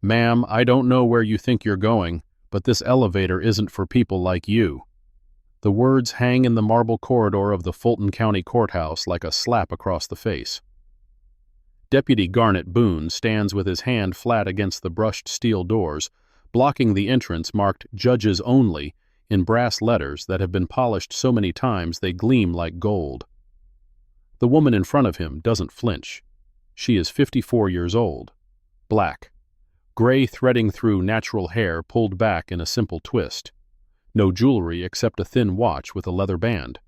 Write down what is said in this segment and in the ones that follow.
Ma'am, I don't know where you think you're going, but this elevator isn't for people like you. The words hang in the marble corridor of the Fulton County Courthouse like a slap across the face. Deputy Garnet Boone stands with his hand flat against the brushed steel doors, blocking the entrance marked "Judges Only" in brass letters that have been polished so many times they gleam like gold. The woman in front of him doesn't flinch. She is 54 years old, black, gray threading through natural hair pulled back in a simple twist. No jewelry except a thin watch with a leather band.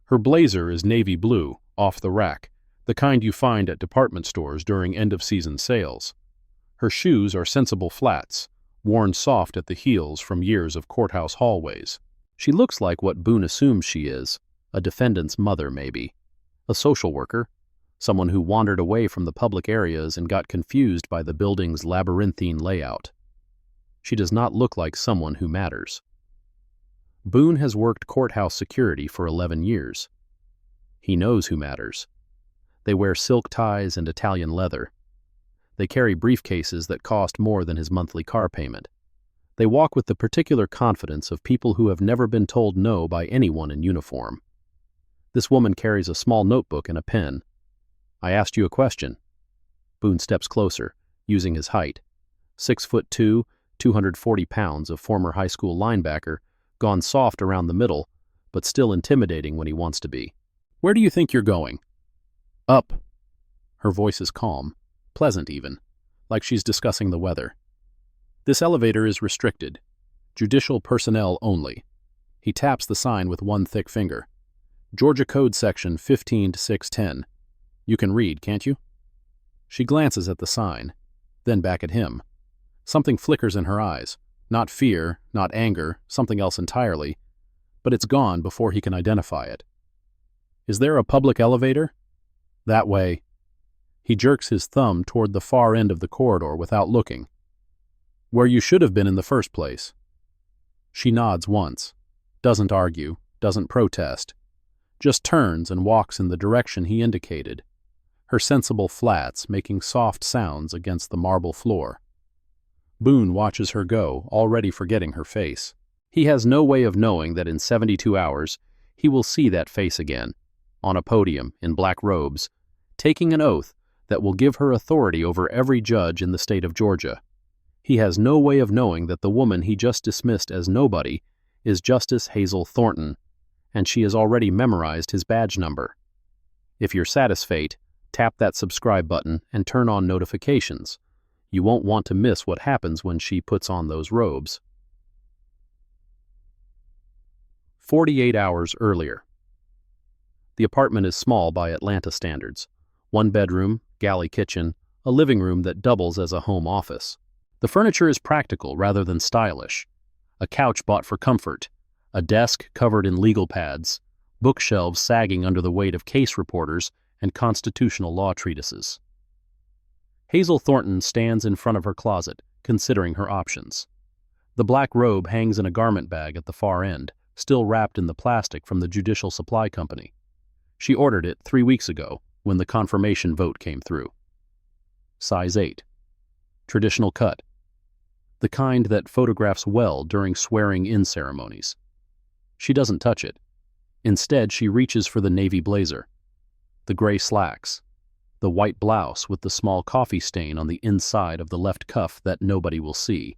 Her blazer is navy blue, off the rack, the kind you find at department stores during end-of-season sales. Her shoes are sensible flats, worn soft at the heels from years of courthouse hallways. She looks like what Boone assumes she is, a defendant's mother maybe. A social worker, someone who wandered away from the public areas and got confused by the building's labyrinthine layout. She does not look like someone who matters. Boone has worked courthouse security for 11 years. He knows who matters. They wear silk ties and Italian leather. They carry briefcases that cost more than his monthly car payment. They walk with the particular confidence of people who have never been told no by anyone in uniform. This woman carries a small notebook and a pen. I asked you a question. Boone steps closer, using his height. 6'2", 240 pounds of former high school linebacker, gone soft around the middle, but still intimidating when he wants to be. Where do you think you're going? Up. Her voice is calm, pleasant even, like she's discussing the weather. This elevator is restricted. Judicial personnel only. He taps the sign with one thick finger. Georgia Code Section 15-610. You can read, can't you? She glances at the sign, then back at him. Something flickers in her eyes. Not fear, not anger, something else entirely, but it's gone before he can identify it. Is there a public elevator? That way. He jerks his thumb toward the far end of the corridor without looking. Where you should have been in the first place. She nods once, doesn't argue, doesn't protest, just turns and walks in the direction he indicated, her sensible flats making soft sounds against the marble floor. Boone watches her go, already forgetting her face. He has no way of knowing that in 72 hours he will see that face again, on a podium in black robes, taking an oath that will give her authority over every judge in the state of Georgia. He has no way of knowing that the woman he just dismissed as nobody is Justice Hazel Thornton, and she has already memorized his badge number. If you're satisfied, tap that subscribe button and turn on notifications. You won't want to miss what happens when she puts on those robes. 48 hours earlier. The apartment is small by Atlanta standards. One bedroom, galley kitchen, a living room that doubles as a home office. The furniture is practical rather than stylish. A couch bought for comfort, a desk covered in legal pads, bookshelves sagging under the weight of case reporters and constitutional law treatises. Hazel Thornton stands in front of her closet, considering her options. The black robe hangs in a garment bag at the far end, still wrapped in the plastic from the Judicial Supply Company. She ordered it 3 weeks ago, when the confirmation vote came through. Size 8. Traditional cut. The kind that photographs well during swearing-in ceremonies. She doesn't touch it. Instead, she reaches for the navy blazer, the gray slacks, the white blouse with the small coffee stain on the inside of the left cuff that nobody will see.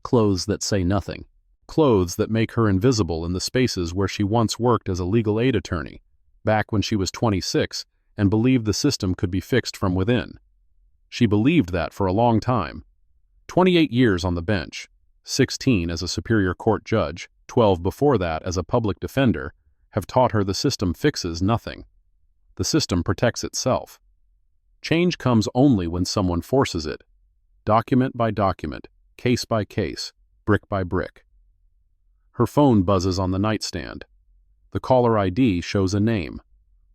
Clothes that say nothing. Clothes that make her invisible in the spaces where she once worked as a legal aid attorney, back when she was 26 and believed the system could be fixed from within. She believed that for a long time. 28 years on the bench, 16 as a Superior Court judge, 12 before that as a public defender, have taught her the system fixes nothing. The system protects itself. Change comes only when someone forces it, document by document, case by case, brick by brick. Her phone buzzes on the nightstand. The caller ID shows a name,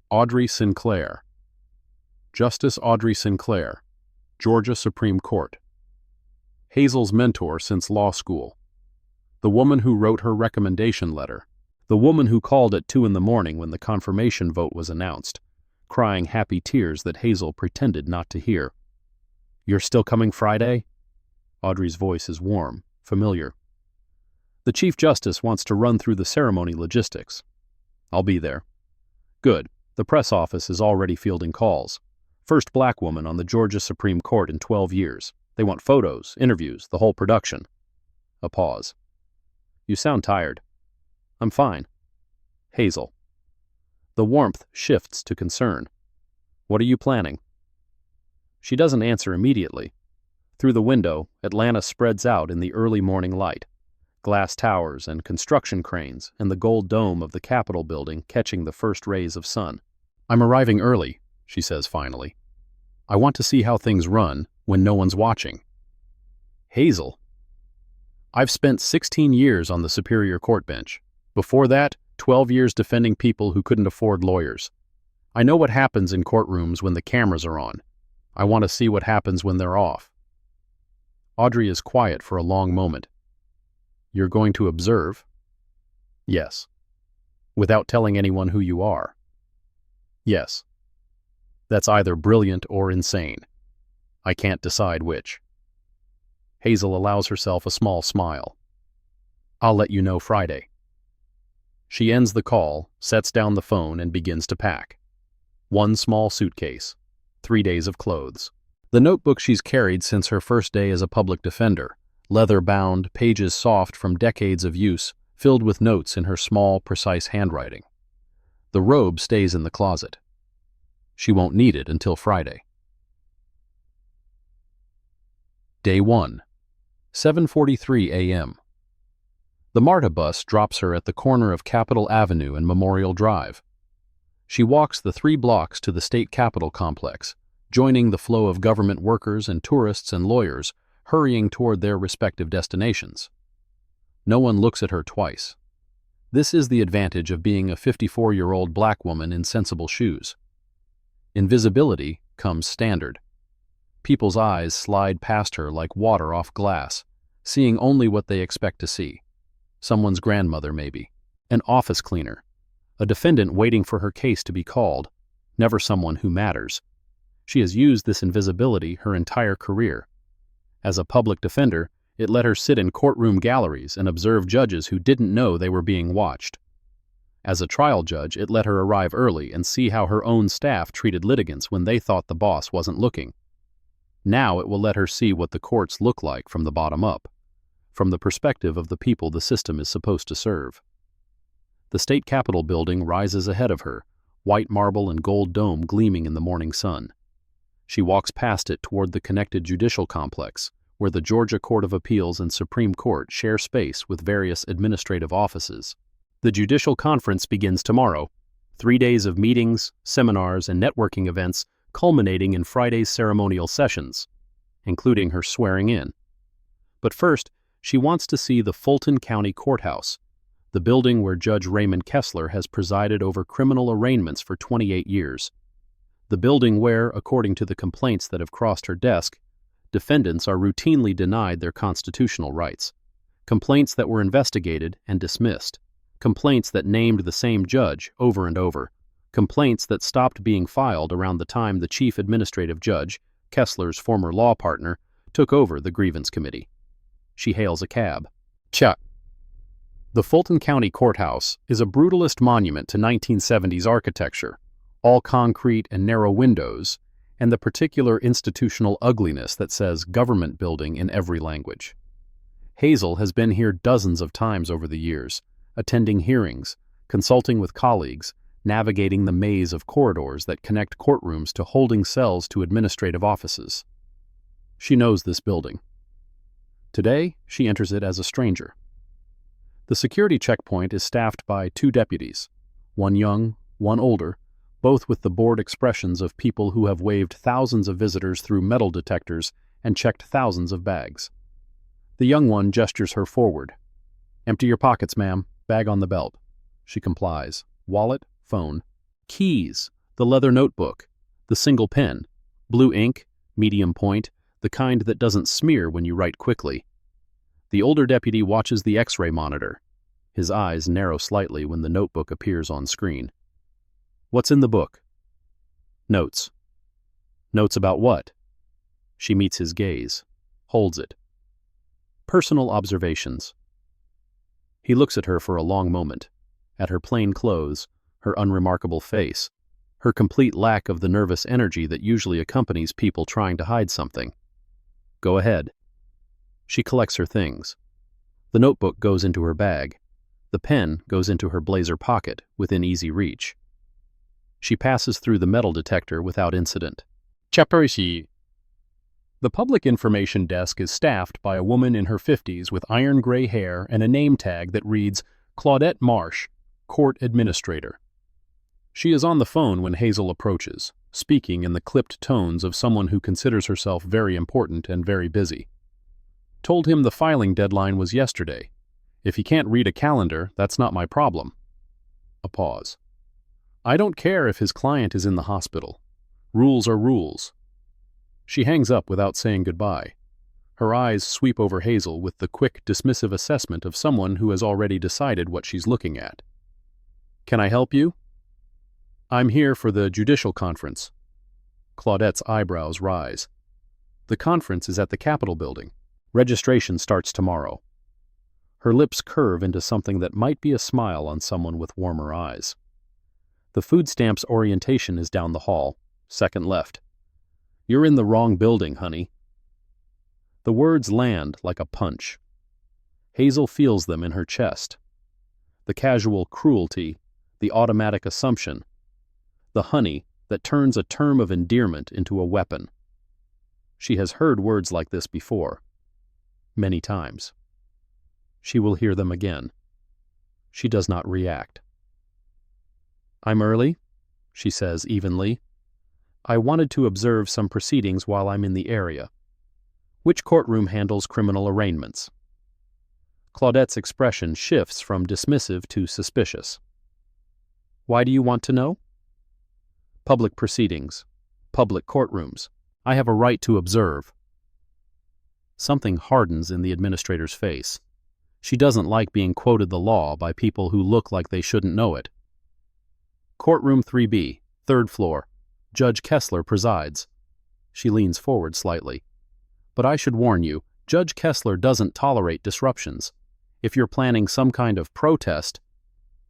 Audrey Sinclair. Justice Audrey Sinclair, Georgia Supreme Court. Hazel's mentor since law school. The woman who wrote her recommendation letter. The woman who called at 2 a.m. when the confirmation vote was announced, crying happy tears that Hazel pretended not to hear. You're still coming Friday? Audrey's voice is warm, familiar. The Chief Justice wants to run through the ceremony logistics. I'll be there. Good. The press office is already fielding calls. First black woman on the Georgia Supreme Court in 12 years. They want photos, interviews, the whole production. A pause. You sound tired. I'm fine. Hazel. The warmth shifts to concern. What are you planning? She doesn't answer immediately. Through the window, Atlanta spreads out in the early morning light. Glass towers and construction cranes and the gold dome of the Capitol building catching the first rays of sun. I'm arriving early, she says finally. I want to see how things run when no one's watching. Hazel. I've spent 16 years on the Superior Court bench. Before that, 12 years defending people who couldn't afford lawyers. I know what happens in courtrooms when the cameras are on. I want to see what happens when they're off. Audrey is quiet for a long moment. You're going to observe? Yes. Without telling anyone who you are? Yes. That's either brilliant or insane. I can't decide which. Hazel allows herself a small smile. I'll let you know Friday. She ends the call, sets down the phone, and begins to pack. One small suitcase. 3 days of clothes. The notebook she's carried since her first day as a public defender. Leather-bound, pages soft from decades of use, filled with notes in her small, precise handwriting. The robe stays in the closet. She won't need it until Friday. Day 1. 7:43 a.m. The MARTA bus drops her at the corner of Capitol Avenue and Memorial Drive. She walks the 3 blocks to the state capitol complex, joining the flow of government workers and tourists and lawyers hurrying toward their respective destinations. No one looks at her twice. This is the advantage of being a 54-year-old black woman in sensible shoes. Invisibility comes standard. People's eyes slide past her like water off glass, seeing only what they expect to see. Someone's grandmother, maybe. An office cleaner. A defendant waiting for her case to be called. Never someone who matters. She has used this invisibility her entire career. As a public defender, it let her sit in courtroom galleries and observe judges who didn't know they were being watched. As a trial judge, it let her arrive early and see how her own staff treated litigants when they thought the boss wasn't looking. Now it will let her see what the courts look like from the bottom up, from the perspective of the people the system is supposed to serve. The state capitol building rises ahead of her, white marble and gold dome gleaming in the morning sun. She walks past it toward the connected judicial complex, where the Georgia Court of Appeals and Supreme Court share space with various administrative offices. The judicial conference begins tomorrow. 3 days of meetings, seminars, and networking events culminating in Friday's ceremonial sessions, including her swearing in. But first, she wants to see the Fulton County Courthouse, the building where Judge Raymond Kessler has presided over criminal arraignments for 28 years. The building where, according to the complaints that have crossed her desk, defendants are routinely denied their constitutional rights. Complaints that were investigated and dismissed. Complaints that named the same judge over and over. Complaints that stopped being filed around the time the chief administrative judge, Kessler's former law partner, took over the grievance committee. She hails a cab. Chuck. The Fulton County Courthouse is a brutalist monument to 1970s architecture, all concrete and narrow windows, and the particular institutional ugliness that says government building in every language. Hazel has been here dozens of times over the years, attending hearings, consulting with colleagues, navigating the maze of corridors that connect courtrooms to holding cells to administrative offices. She knows this building. Today, she enters it as a stranger. The security checkpoint is staffed by 2 deputies, one young, one older, both with the bored expressions of people who have waved thousands of visitors through metal detectors and checked thousands of bags. The young one gestures her forward. "Empty your pockets, ma'am. Bag on the belt." She complies. Wallet, phone, keys, the leather notebook, the single pen, blue ink, medium point, the kind that doesn't smear when you write quickly. The older deputy watches the X-ray monitor. His eyes narrow slightly when the notebook appears on screen. "What's in the book?" "Notes." "Notes about what?" She meets his gaze, holds it. Personal observations. He looks at her for a long moment, at her plain clothes, her unremarkable face, her complete lack of the nervous energy that usually accompanies people trying to hide something. Go ahead. She collects her things. The notebook goes into her bag. The pen goes into her blazer pocket, within easy reach. She passes through the metal detector without incident. Chapter 2. The public information desk is staffed by a woman in her 50s with iron gray hair and a name tag that reads Claudette Marsh, Court Administrator. She is on the phone when Hazel approaches, speaking in the clipped tones of someone who considers herself very important and very busy. Told him the filing deadline was yesterday. If he can't read a calendar, that's not my problem. A pause. I don't care if his client is in the hospital. Rules are rules. She hangs up without saying goodbye. Her eyes sweep over Hazel with the quick, dismissive assessment of someone who has already decided what she's looking at. Can I help you? I'm here for the judicial conference. Claudette's eyebrows rise. The conference is at the Capitol building. Registration starts tomorrow. Her lips curve into something that might be a smile on someone with warmer eyes. The food stamps orientation is down the hall, second left. You're in the wrong building, honey. The words land like a punch. Hazel feels them in her chest. The casual cruelty, the automatic assumption, the honey that turns a term of endearment into a weapon. She has heard words like this before, many times. She will hear them again. She does not react. I'm early, she says evenly. I wanted to observe some proceedings while I'm in the area. Which courtroom handles criminal arraignments? Claudette's expression shifts from dismissive to suspicious. Why do you want to know? Public proceedings. Public courtrooms. I have a right to observe. Something hardens in the administrator's face. She doesn't like being quoted the law by people who look like they shouldn't know it. Courtroom 3B, third floor. Judge Kessler presides. She leans forward slightly. But I should warn you, Judge Kessler doesn't tolerate disruptions. If you're planning some kind of protest,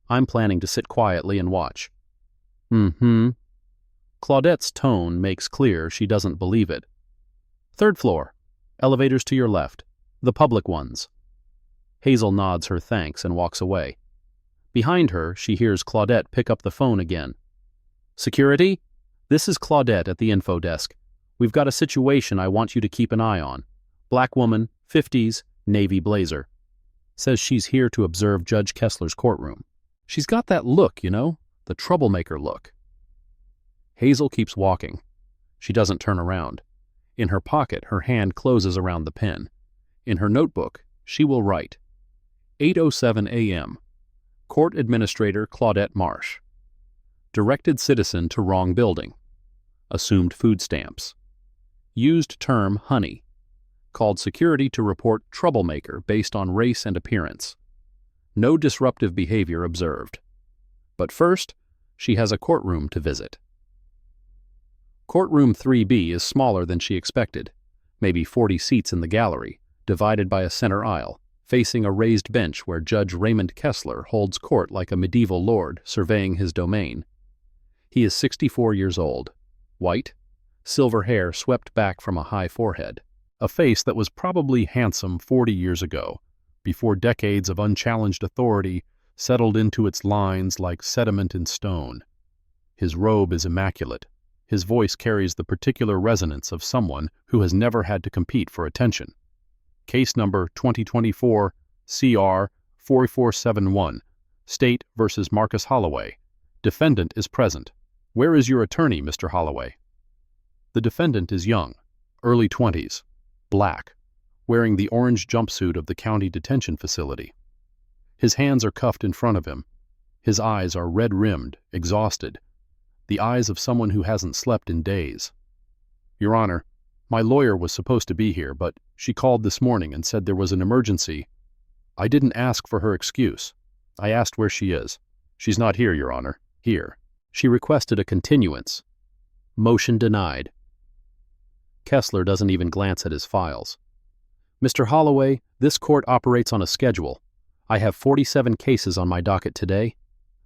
I'm planning to sit quietly and watch. Claudette's tone makes clear she doesn't believe it. Third floor. Elevators to your left. The public ones. Hazel nods her thanks and walks away. Behind her, she hears Claudette pick up the phone again. Security? This is Claudette at the info desk. We've got a situation I want you to keep an eye on. Black woman, 50s, navy blazer. Says she's here to observe Judge Kessler's courtroom. She's got that look, you know, the troublemaker look. Hazel keeps walking. She doesn't turn around. In her pocket, her hand closes around the pen. In her notebook, she will write, 8:07 a.m. Court Administrator Claudette Marsh. Directed citizen to wrong building. Assumed food stamps. Used term honey. Called security to report troublemaker based on race and appearance. No disruptive behavior observed. But first, she has a courtroom to visit. Courtroom 3B is smaller than she expected, maybe 40 seats in the gallery, divided by a center aisle, facing a raised bench where Judge Raymond Kessler holds court like a medieval lord surveying his domain. He is 64 years old, white, silver hair swept back from a high forehead, a face that was probably handsome 40 years ago, before decades of unchallenged authority settled into its lines like sediment in stone. His robe is immaculate. His voice carries the particular resonance of someone who has never had to compete for attention. Case number 2024 CR 4471, State versus Marcus Holloway. Defendant is present. Where is your attorney, Mr. Holloway? The defendant is young, early 20s, black, wearing the orange jumpsuit of the county detention facility. His hands are cuffed in front of him. His eyes are red-rimmed, exhausted, the eyes of someone who hasn't slept in days. Your Honor, my lawyer was supposed to be here, but she called this morning and said there was an emergency. I didn't ask for her excuse. I asked where she is. She's not here, Your Honor. Here. She requested a continuance. Motion denied. Kessler doesn't even glance at his files. Mr. Holloway, this court operates on a schedule. I have 47 cases on my docket today.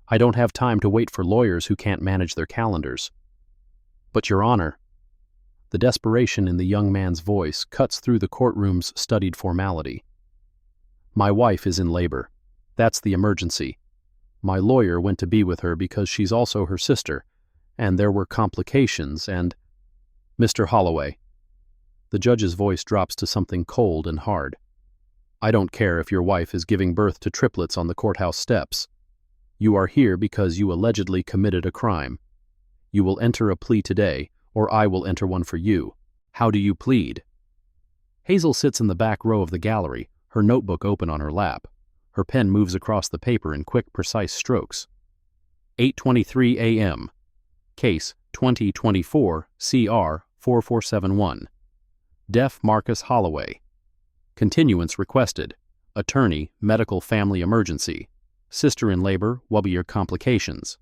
I don't have time to wait for lawyers who can't manage their calendars. But, Your Honor, the desperation in the young man's voice cuts through the courtroom's studied formality. My wife is in labor. That's the emergency. My lawyer went to be with her because she's also her sister, and there were complications and... Mr. Holloway. The judge's voice drops to something cold and hard. I don't care if your wife is giving birth to triplets on the courthouse steps. You are here because you allegedly committed a crime. You will enter a plea today, or I will enter one for you. How do you plead? Hazel sits in the back row of the gallery, her notebook open on her lap. Her pen moves across the paper in quick, precise strokes. 8:23 a.m. Case 2024 CR 4471. Deaf Marcus Holloway. Continuance requested. Attorney, medical family emergency. Sister in labor, wubbier complications.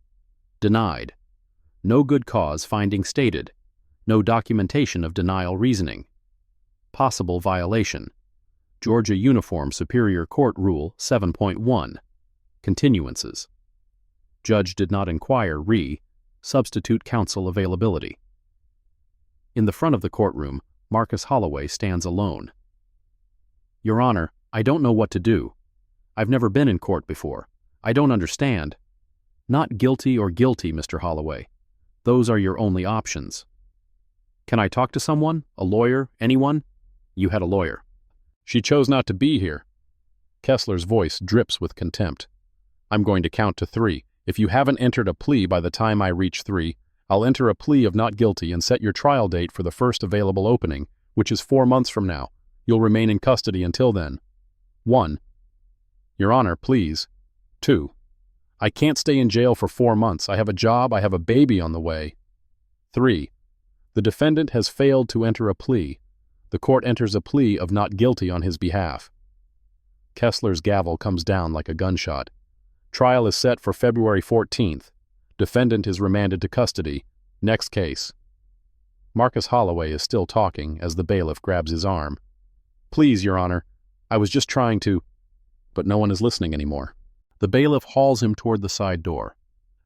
Denied. No good cause finding stated. No documentation of denial reasoning. Possible violation. Georgia Uniform Superior Court Rule 7.1. Continuances. Judge did not inquire substitute counsel availability. In the front of the courtroom, Marcus Holloway stands alone. Your Honor, I don't know what to do. I've never been in court before. I don't understand. Not guilty or guilty, Mr. Holloway. Those are your only options. Can I talk to someone? A lawyer? Anyone? You had a lawyer. She chose not to be here. Kessler's voice drips with contempt. I'm going to count to 3. If you haven't entered a plea by the time I reach 3, I'll enter a plea of not guilty and set your trial date for the first available opening, which is 4 months from now. You'll remain in custody until then. 1. Your Honor, please. 2. I can't stay in jail for 4 months. I have a job. I have a baby on the way. 3. The defendant has failed to enter a plea. The court enters a plea of not guilty on his behalf. Kessler's gavel comes down like a gunshot. Trial is set for February 14th. Defendant is remanded to custody. Next case. Marcus Holloway is still talking as the bailiff grabs his arm. Please, Your Honor, I was just trying to... But no one is listening anymore. The bailiff hauls him toward the side door.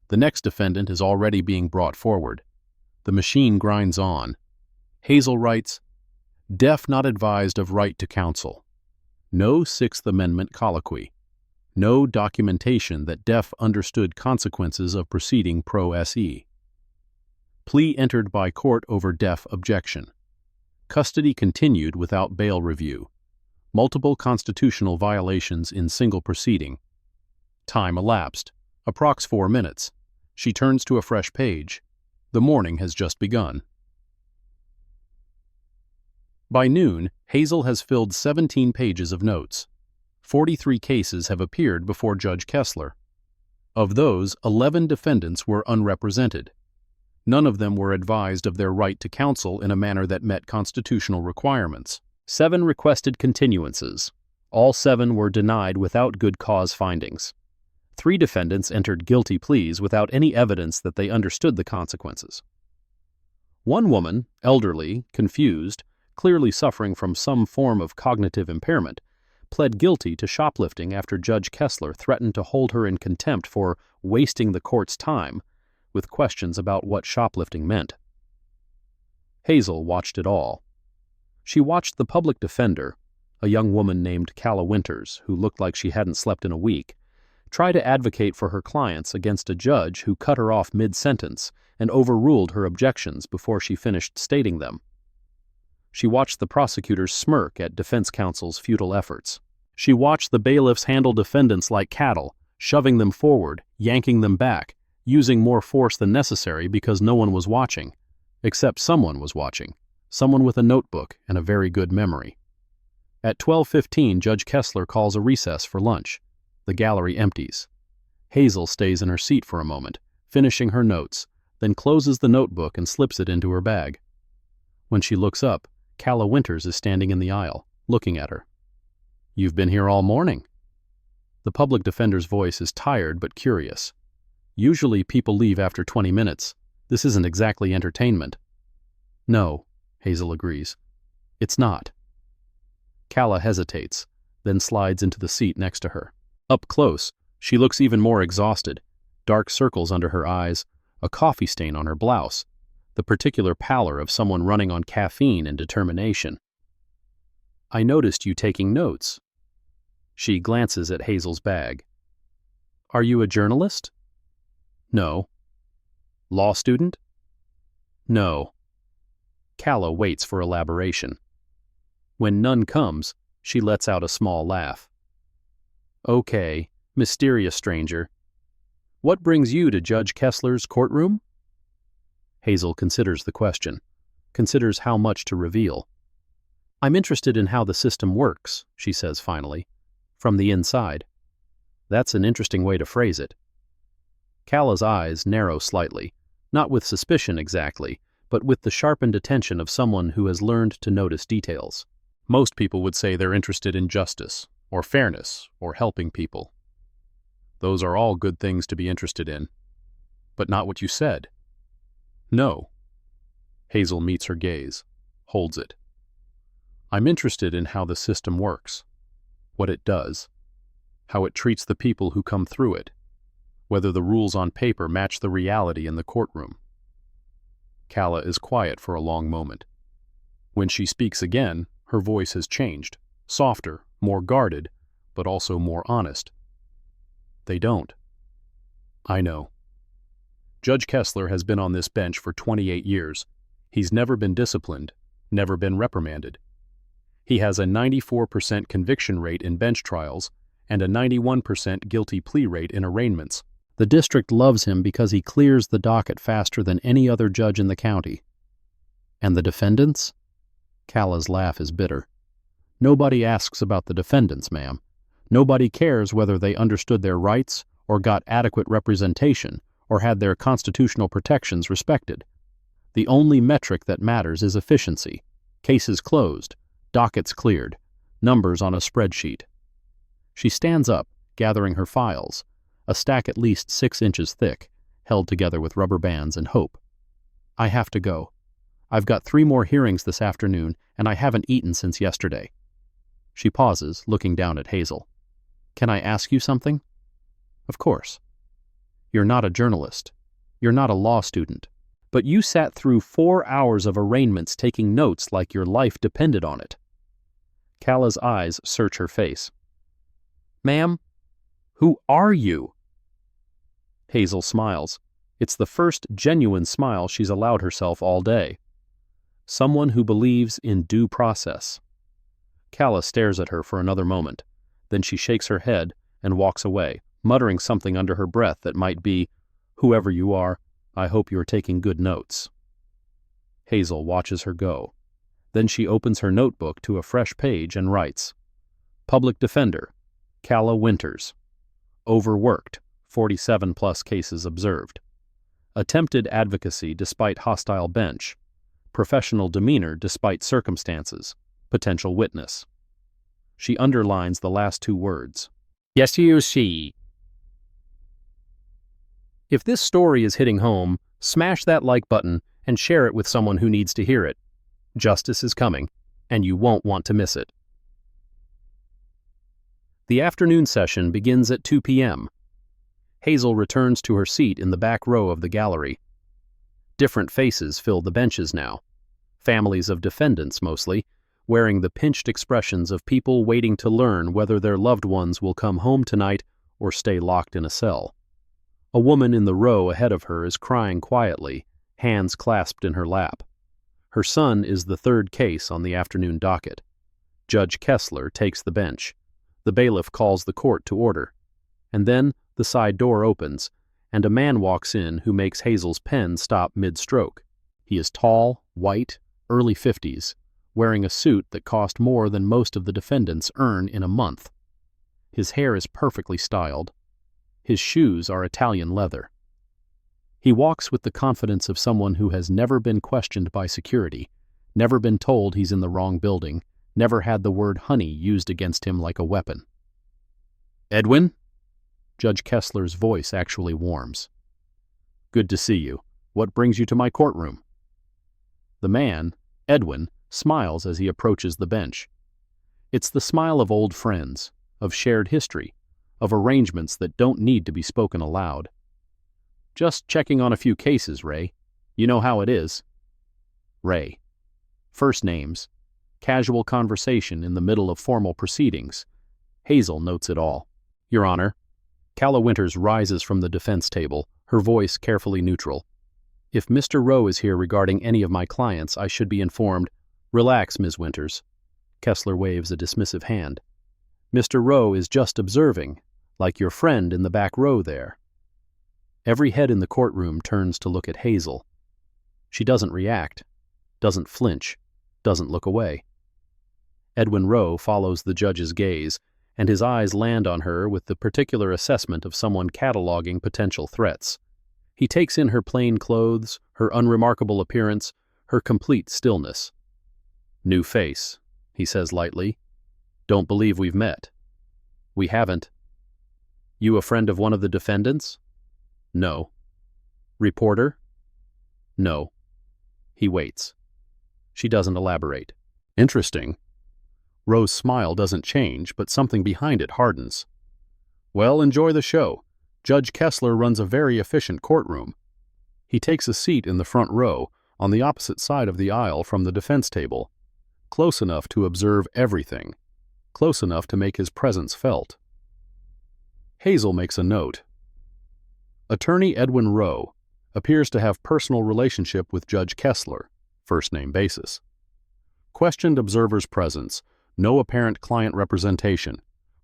The next defendant is already being brought forward. The machine grinds on. Hazel writes, Deaf not advised of right to counsel. No Sixth Amendment colloquy. No documentation that deaf understood consequences of proceeding pro se. Plea entered by court over deaf objection. Custody continued without bail review. Multiple constitutional violations in single proceeding. Time elapsed, approx 4 minutes. She turns to a fresh page. The morning has just begun. By noon, Hazel has filled 17 pages of notes. 43 cases have appeared before Judge Kessler. Of those, 11 defendants were unrepresented. None of them were advised of their right to counsel in a manner that met constitutional requirements. 7 requested continuances. All 7 were denied without good cause findings. 3 defendants entered guilty pleas without any evidence that they understood the consequences. One woman, elderly, confused, clearly suffering from some form of cognitive impairment, pled guilty to shoplifting after Judge Kessler threatened to hold her in contempt for wasting the court's time with questions about what shoplifting meant. Hazel watched it all. She watched the public defender, a young woman named Calla Winters, who looked like she hadn't slept in a week, try to advocate for her clients against a judge who cut her off mid-sentence and overruled her objections before she finished stating them. She watched the prosecutors smirk at defense counsel's futile efforts. She watched the bailiffs handle defendants like cattle, shoving them forward, yanking them back, using more force than necessary because no one was watching. Except someone was watching. Someone with a notebook and a very good memory. At 12:15, Judge Kessler calls a recess for lunch. The gallery empties. Hazel stays in her seat for a moment, finishing her notes, then closes the notebook and slips it into her bag. When she looks up, Calla Winters is standing in the aisle, looking at her. You've been here all morning. The public defender's voice is tired but curious. Usually people leave after 20 minutes. This isn't exactly entertainment. No, Hazel agrees. It's not. Calla hesitates, then slides into the seat next to her. Up close, she looks even more exhausted, dark circles under her eyes, a coffee stain on her blouse, the particular pallor of someone running on caffeine and determination. "I noticed you taking notes." She glances at Hazel's bag. "Are you a journalist?" "No." "Law student?" "No." Calla waits for elaboration. When none comes, she lets out a small laugh. "Okay, mysterious stranger. What brings you to Judge Kessler's courtroom?" Hazel considers the question, considers how much to reveal. "I'm interested in how the system works," she says finally, "from the inside." That's an interesting way to phrase it. Calla's eyes narrow slightly, not with suspicion exactly, but with the sharpened attention of someone who has learned to notice details. Most people would say they're interested in justice, or fairness, or helping people. Those are all good things to be interested in. But not what you said. "No." Hazel meets her gaze, holds it. "I'm interested in how the system works, what it does, how it treats the people who come through it, whether the rules on paper match the reality in the courtroom." Calla is quiet for a long moment. When she speaks again, her voice has changed, softer, more guarded, but also more honest. "They don't." "I know. Judge Kessler has been on this bench for 28 years. He's never been disciplined, never been reprimanded. He has a 94% conviction rate in bench trials and a 91% guilty plea rate in arraignments. The district loves him because he clears the docket faster than any other judge in the county." "And the defendants?" Calla's laugh is bitter. "Nobody asks about the defendants, ma'am. Nobody cares whether they understood their rights or got adequate representation or had their constitutional protections respected. The only metric that matters is efficiency. Cases closed, dockets cleared, numbers on a spreadsheet." She stands up, gathering her files, a stack at least 6 inches thick, held together with rubber bands and hope. "I have to go. I've got 3 more hearings this afternoon, and I haven't eaten since yesterday." She pauses, looking down at Hazel. "Can I ask you something?" "Of course." "You're not a journalist. You're not a law student. But you sat through 4 hours of arraignments taking notes like your life depended on it." Calla's eyes search her face. "Ma'am, who are you?" Hazel smiles. It's the first genuine smile she's allowed herself all day. Someone who believes in due process. Calla stares at her for another moment. Then she shakes her head and walks away, muttering something under her breath that might be, "Whoever you are, I hope you're taking good notes." Hazel watches her go. Then she opens her notebook to a fresh page and writes, "Public Defender, Calla Winters. Overworked, 47+ cases observed. Attempted advocacy despite hostile bench. Professional demeanor despite circumstances. Potential witness." She underlines the last 2 words. "Yes, you see." If this story is hitting home, smash that like button and share it with someone who needs to hear it. Justice is coming, and you won't want to miss it. The afternoon session begins at 2 p.m. Hazel returns to her seat in the back row of the gallery. Different faces fill the benches now. Families of defendants mostly, wearing the pinched expressions of people waiting to learn whether their loved ones will come home tonight or stay locked in a cell. A woman in the row ahead of her is crying quietly, hands clasped in her lap. Her son is the 3rd case on the afternoon docket. Judge Kessler takes the bench. The bailiff calls the court to order. And then the side door opens, and a man walks in who makes Hazel's pen stop mid-stroke. He is tall, white, early 50s, wearing a suit that cost more than most of the defendants earn in a month. His hair is perfectly styled. His shoes are Italian leather. He walks with the confidence of someone who has never been questioned by security, never been told he's in the wrong building, never had the word honey used against him like a weapon. "Edwin?" Judge Kessler's voice actually warms. "Good to see you. What brings you to my courtroom?" The man, Edwin, smiles as he approaches the bench. It's the smile of old friends, of shared history, of arrangements that don't need to be spoken aloud. Just checking on a few cases, Ray. You know how it is. Ray. First names. Casual conversation in the middle of formal proceedings. Hazel notes it all. Your Honor. Calla Winters rises from the defense table, her voice carefully neutral. If Mr. Rowe is here regarding any of my clients, I should be informed. Relax, Ms. Winters. Kessler waves a dismissive hand. Mr. Rowe is just observing, like your friend in the back row there. Every head in the courtroom turns to look at Hazel. She doesn't react, doesn't flinch, doesn't look away. Edwin Rowe follows the judge's gaze, and his eyes land on her with the particular assessment of someone cataloging potential threats. He takes in her plain clothes, her unremarkable appearance, her complete stillness. New face, he says lightly. Don't believe we've met. We haven't. You a friend of one of the defendants? No. Reporter? No. He waits. She doesn't elaborate. Interesting. Rowe's smile doesn't change, but something behind it hardens. Well, enjoy the show. Judge Kessler runs a very efficient courtroom. He takes a seat in the front row, on the opposite side of the aisle from the defense table, close enough to observe everything, close enough to make his presence felt. Hazel makes a note. Attorney Edwin Rowe appears to have personal relationship with Judge Kessler, first-name basis. Questioned observer's presence, no apparent client representation.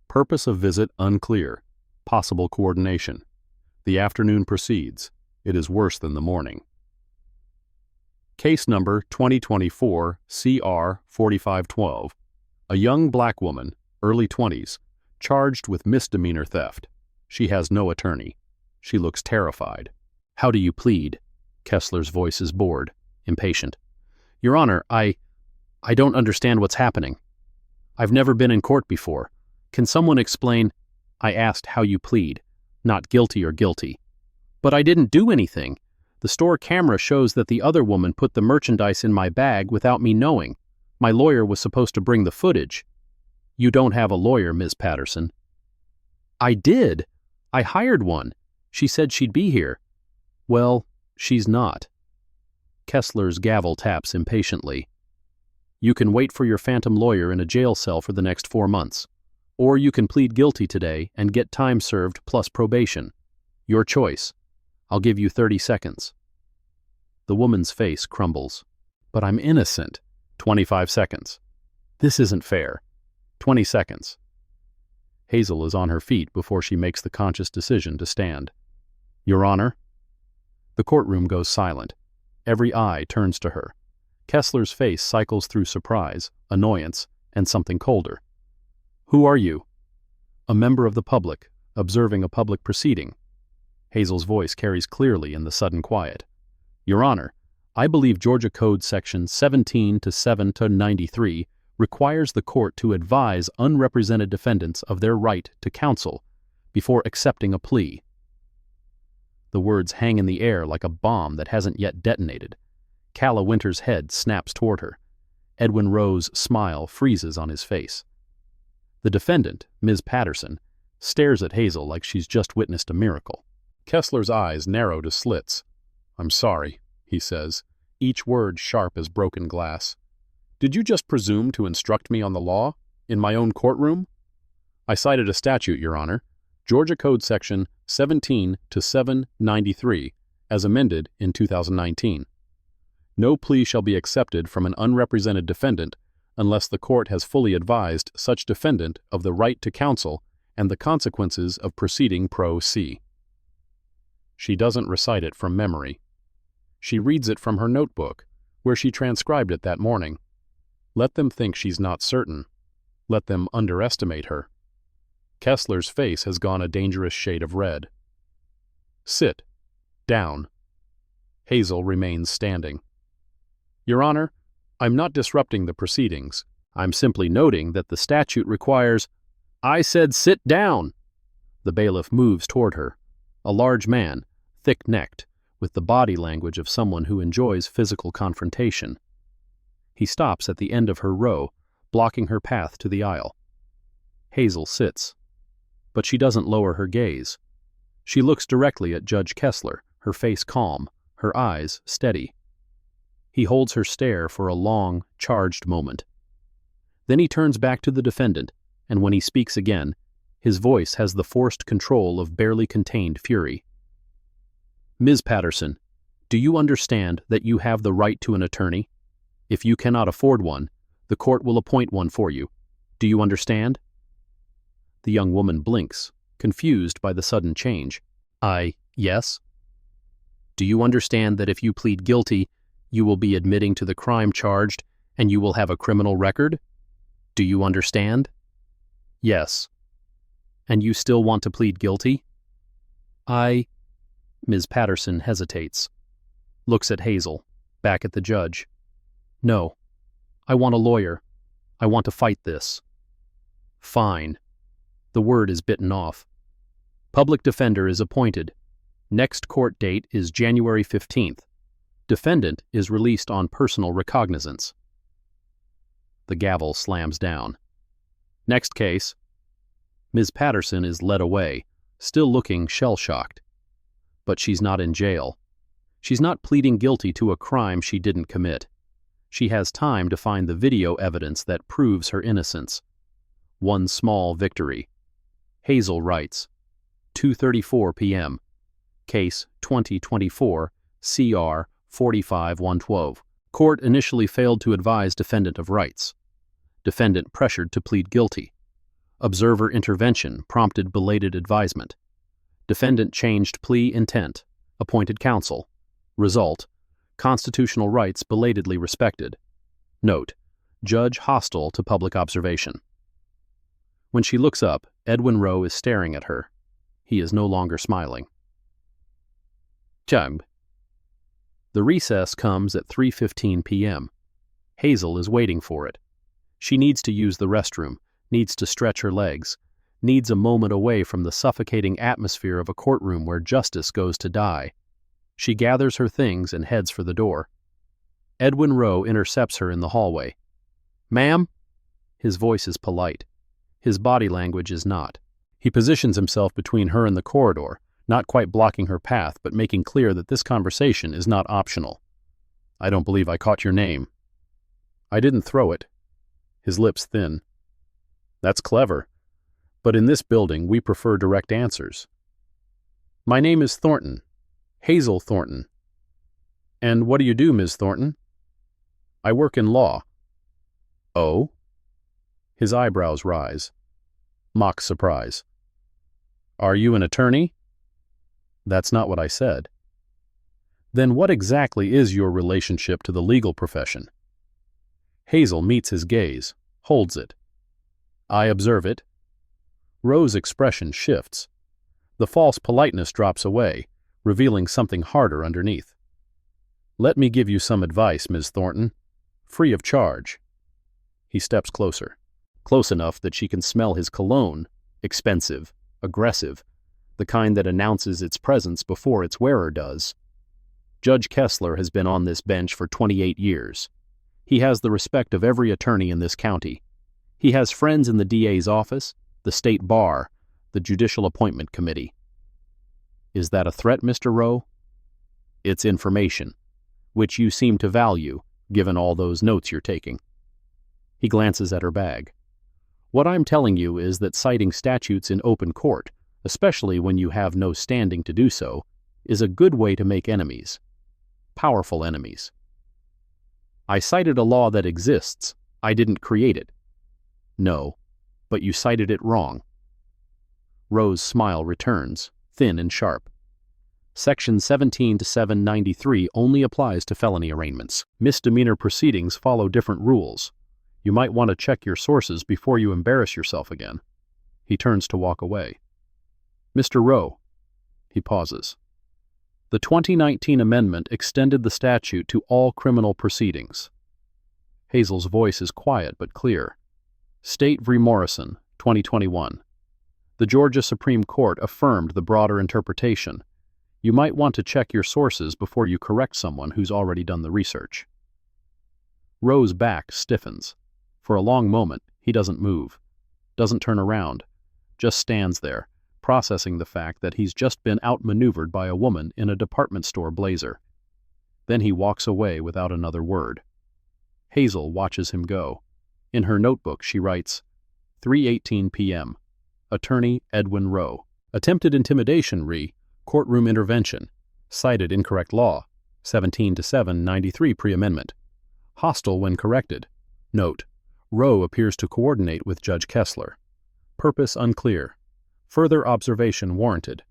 Purpose of visit unclear. Possible coordination. The afternoon proceeds. It is worse than the morning. Case number 2024 CR 4512. A young black woman, early 20s, charged with misdemeanor theft. She has no attorney. She looks terrified. How do you plead? Kessler's voice is bored, impatient. Your Honor, I don't understand what's happening. I've never been in court before. Can someone explain? I asked how you plead, not guilty or guilty. But I didn't do anything. The store camera shows that the other woman put the merchandise in my bag without me knowing. My lawyer was supposed to bring the footage. You don't have a lawyer, Ms. Patterson. I did. I hired one. She said she'd be here. Well, she's not. Kessler's gavel taps impatiently. You can wait for your phantom lawyer in a jail cell for the next 4 months. Or you can plead guilty today and get time served plus probation. Your choice. I'll give you 30 seconds. The woman's face crumbles. But I'm innocent. 25 seconds. This isn't fair. 20 seconds. Hazel is on her feet before she makes the conscious decision to stand. Your Honor? The courtroom goes silent. Every eye turns to her. Kessler's face cycles through surprise, annoyance, and something colder. Who are you? A member of the public, observing a public proceeding. Hazel's voice carries clearly in the sudden quiet. Your Honor, I believe Georgia Code Section 17-7-93 requires the court to advise unrepresented defendants of their right to counsel before accepting a plea. The words hang in the air like a bomb that hasn't yet detonated. Calla Winters' head snaps toward her. Edwin Rowe's smile freezes on his face. The defendant, Ms. Patterson, stares at Hazel like she's just witnessed a miracle. Kessler's eyes narrow to slits. I'm sorry, he says, each word sharp as broken glass. Did you just presume to instruct me on the law? In my own courtroom? I cited a statute, Your Honor, Georgia Code Section 17-793, as amended in 2019. No plea shall be accepted from an unrepresented defendant unless the court has fully advised such defendant of the right to counsel and the consequences of proceeding pro se. She doesn't recite it from memory. She reads it from her notebook, where she transcribed it that morning. Let them think she's not certain. Let them underestimate her. Kessler's face has gone a dangerous shade of red. Sit. Down. Hazel remains standing. Your Honor, I'm not disrupting the proceedings. I'm simply noting that the statute requires... I said sit down! The bailiff moves toward her. A large man, thick-necked, with the body language of someone who enjoys physical confrontation. He stops at the end of her row, blocking her path to the aisle. Hazel sits, but she doesn't lower her gaze. She looks directly at Judge Kessler, her face calm, her eyes steady. He holds her stare for a long, charged moment. Then he turns back to the defendant, and when he speaks again, his voice has the forced control of barely contained fury. Ms. Patterson, do you understand that you have the right to an attorney? If you cannot afford one, the court will appoint one for you. Do you understand? The young woman blinks, confused by the sudden change. Yes. Do you understand that if you plead guilty, you will be admitting to the crime charged and you will have a criminal record? Do you understand? Yes. And you still want to plead guilty? Ms. Patterson hesitates, looks at Hazel, back at the judge. No. I want a lawyer. I want to fight this. Fine. The word is bitten off. Public defender is appointed. Next court date is January 15th. Defendant is released on personal recognizance. The gavel slams down. Next case. Ms. Patterson is led away, still looking shell-shocked. But she's not in jail. She's not pleading guilty to a crime she didn't commit. She has time to find the video evidence that proves her innocence. One small victory. Hazel writes, 2:34 p.m. Case 2024, CR 45-112. Court initially failed to advise defendant of rights. Defendant pressured to plead guilty. Observer intervention prompted belated advisement. Defendant changed plea intent. Appointed counsel. Result: constitutional rights belatedly respected. Note: judge hostile to public observation. When she looks up, Edwin Rowe is staring at her. He is no longer smiling. Chug. The recess comes at 3:15 p.m. Hazel is waiting for it. She needs to use the restroom, needs to stretch her legs, needs a moment away from the suffocating atmosphere of a courtroom where justice goes to die. She gathers her things and heads for the door. Edwin Rowe intercepts her in the hallway. Ma'am? His voice is polite. His body language is not. He positions himself between her and the corridor, not quite blocking her path, but making clear that this conversation is not optional. I don't believe I caught your name. I didn't throw it. His lips thin. That's clever. But in this building, we prefer direct answers. My name is Thornton. Hazel Thornton. And what do you do, Ms. Thornton? I work in law. Oh? His eyebrows rise. Mock surprise. Are you an attorney? That's not what I said. Then what exactly is your relationship to the legal profession? Hazel meets his gaze, holds it. I observe it. Rowe's expression shifts. The false politeness drops away, revealing something harder underneath. Let me give you some advice, Ms. Thornton. Free of charge. He steps closer. Close enough that she can smell his cologne, expensive, aggressive, the kind that announces its presence before its wearer does. Judge Kessler has been on this bench for 28 years. He has the respect of every attorney in this county. He has friends in the DA's office, the state bar, the Judicial Appointment Committee. Is that a threat, Mr. Rowe? It's information, which you seem to value, given all those notes you're taking. He glances at her bag. What I'm telling you is that citing statutes in open court, especially when you have no standing to do so, is a good way to make enemies. Powerful enemies. I cited a law that exists. I didn't create it. No, but you cited it wrong. Rowe's smile returns, thin and sharp. Section 17 to 793 only applies to felony arraignments. Misdemeanor proceedings follow different rules. You might want to check your sources before you embarrass yourself again. He turns to walk away. Mr. Rowe. He pauses. The 2019 amendment extended the statute to all criminal proceedings. Hazel's voice is quiet but clear. State v. Morrison, 2021. The Georgia Supreme Court affirmed the broader interpretation. You might want to check your sources before you correct someone who's already done the research. Rowe's back stiffens. For a long moment, he doesn't move, doesn't turn around, just stands there, processing the fact that he's just been outmaneuvered by a woman in a department store blazer. Then he walks away without another word. Hazel watches him go. In her notebook, she writes, 3:18 p.m. Attorney Edwin Rowe. Attempted intimidation courtroom intervention. Cited incorrect law, 17-7-93 pre-amendment. Hostile when corrected. Note, Rowe appears to coordinate with Judge Kessler. Purpose unclear. Further observation warranted.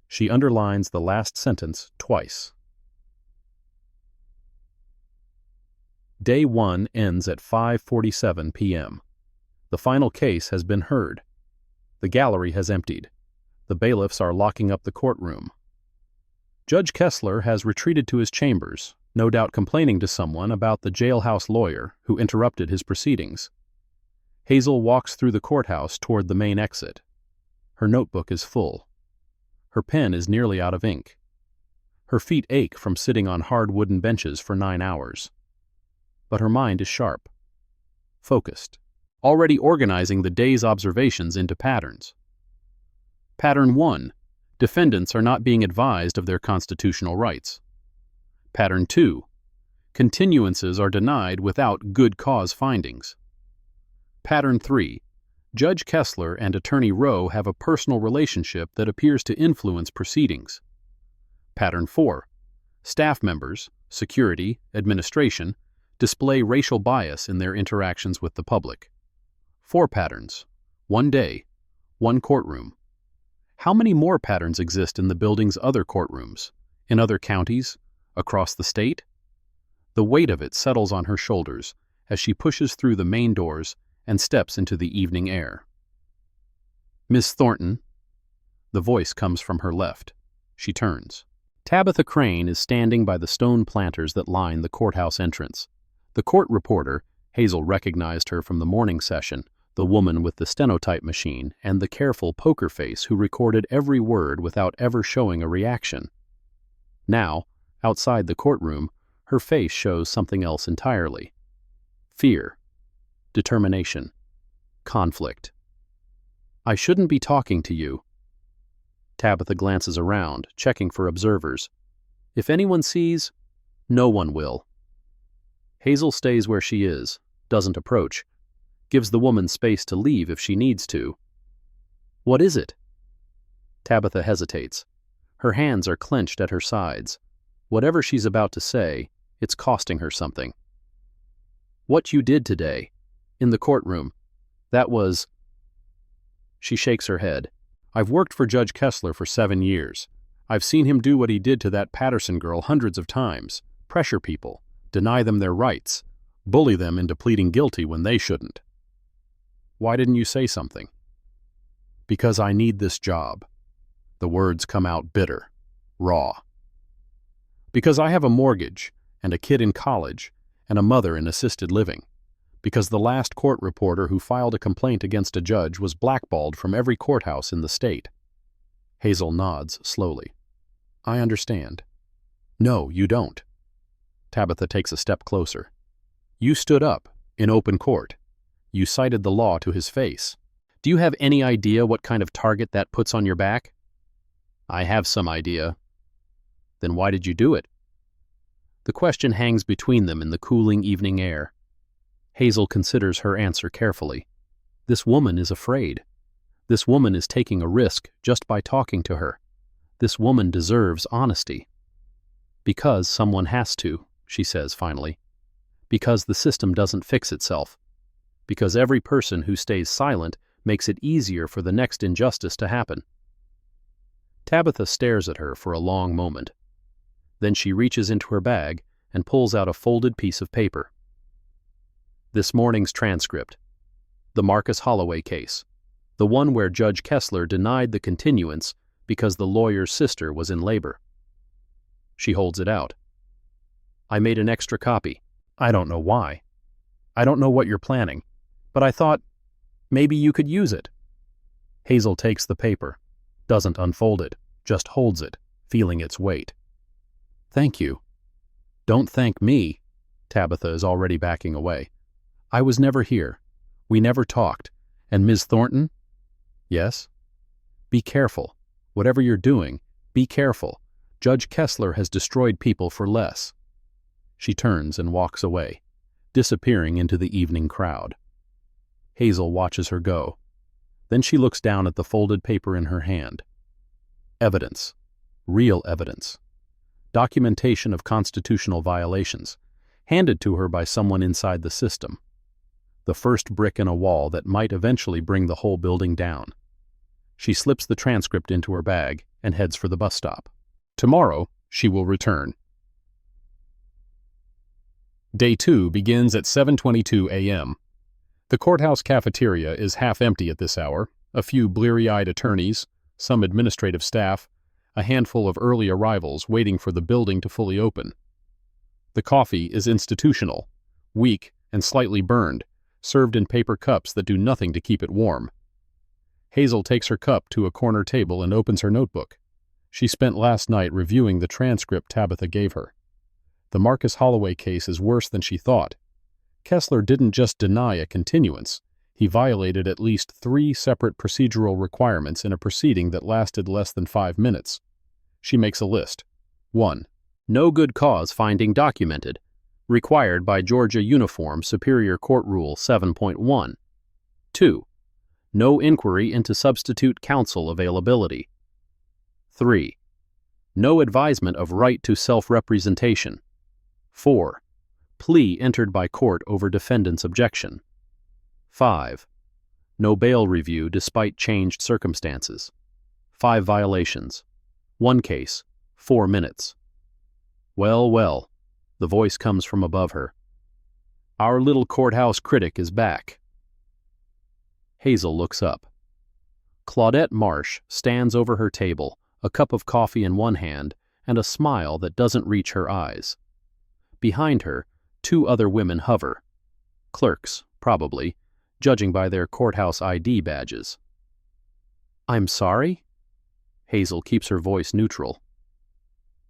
She underlines the last sentence twice. Day 1 ends at 5:47 p.m. The final case has been heard. The gallery has emptied. The bailiffs are locking up the courtroom. Judge Kessler has retreated to his chambers, no doubt complaining to someone about the jailhouse lawyer who interrupted his proceedings. Hazel walks through the courthouse toward the main exit. Her notebook is full. Her pen is nearly out of ink. Her feet ache from sitting on hard wooden benches for 9 hours. But her mind is sharp, focused, already organizing the day's observations into patterns. Pattern 1. Defendants are not being advised of their constitutional rights. Pattern 2. Continuances are denied without good cause findings. Pattern 3. Judge Kessler and Attorney Rowe have a personal relationship that appears to influence proceedings. Pattern 4. Staff members, security, administration, display racial bias in their interactions with the public. 4 patterns. 1 day. 1 courtroom. How many more patterns exist in the building's other courtrooms, in other counties, across the state? The weight of it settles on her shoulders as she pushes through the main doors and steps into the evening air. Miss Thornton. The voice comes from her left. She turns. Tabitha Crane is standing by the stone planters that line the courthouse entrance. The court reporter, Hazel recognized her from the morning session, the woman with the stenotype machine and the careful poker face who recorded every word without ever showing a reaction. Now, outside the courtroom, her face shows something else entirely. Fear. Determination. Conflict. I shouldn't be talking to you. Tabitha glances around, checking for observers. If anyone sees, no one will. Hazel stays where she is, doesn't approach, gives the woman space to leave if she needs to. What is it? Tabitha hesitates. Her hands are clenched at her sides. Whatever she's about to say, it's costing her something. What you did today, in the courtroom, that was... She shakes her head. I've worked for Judge Kessler for 7 years. I've seen him do what he did to that Patterson girl hundreds of times. Pressure people, deny them their rights, bully them into pleading guilty when they shouldn't. Why didn't you say something? Because I need this job. The words come out bitter, raw. Because I have a mortgage, and a kid in college, and a mother in assisted living. Because the last court reporter who filed a complaint against a judge was blackballed from every courthouse in the state. Hazel nods slowly. I understand. No, you don't. Tabitha takes a step closer. You stood up, in open court. You cited the law to his face. Do you have any idea what kind of target that puts on your back? I have some idea. Then why did you do it? The question hangs between them in the cooling evening air. Hazel considers her answer carefully. This woman is afraid. This woman is taking a risk just by talking to her. This woman deserves honesty. Because someone has to, she says finally. Because the system doesn't fix itself. Because every person who stays silent makes it easier for the next injustice to happen. Tabitha stares at her for a long moment. Then she reaches into her bag and pulls out a folded piece of paper. This morning's transcript. The Marcus Holloway case. The one where Judge Kessler denied the continuance because the lawyer's sister was in labor. She holds it out. I made an extra copy. I don't know why. I don't know what you're planning, but I thought maybe you could use it. Hazel takes the paper, doesn't unfold it, just holds it, feeling its weight. Thank you. Don't thank me. Tabitha is already backing away. I was never here. We never talked. And Ms. Thornton? Yes? Be careful. Whatever you're doing, be careful. Judge Kessler has destroyed people for less. She turns and walks away, disappearing into the evening crowd. Hazel watches her go. Then she looks down at the folded paper in her hand. Evidence. Real evidence. Documentation of constitutional violations, handed to her by someone inside the system. The first brick in a wall that might eventually bring the whole building down. She slips the transcript into her bag and heads for the bus stop. Tomorrow, she will return. Day 2 begins at 7:22 a.m. The courthouse cafeteria is half empty at this hour. A few bleary-eyed attorneys, some administrative staff, a handful of early arrivals waiting for the building to fully open. The coffee is institutional, weak and slightly burned, served in paper cups that do nothing to keep it warm. Hazel takes her cup to a corner table and opens her notebook. She spent last night reviewing the transcript Tabitha gave her. The Marcus Holloway case is worse than she thought. Kessler didn't just deny a continuance, he violated at least 3 separate procedural requirements in a proceeding that lasted less than 5 minutes. She makes a list. 1. No good cause finding documented, required by Georgia Uniform Superior Court Rule 7.1. 2. No inquiry into substitute counsel availability. 3. No advisement of right to self-representation. 4. Plea entered by court over defendant's objection. 5. No bail review despite changed circumstances. 5 violations. 1 case, 4 minutes. Well, well, the voice comes from above her. Our little courthouse critic is back. Hazel looks up. Claudette Marsh stands over her table, a cup of coffee in one hand and a smile that doesn't reach her eyes. Behind her, 2 other women hover. Clerks, probably, judging by their courthouse ID badges. I'm sorry? Hazel keeps her voice neutral.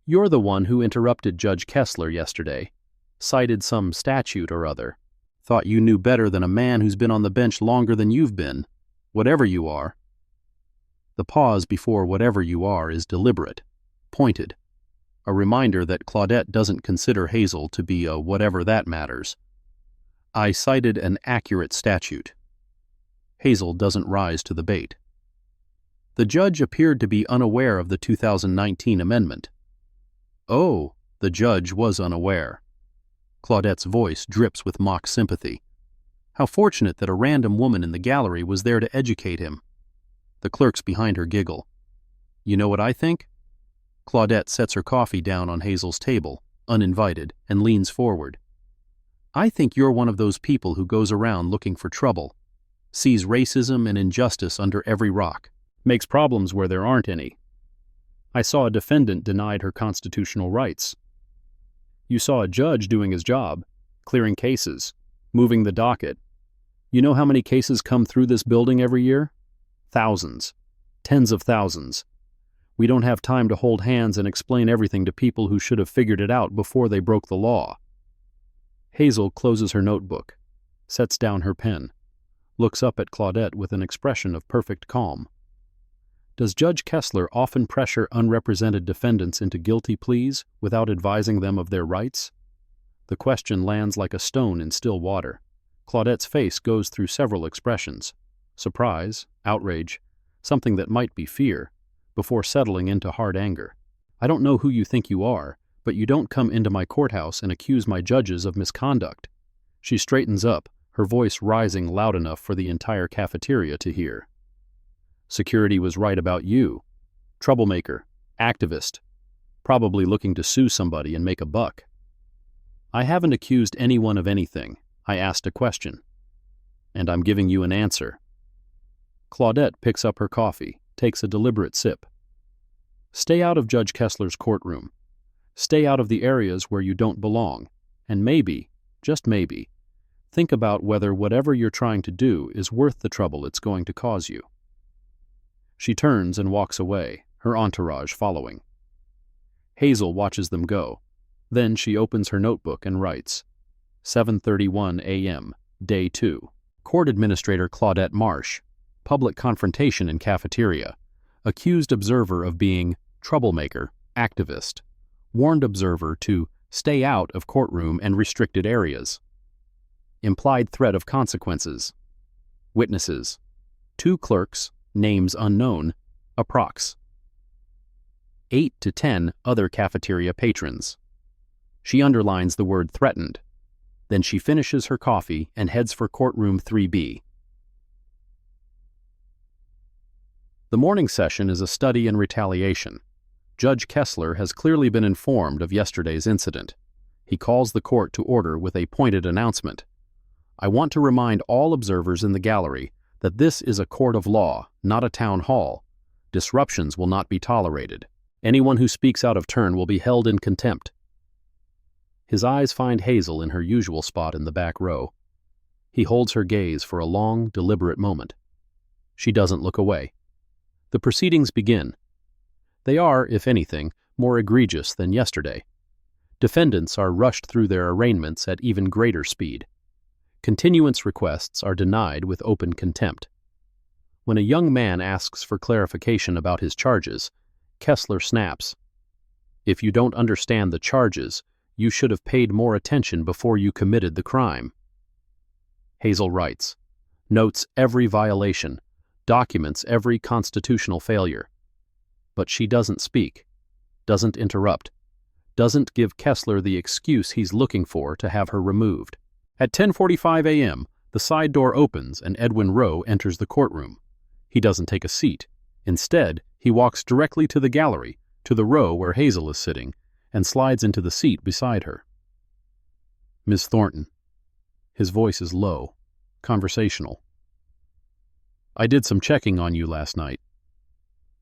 You're the one who interrupted Judge Kessler yesterday, cited some statute or other. Thought you knew better than a man who's been on the bench longer than you've been, whatever you are. The pause before whatever you are is deliberate, pointed, a reminder that Claudette doesn't consider Hazel to be a whatever that matters. I cited an accurate statute. Hazel doesn't rise to the bait. The judge appeared to be unaware of the 2019 amendment. Oh, the judge was unaware. Claudette's voice drips with mock sympathy. How fortunate that a random woman in the gallery was there to educate him. The clerks behind her giggle. You know what I think? Claudette sets her coffee down on Hazel's table, uninvited, and leans forward. I think you're one of those people who goes around looking for trouble, sees racism and injustice under every rock, makes problems where there aren't any. I saw a defendant denied her constitutional rights. You saw a judge doing his job, clearing cases, moving the docket. You know how many cases come through this building every year? Thousands. Tens of thousands. We don't have time to hold hands and explain everything to people who should have figured it out before they broke the law. Hazel closes her notebook, sets down her pen, looks up at Claudette with an expression of perfect calm. Does Judge Kessler often pressure unrepresented defendants into guilty pleas without advising them of their rights? The question lands like a stone in still water. Claudette's face goes through several expressions: surprise, outrage, something that might be fear, before settling into hard anger. I don't know who you think you are, but you don't come into my courthouse and accuse my judges of misconduct. She straightens up, her voice rising loud enough for the entire cafeteria to hear. Security was right about you. Troublemaker, activist, probably looking to sue somebody and make a buck. I haven't accused anyone of anything. I asked a question. And I'm giving you an answer. Claudette picks up her coffee, takes a deliberate sip. Stay out of Judge Kessler's courtroom. Stay out of the areas where you don't belong. And maybe, just maybe, think about whether whatever you're trying to do is worth the trouble it's going to cause you. She turns and walks away, her entourage following. Hazel watches them go. Then she opens her notebook and writes, 7:31 a.m., Day 2. Court Administrator Claudette Marsh. Public confrontation in cafeteria. Accused observer of being troublemaker, activist. Warned observer to stay out of courtroom and restricted areas. Implied threat of consequences. Witnesses. 2 clerks, names unknown, approx. 8 to 10 other cafeteria patrons. She underlines the word threatened. Then she finishes her coffee and heads for courtroom 3B. The morning session is a study in retaliation. Judge Kessler has clearly been informed of yesterday's incident. He calls the court to order with a pointed announcement. I want to remind all observers in the gallery that this is a court of law, not a town hall. Disruptions will not be tolerated. Anyone who speaks out of turn will be held in contempt. His eyes find Hazel in her usual spot in the back row. He holds her gaze for a long, deliberate moment. She doesn't look away. The proceedings begin. They are, if anything, more egregious than yesterday. Defendants are rushed through their arraignments at even greater speed. Continuance requests are denied with open contempt. When a young man asks for clarification about his charges, Kessler snaps. If you don't understand the charges, you should have paid more attention before you committed the crime. Hazel writes, notes every violation, documents every constitutional failure. But she doesn't speak, doesn't interrupt, doesn't give Kessler the excuse he's looking for to have her removed. At 10:45 a.m., the side door opens and Edwin Rowe enters the courtroom. He doesn't take a seat. Instead, he walks directly to the gallery, to the row where Hazel is sitting, and slides into the seat beside her. Miss Thornton. His voice is low, conversational. I did some checking on you last night.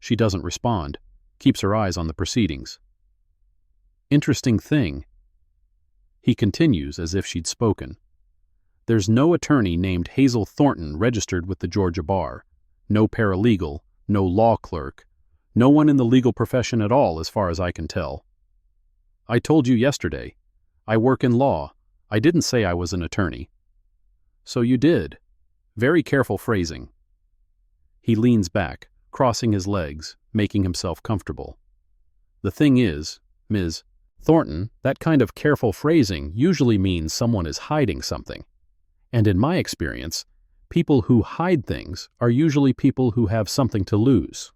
She doesn't respond, keeps her eyes on the proceedings. Interesting thing. He continues as if she'd spoken. There's no attorney named Hazel Thornton registered with the Georgia Bar, no paralegal, no law clerk, no one in the legal profession at all as far as I can tell. I told you yesterday, I work in law. I didn't say I was an attorney. So you did. Very careful phrasing. He leans back, crossing his legs, making himself comfortable. The thing is, Ms. Thornton, that kind of careful phrasing usually means someone is hiding something. And in my experience, people who hide things are usually people who have something to lose.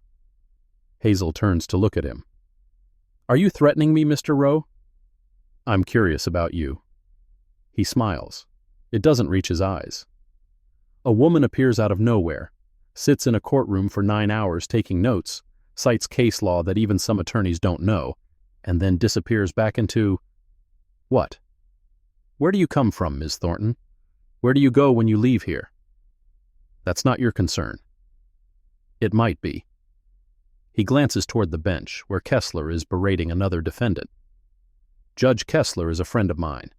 Hazel turns to look at him. Are you threatening me, Mr. Rowe? I'm curious about you. He smiles. It doesn't reach his eyes. A woman appears out of nowhere, sits in a courtroom for 9 hours taking notes, cites case law that even some attorneys don't know, and then disappears back into... What? Where do you come from, Ms. Thornton? Where do you go when you leave here? That's not your concern. It might be. He glances toward the bench, where Kessler is berating another defendant. Judge Kessler is a friend of mine.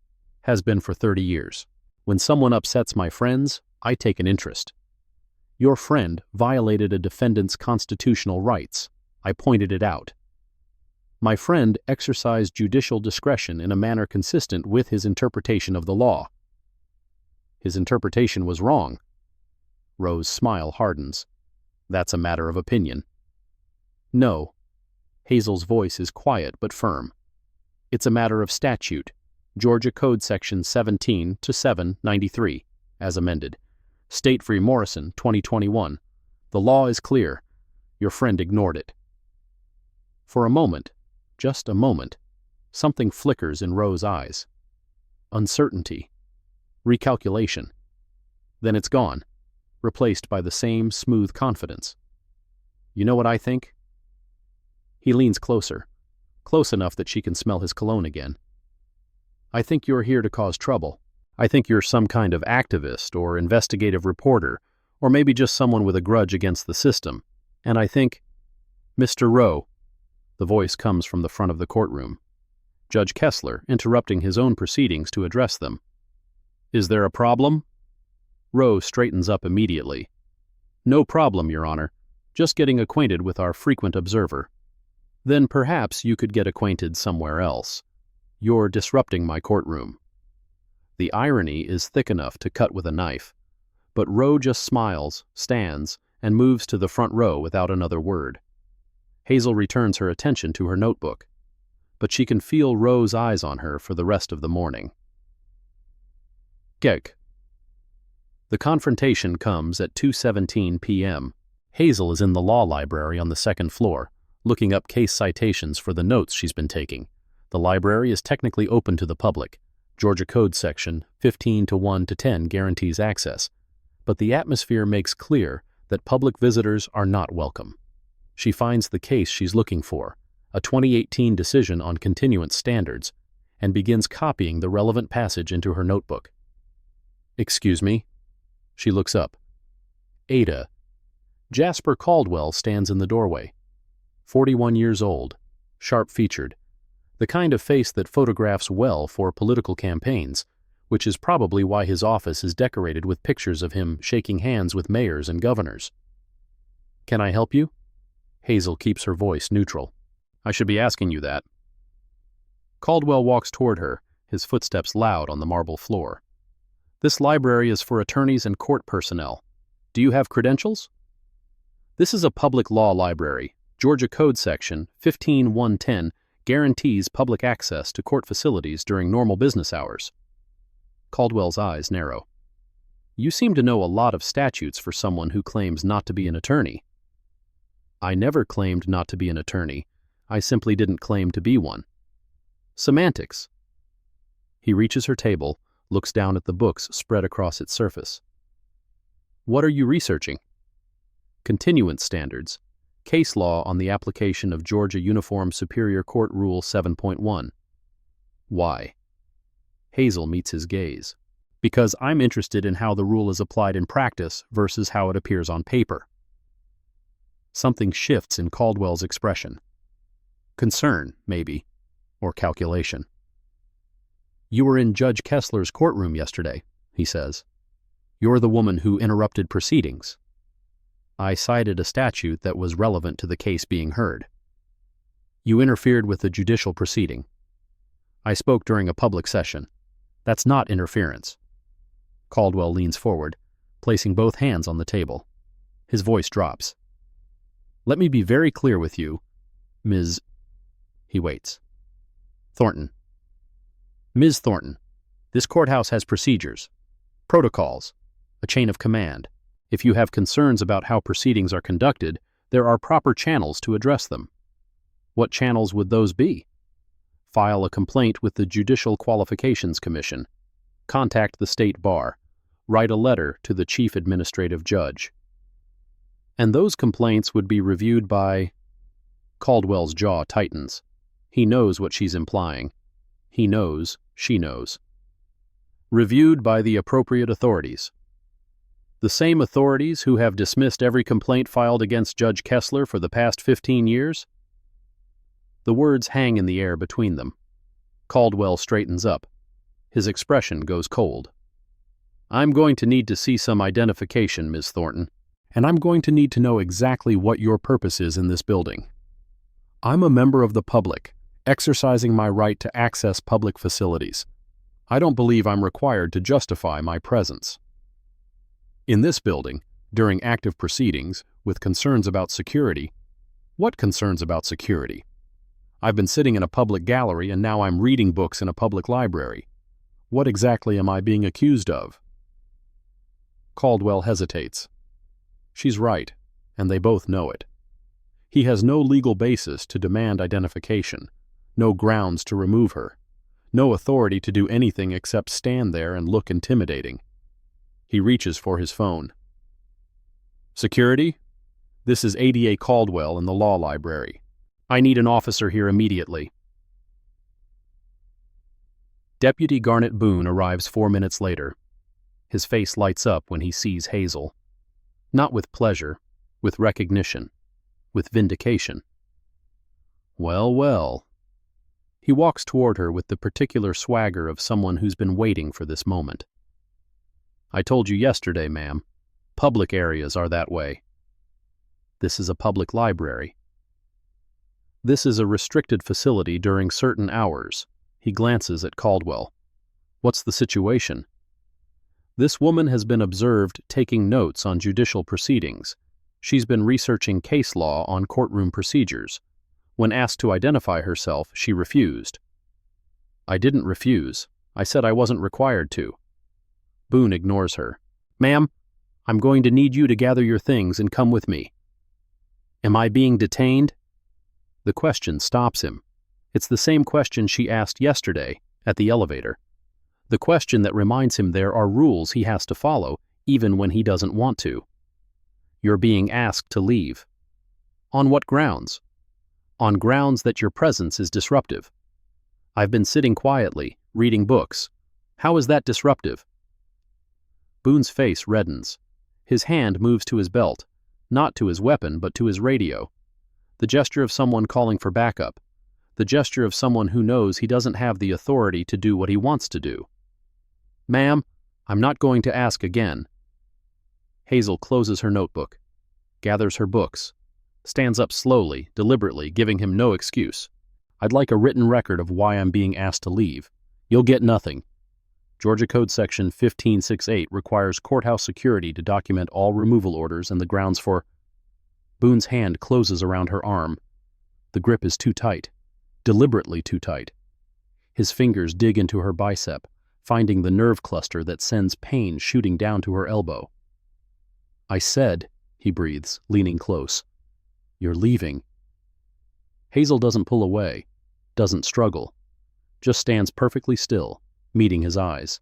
Has been for 30 years. When someone upsets my friends, I take an interest. Your friend violated a defendant's constitutional rights. I pointed it out. My friend exercised judicial discretion in a manner consistent with his interpretation of the law. His interpretation was wrong. Rowe's smile hardens. That's a matter of opinion. No. Hazel's voice is quiet but firm. It's a matter of statute, Georgia Code Section 17 to 793, as amended. State v. Morrison, 2021. The law is clear. Your friend ignored it. For a moment, just a moment, something flickers in Rowe's eyes. Uncertainty. Recalculation. Then it's gone, replaced by the same smooth confidence. You know what I think? He leans closer, close enough that she can smell his cologne again. I think you're here to cause trouble. I think you're some kind of activist or investigative reporter, or maybe just someone with a grudge against the system. And I think, Mr. Rowe, the voice comes from the front of the courtroom. Judge Kessler interrupting his own proceedings to address them. Is there a problem? Rowe straightens up immediately. No problem, Your Honor. Just getting acquainted with our frequent observer. Then perhaps you could get acquainted somewhere else. You're disrupting my courtroom. The irony is thick enough to cut with a knife. But Roe just smiles, stands, and moves to the front row without another word. Hazel returns her attention to her notebook, but she can feel Roe's eyes on her for the rest of the morning. Gek. The confrontation comes at 2:17 p.m. Hazel is in the law library on the second floor, looking up case citations for the notes she's been taking. The library is technically open to the public. Georgia Code section 15:1-10 guarantees access, but the atmosphere makes clear that public visitors are not welcome. She finds the case she's looking for, a 2018 decision on continuance standards, and begins copying the relevant passage into her notebook. "Excuse me?" She looks up. Ada. Jasper Caldwell stands in the doorway. 41 years old, sharp-featured, the kind of face that photographs well for political campaigns, which is probably why his office is decorated with pictures of him shaking hands with mayors and governors. "Can I help you?" Hazel keeps her voice neutral. "I should be asking you that." Caldwell walks toward her, his footsteps loud on the marble floor. "This library is for attorneys and court personnel. Do you have credentials?" "This is a public law library. Georgia Code section 15:110 guarantees public access to court facilities during normal business hours." Caldwell's eyes narrow. "You seem to know a lot of statutes for someone who claims not to be an attorney." "I never claimed not to be an attorney. I simply didn't claim to be one." "Semantics." He reaches her table, looks down at the books spread across its surface. "What are you researching?" "Continuance standards. Case law on the application of Georgia Uniform Superior Court Rule 7.1. "Why?" Hazel meets his gaze. "Because I'm interested in how the rule is applied in practice versus how it appears on paper." Something shifts in Caldwell's expression. Concern, maybe, or calculation. "You were in Judge Kessler's courtroom yesterday," he says. "You're the woman who interrupted proceedings." "I cited a statute that was relevant to the case being heard." "You interfered with the judicial proceeding." "I spoke during a public session. That's not interference." Caldwell leans forward, placing both hands on the table. His voice drops. "Let me be very clear with you, Ms. He waits. "Thornton." "Ms. Thornton, this courthouse has procedures, protocols, a chain of command. If you have concerns about how proceedings are conducted, there are proper channels to address them." "What channels would those be?" "File a complaint with the Judicial Qualifications Commission. Contact the state bar. Write a letter to the chief administrative judge." "And those complaints would be reviewed by—" Caldwell's jaw tightens. He knows what she's implying. He knows she knows. "Reviewed by the appropriate authorities." "The same authorities who have dismissed every complaint filed against Judge Kessler for the past 15 years? The words hang in the air between them. Caldwell straightens up. His expression goes cold. "I'm going to need to see some identification, Ms. Thornton, and I'm going to need to know exactly what your purpose is in this building." "I'm a member of the public, exercising my right to access public facilities. I don't believe I'm required to justify my presence." "In this building, during active proceedings, with concerns about security—" "What concerns about security? I've been sitting in a public gallery and now I'm reading books in a public library. What exactly am I being accused of?" Caldwell hesitates. She's right, and they both know it. He has no legal basis to demand identification, no grounds to remove her, no authority to do anything except stand there and look intimidating. He reaches for his phone. "Security? This is ADA Caldwell in the law library. I need an officer here immediately." Deputy Garnet Boone arrives 4 minutes later. His face lights up when he sees Hazel. Not with pleasure, with recognition, with vindication. "Well, well." He walks toward her with the particular swagger of someone who's been waiting for this moment. "I told you yesterday, ma'am. Public areas are that way." "This is a public library." "This is a restricted facility during certain hours." He glances at Caldwell. What's the situation? This woman has been observed taking notes on judicial proceedings. She's been researching case law on courtroom procedures. When asked to identify herself, she refused. I didn't refuse. I said I wasn't required to. Boone ignores her. Ma'am, I'm going to need you to gather your things and come with me. Am I being detained? The question stops him. It's the same question she asked yesterday at the elevator. The question that reminds him there are rules he has to follow even when he doesn't want to. You're being asked to leave. On what grounds? On grounds that your presence is disruptive. I've been sitting quietly, reading books. How is that disruptive? Boone's face reddens. His hand moves to his belt, not to his weapon but to his radio. The gesture of someone calling for backup. The gesture of someone who knows he doesn't have the authority to do what he wants to do. Ma'am, I'm not going to ask again. Hazel closes her notebook, gathers her books, stands up slowly, deliberately, giving him no excuse. I'd like a written record of why I'm being asked to leave. You'll get nothing. Georgia Code Section 1568 requires courthouse security to document all removal orders and the grounds for... Boone's hand closes around her arm. The grip is too tight, deliberately too tight. His fingers dig into her bicep, finding the nerve cluster that sends pain shooting down to her elbow. I said, he breathes, leaning close. You're leaving. Hazel doesn't pull away, doesn't struggle, just stands perfectly still, meeting his eyes.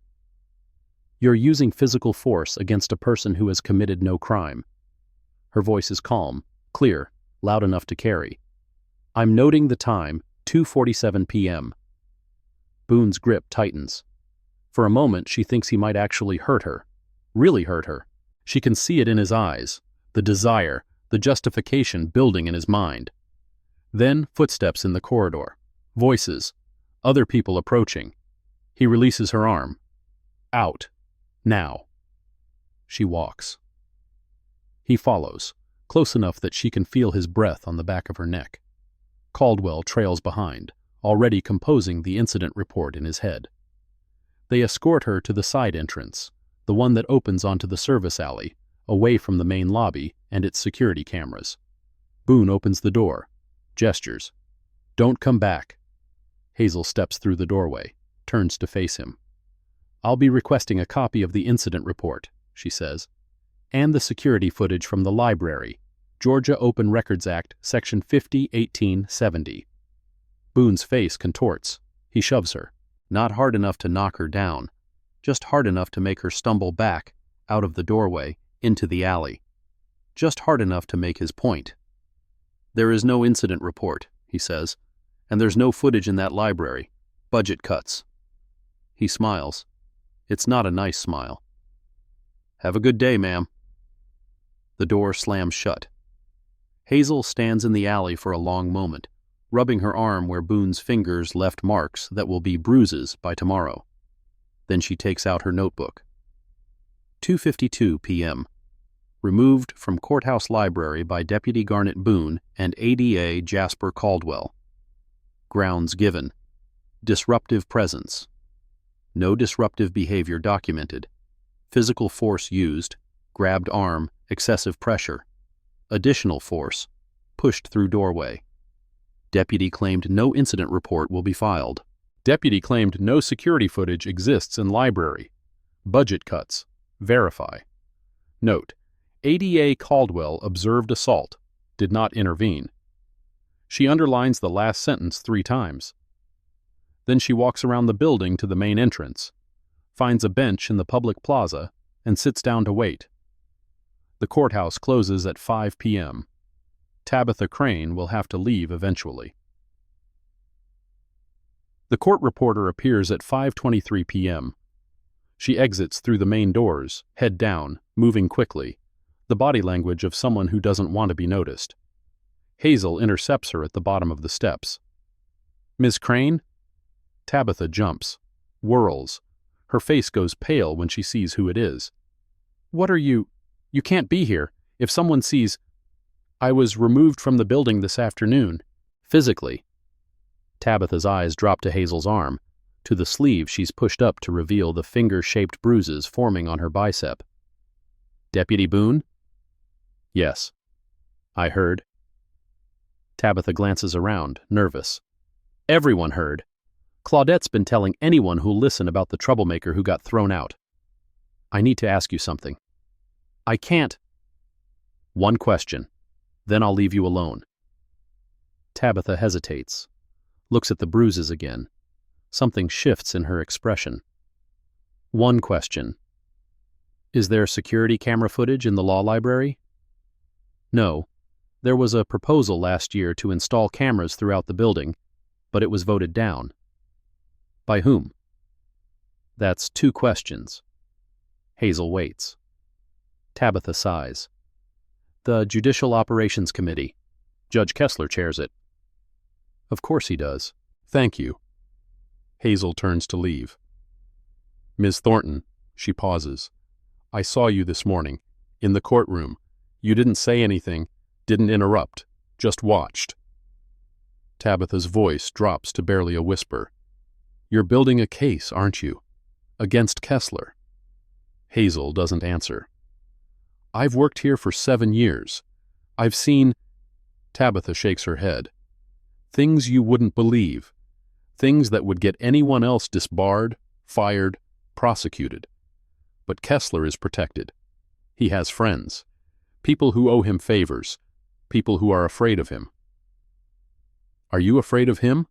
You're using physical force against a person who has committed no crime. Her voice is calm, clear, loud enough to carry. I'm noting the time, 2:47 p.m. Boone's grip tightens. For a moment, she thinks he might actually hurt her, really hurt her. She can see it in his eyes, the desire, the justification building in his mind. Then footsteps in the corridor, voices, other people approaching. He releases her arm. Out. Now. She walks. He follows, close enough that she can feel his breath on the back of her neck. Caldwell trails behind, already composing the incident report in his head. They escort her to the side entrance, the one that opens onto the service alley, away from the main lobby and its security cameras. Boone opens the door, gestures. Don't come back. Hazel steps through the doorway, turns to face him. I'll be requesting a copy of the incident report, she says, and the security footage from the library, Georgia Open Records Act, Section 50-1870. Boone's face contorts. He shoves her, not hard enough to knock her down, just hard enough to make her stumble back, out of the doorway, into the alley. Just hard enough to make his point. There is no incident report, he says, and there's no footage in that library. Budget cuts. He smiles. It's not a nice smile. Have a good day, ma'am. The door slams shut. Hazel stands in the alley for a long moment, rubbing her arm where Boone's fingers left marks that will be bruises by tomorrow. Then she takes out her notebook. 2:52 p.m. Removed from Courthouse Library by Deputy Garnet Boone and ADA Jasper Caldwell. Grounds given. Disruptive presence. No disruptive behavior documented. Physical force used. Grabbed arm. Excessive pressure. Additional force. Pushed through doorway. Deputy claimed no incident report will be filed. Deputy claimed no security footage exists in library. Budget cuts. Verify. Note: ADA Caldwell observed assault. Did not intervene. She underlines the last sentence 3 times. Then she walks around the building to the main entrance, finds a bench in the public plaza, and sits down to wait. The courthouse closes at 5 p.m. Tabitha Crane will have to leave eventually. The court reporter appears at 5:23 p.m. She exits through the main doors, head down, moving quickly, the body language of someone who doesn't want to be noticed. Hazel intercepts her at the bottom of the steps. Ms. Crane? Tabitha jumps, whirls. Her face goes pale when she sees who it is. What are you? You can't be here. If someone sees... I was removed from the building this afternoon. Physically. Tabitha's eyes drop to Hazel's arm. To the sleeve she's pushed up to reveal the finger-shaped bruises forming on her bicep. "Deputy Boone?" "Yes." "I heard." Tabitha glances around, nervous. Everyone heard. Claudette's been telling anyone who'll listen about the troublemaker who got thrown out. "I need to ask you something." "I can't." "One question. Then I'll leave you alone." Tabitha hesitates, looks at the bruises again. Something shifts in her expression. "One question. Is there security camera footage in the law library?" "No. There was a proposal last year to install cameras throughout the building, but it was voted down." "By whom?" "That's two questions." Hazel waits. Tabitha sighs. "The Judicial Operations Committee. Judge Kessler chairs it." "Of course he does. Thank you." Hazel turns to leave. "Ms. Thornton," she pauses. "I saw you this morning, in the courtroom. You didn't say anything, didn't interrupt, just watched." Tabitha's voice drops to barely a whisper. "You're building a case, aren't you? Against Kessler?" Hazel doesn't answer. "I've worked here for 7 years. I've seen—" Tabitha shakes her head. "Things you wouldn't believe. Things that would get anyone else disbarred, fired, prosecuted. But Kessler is protected. He has friends. People who owe him favors. People who are afraid of him." "Are you afraid of him?"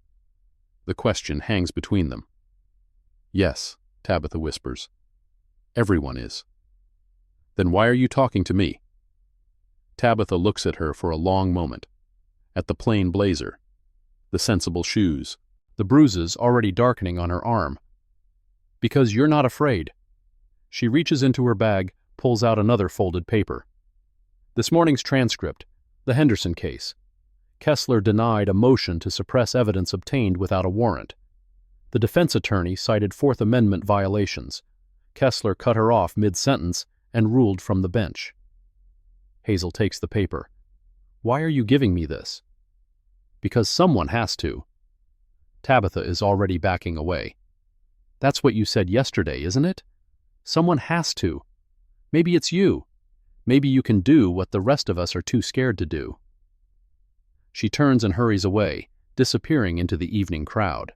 The question hangs between them. "Yes," Tabitha whispers. "Everyone is." "Then why are you talking to me?" Tabitha looks at her for a long moment. At the plain blazer. The sensible shoes. The bruises already darkening on her arm. "Because you're not afraid." She reaches into her bag, pulls out another folded paper. "This morning's transcript, the Henderson case. Kessler denied a motion to suppress evidence obtained without a warrant. The defense attorney cited Fourth Amendment violations. Kessler cut her off mid-sentence and ruled from the bench." Hazel takes the paper. "Why are you giving me this?" "Because someone has to." Tabitha is already backing away. "That's what you said yesterday, isn't it? Someone has to. Maybe it's you. Maybe you can do what the rest of us are too scared to do." She turns and hurries away, disappearing into the evening crowd.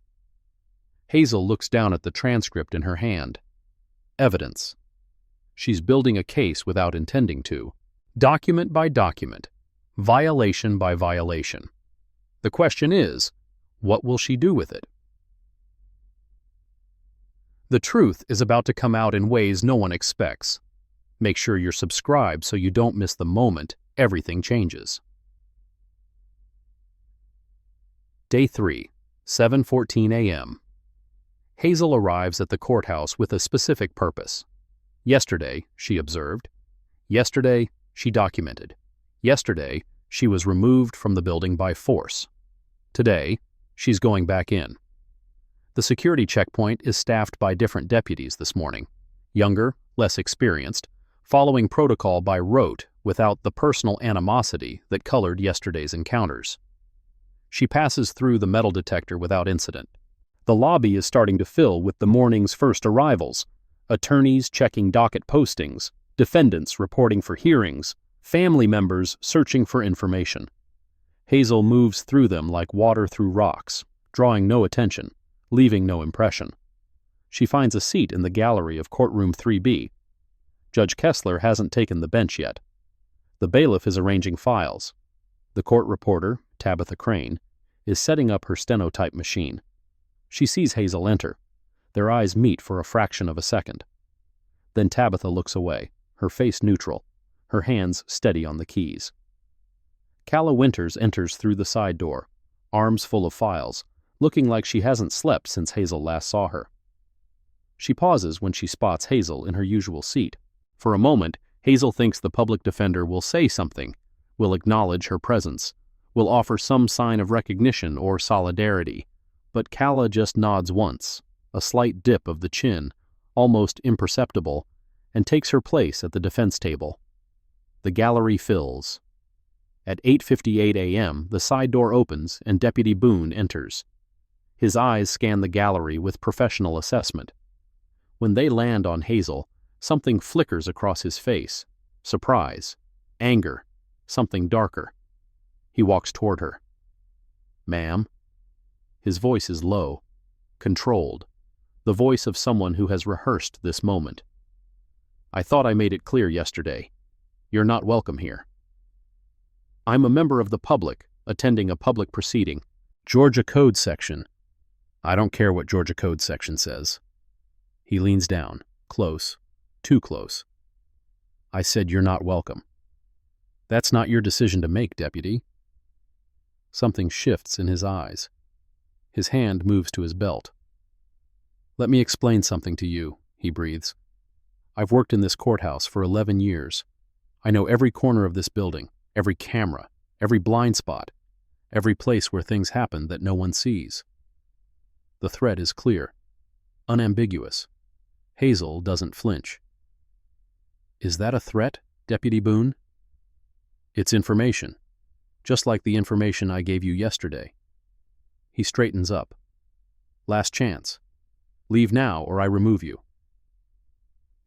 Hazel looks down at the transcript in her hand. Evidence. She's building a case without intending to. Document by document. Violation by violation. The question is, what will she do with it? The truth is about to come out in ways no one expects. Make sure you're subscribed so you don't miss the moment everything changes. Day 3, 7:14 a.m. Hazel arrives at the courthouse with a specific purpose. Yesterday, she observed. Yesterday, she documented. Yesterday, she was removed from the building by force. Today, she's going back in. The security checkpoint is staffed by different deputies this morning. Younger, less experienced, following protocol by rote without the personal animosity that colored yesterday's encounters. She passes through the metal detector without incident. The lobby is starting to fill with the morning's first arrivals, attorneys checking docket postings, defendants reporting for hearings, family members searching for information. Hazel moves through them like water through rocks, drawing no attention, leaving no impression. She finds a seat in the gallery of courtroom 3B. Judge Kessler hasn't taken the bench yet. The bailiff is arranging files. The court reporter, Tabitha Crane, is setting up her stenotype machine. She sees Hazel enter. Their eyes meet for a fraction of a second. Then Tabitha looks away, her face neutral, her hands steady on the keys. Calla Winters enters through the side door, arms full of files, looking like she hasn't slept since Hazel last saw her. She pauses when she spots Hazel in her usual seat. For a moment, Hazel thinks the public defender will say something, will acknowledge her presence, will offer some sign of recognition or solidarity, but Calla just nods once, a slight dip of the chin, almost imperceptible, and takes her place at the defense table. The gallery fills. At 8:58 a.m., the side door opens and Deputy Boone enters. His eyes scan the gallery with professional assessment. When they land on Hazel, something flickers across his face. Surprise, anger, something darker. He walks toward her. "Ma'am." His voice is low, controlled, the voice of someone who has rehearsed this moment. "I thought I made it clear yesterday. You're not welcome here." "I'm a member of the public, attending a public proceeding. Georgia Code section." "I don't care what Georgia Code section says." He leans down, close, too close. "I said you're not welcome." "That's not your decision to make, Deputy." Something shifts in his eyes. His hand moves to his belt. "Let me explain something to you," he breathes. "I've worked in this courthouse for 11 years. I know every corner of this building, every camera, every blind spot, every place where things happen that no one sees." The threat is clear, unambiguous. Hazel doesn't flinch. "Is that a threat, Deputy Boone?" "It's information, just like the information I gave you yesterday." He straightens up. "Last chance. Leave now or I remove you."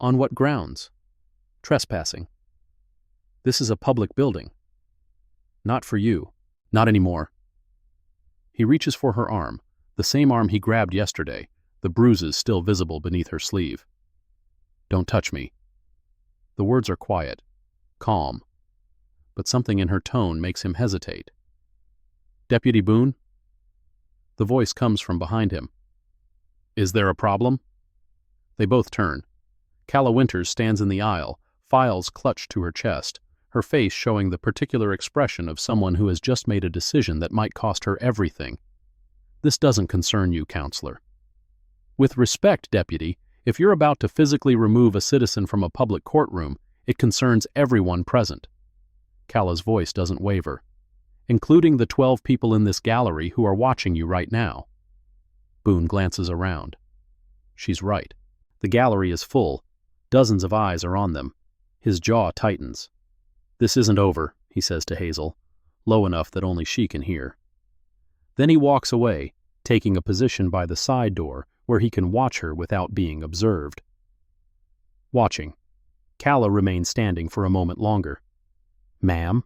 "On what grounds?" "Trespassing." "This is a public building." "Not for you. Not anymore." He reaches for her arm, the same arm he grabbed yesterday, the bruises still visible beneath her sleeve. "Don't touch me." The words are quiet, calm, but something in her tone makes him hesitate. "Deputy Boone?" The voice comes from behind him. "Is there a problem?" They both turn. Calla Winters stands in the aisle, files clutched to her chest, her face showing the particular expression of someone who has just made a decision that might cost her everything. "This doesn't concern you, counselor." "With respect, Deputy, if you're about to physically remove a citizen from a public courtroom, it concerns everyone present." Calla's voice doesn't waver. "Including the 12 people in this gallery who are watching you right now." Boone glances around. She's right. The gallery is full. Dozens of eyes are on them. His jaw tightens. "This isn't over," he says to Hazel, low enough that only she can hear. Then he walks away, taking a position by the side door where he can watch her without being observed. Watching. Calla remains standing for a moment longer. "Ma'am?"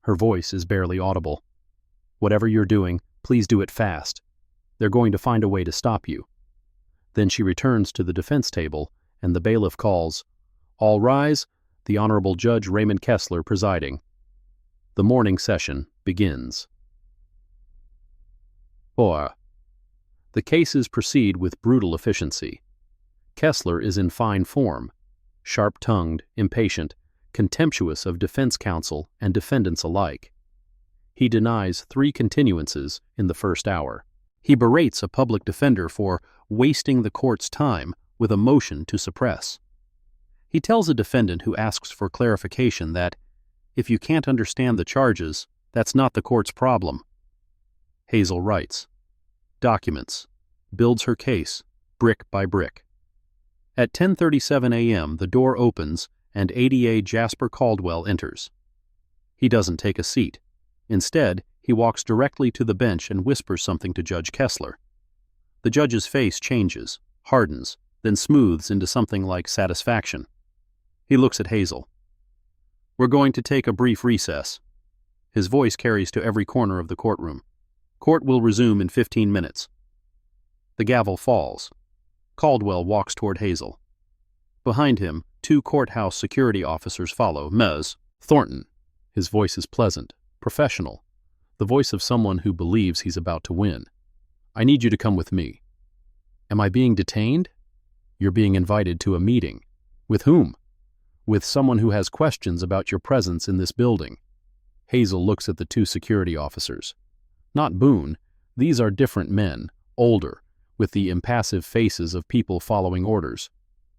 Her voice is barely audible. "Whatever you're doing, please do it fast. They're going to find a way to stop you." Then she returns to the defense table, and the bailiff calls, "All rise, the Honorable Judge Raymond Kessler presiding." The morning session begins. 4. The cases proceed with brutal efficiency. Kessler is in fine form, sharp-tongued, impatient, contemptuous of defense counsel and defendants alike. He denies 3 continuances in the first hour. He berates a public defender for wasting the court's time with a motion to suppress. He tells a defendant who asks for clarification that, if you can't understand the charges, that's not the court's problem. Hazel writes, documents, builds her case, brick by brick. At 10:37 a.m., the door opens and ADA Jasper Caldwell enters. He doesn't take a seat. Instead, he walks directly to the bench and whispers something to Judge Kessler. The judge's face changes, hardens, then smooths into something like satisfaction. He looks at Hazel. "We're going to take a brief recess." His voice carries to every corner of the courtroom. "Court will resume in 15 minutes. The gavel falls. Caldwell walks toward Hazel. Behind him, 2 courthouse security officers follow. Ms. Thornton. His voice is pleasant, professional, the voice of someone who believes he's about to win. "I need you to come with me." "Am I being detained?" "You're being invited to a meeting." "With whom?" "With someone who has questions about your presence in this building." Hazel looks at the 2 security officers. Not Boone. These are different men, older, with the impassive faces of people following orders.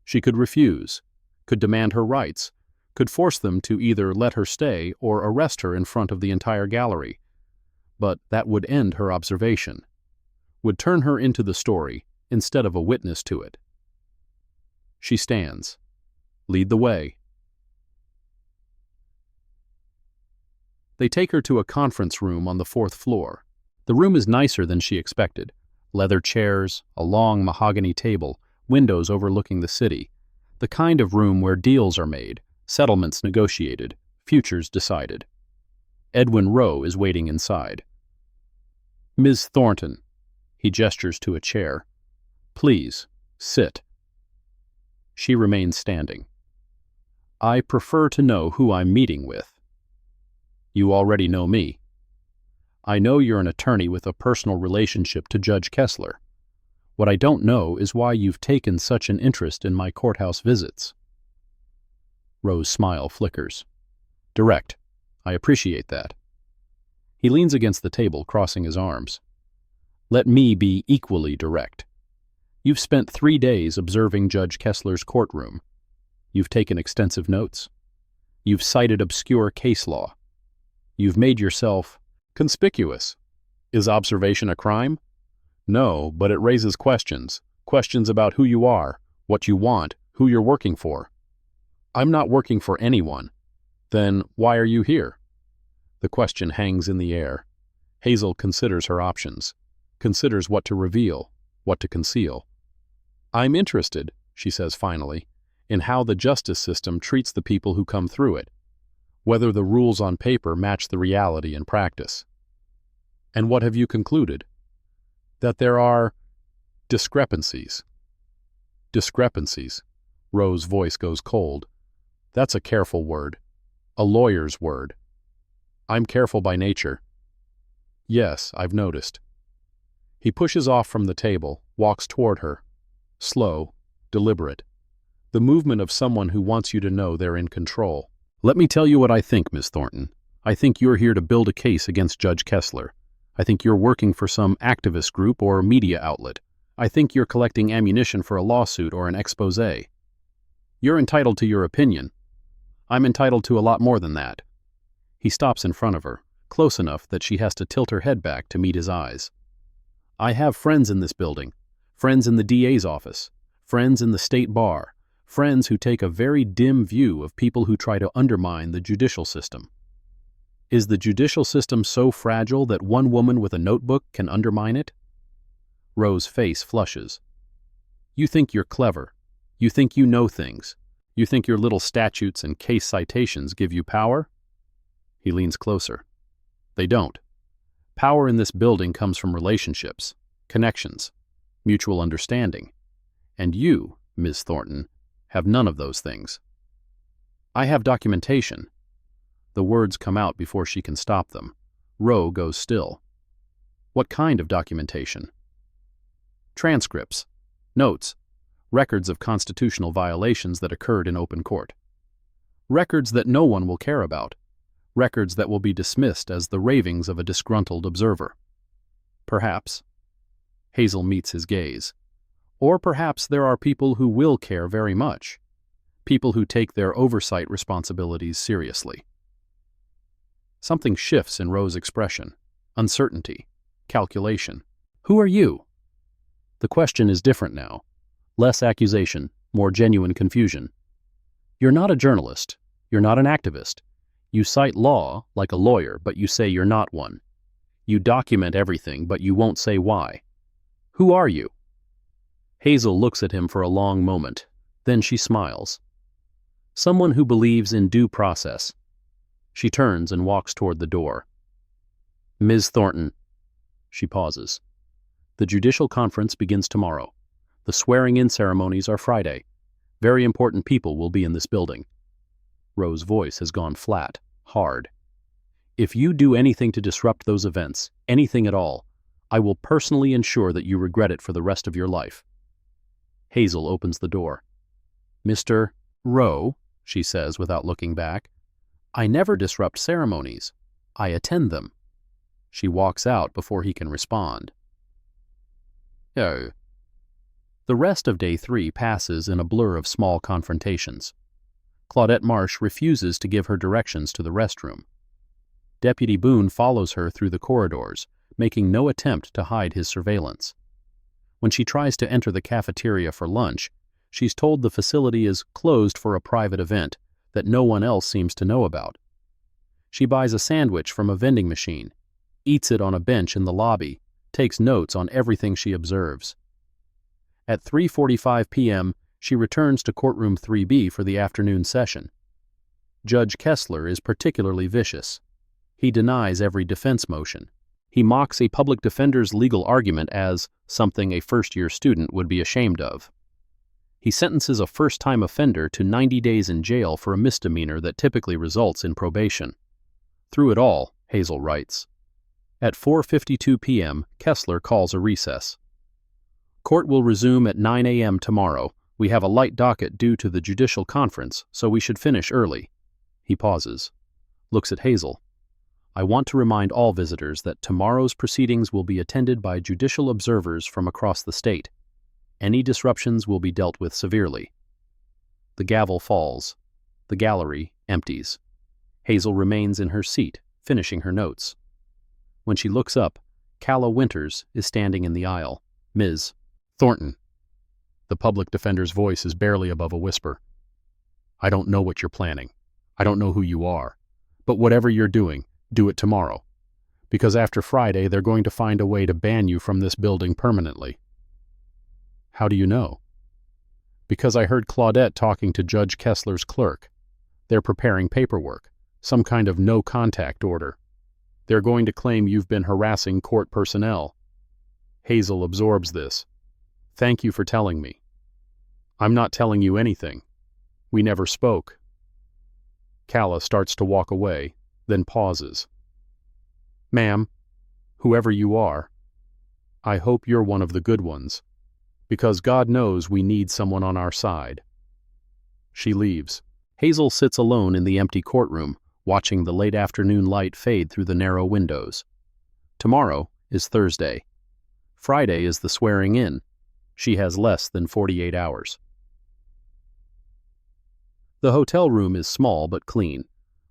She could refuse, could demand her rights, could force them to either let her stay or arrest her in front of the entire gallery. But that would end her observation, would turn her into the story instead of a witness to it. She stands. "Lead the way." They take her to a conference room on the 4th floor. The room is nicer than she expected. Leather chairs, a long mahogany table, windows overlooking the city. The kind of room where deals are made, settlements negotiated, futures decided. Edwin Rowe is waiting inside. "Ms. Thornton," he gestures to a chair. "Please, sit." She remains standing. "I prefer to know who I'm meeting with." "You already know me." "I know you're an attorney with a personal relationship to Judge Kessler. What I don't know is why you've taken such an interest in my courthouse visits." Rowe's smile flickers. "Direct. I appreciate that." He leans against the table, crossing his arms. "Let me be equally direct. You've spent 3 days observing Judge Kessler's courtroom. You've taken extensive notes. You've cited obscure case law. You've made yourself conspicuous. Is observation a crime? No, but it raises questions. Questions about who you are, what you want, who you're working for. I'm not working for anyone. Then why are you here?" The question hangs in the air. Hazel considers her options, considers what to reveal, what to conceal. "I'm interested," she says finally, "in how the justice system treats the people who come through it, whether the rules on paper match the reality in practice." "And what have you concluded?" "That there are discrepancies." "Discrepancies." Rowe's voice goes cold. "That's a careful word. A lawyer's word. I'm careful by nature." "Yes, I've noticed." He pushes off from the table, walks toward her. Slow, deliberate. The movement of someone who wants you to know they're in control. "Let me tell you what I think, Miss Thornton. I think you're here to build a case against Judge Kessler. I think you're working for some activist group or media outlet. I think you're collecting ammunition for a lawsuit or an exposé. You're entitled to your opinion. I'm entitled to a lot more than that." He stops in front of her, close enough that she has to tilt her head back to meet his eyes. "I have friends in this building, friends in the DA's office, friends in the state bar, friends who take a very dim view of people who try to undermine the judicial system." Is the judicial system so fragile that one woman with a notebook can undermine it? Rowe's face flushes. "You think you're clever. You think you know things. You think your little statutes and case citations give you power?" He leans closer. "They don't. Power in this building comes from relationships, connections, mutual understanding. And you, Ms. Thornton, have none of those things." "I have documentation." The words come out before she can stop them. Rowe goes still. "What kind of documentation?" "Transcripts, notes, records of constitutional violations that occurred in open court. Records that no one will care about. Records that will be dismissed as the ravings of a disgruntled observer. Perhaps." Hazel meets his gaze. "Or perhaps there are people who will care very much. People who take their oversight responsibilities seriously." Something shifts in Rowe's expression. Uncertainty. Calculation. "Who are you?" The question is different now. Less accusation, more genuine confusion. "You're not a journalist. You're not an activist. You cite law like a lawyer, but you say you're not one. You document everything, but you won't say why. Who are you?" Hazel looks at him for a long moment. Then she smiles. "Someone who believes in due process." She turns and walks toward the door. "Ms. Thornton." She pauses. "The judicial conference begins tomorrow. The swearing-in ceremonies are Friday. Very important people will be in this building." Rowe's voice has gone flat, hard. "If you do anything to disrupt those events, anything at all, I will personally ensure that you regret it for the rest of your life." Hazel opens the door. "Mr. Rowe," she says without looking back, "I never disrupt ceremonies. I attend them." She walks out before he can respond. Oh. The rest of day 3 passes in a blur of small confrontations. Claudette Marsh refuses to give her directions to the restroom. Deputy Boone follows her through the corridors, making no attempt to hide his surveillance. When she tries to enter the cafeteria for lunch, she's told the facility is closed for a private event that no one else seems to know about. She buys a sandwich from a vending machine, eats it on a bench in the lobby, takes notes on everything she observes. At 3:45 p.m., she returns to courtroom 3B for the afternoon session. Judge Kessler is particularly vicious. He denies every defense motion. He mocks a public defender's legal argument as something a first-year student would be ashamed of. He sentences a first-time offender to 90 days in jail for a misdemeanor that typically results in probation. Through it all, Hazel writes. At 4:52 p.m., Kessler calls a recess. Court will resume at 9 a.m. tomorrow. We have a light docket due to the judicial conference, so we should finish early. He pauses, looks at Hazel. I want to remind all visitors that tomorrow's proceedings will be attended by judicial observers from across the state. Any disruptions will be dealt with severely. The gavel falls. The gallery empties. Hazel remains in her seat, finishing her notes. When she looks up, Calla Winters is standing in the aisle. Ms. Thornton. The public defender's voice is barely above a whisper. I don't know what you're planning. I don't know who you are. But whatever you're doing, do it tomorrow. Because after Friday, they're going to find a way to ban you from this building permanently. How do you know? Because I heard Claudette talking to Judge Kessler's clerk. They're preparing paperwork, some kind of no-contact order. They're going to claim you've been harassing court personnel. Hazel absorbs this. Thank you for telling me. I'm not telling you anything. We never spoke. Calla starts to walk away, then pauses. Ma'am, whoever you are, I hope you're one of the good ones, because God knows we need someone on our side. She leaves. Hazel sits alone in the empty courtroom, watching the late afternoon light fade through the narrow windows. Tomorrow is Thursday. Friday is the swearing in. She has less than 48 hours. The hotel room is small but clean,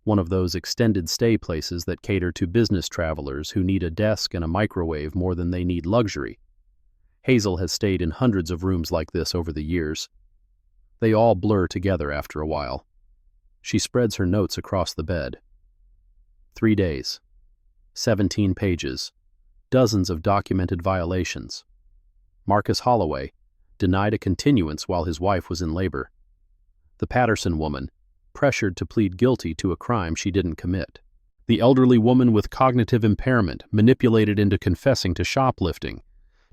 one of those extended stay places that cater to business travelers who need a desk and a microwave more than they need luxury. Hazel has stayed in hundreds of rooms like this over the years. They all blur together after a while. She spreads her notes across the bed. 3 days. 17 pages. Dozens of documented violations. Marcus Holloway denied a continuance while his wife was in labor. The Patterson woman, pressured to plead guilty to a crime she didn't commit. The elderly woman with cognitive impairment manipulated into confessing to shoplifting.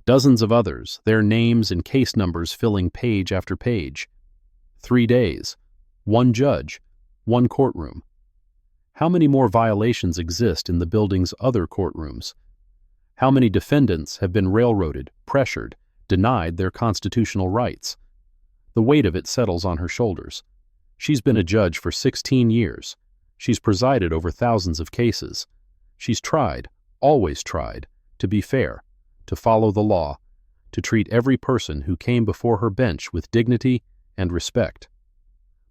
Dozens of others, their names and case numbers filling page after page. 3 days. 1 judge. 1 courtroom. How many more violations exist in the building's other courtrooms? How many defendants have been railroaded, pressured, denied their constitutional rights? The weight of it settles on her shoulders. She's been a judge for 16 years. She's presided over thousands of cases. She's tried, always tried, to be fair, to follow the law, to treat every person who came before her bench with dignity and respect.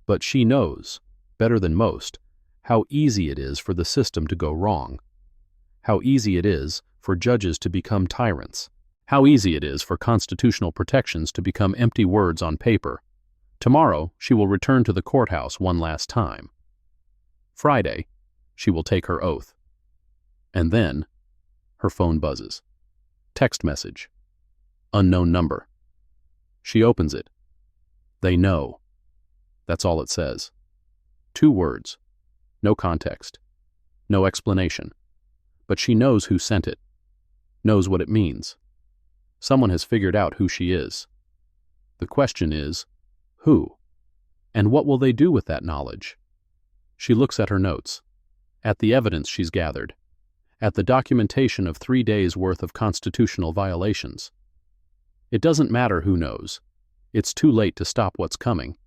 But she knows, better than most, how easy it is for the system to go wrong. How easy it is for judges to become tyrants. How easy it is for constitutional protections to become empty words on paper. Tomorrow, she will return to the courthouse one last time. Friday, she will take her oath. And then, her phone buzzes. Text message. Unknown number. She opens it. They know. That's all it says. 2 words. No context. No explanation. But she knows who sent it. Knows what it means. Someone has figured out who she is. The question is, who? And what will they do with that knowledge? She looks at her notes, at the evidence she's gathered, at the documentation of 3 days' worth of constitutional violations. It doesn't matter who knows. It's too late to stop what's coming.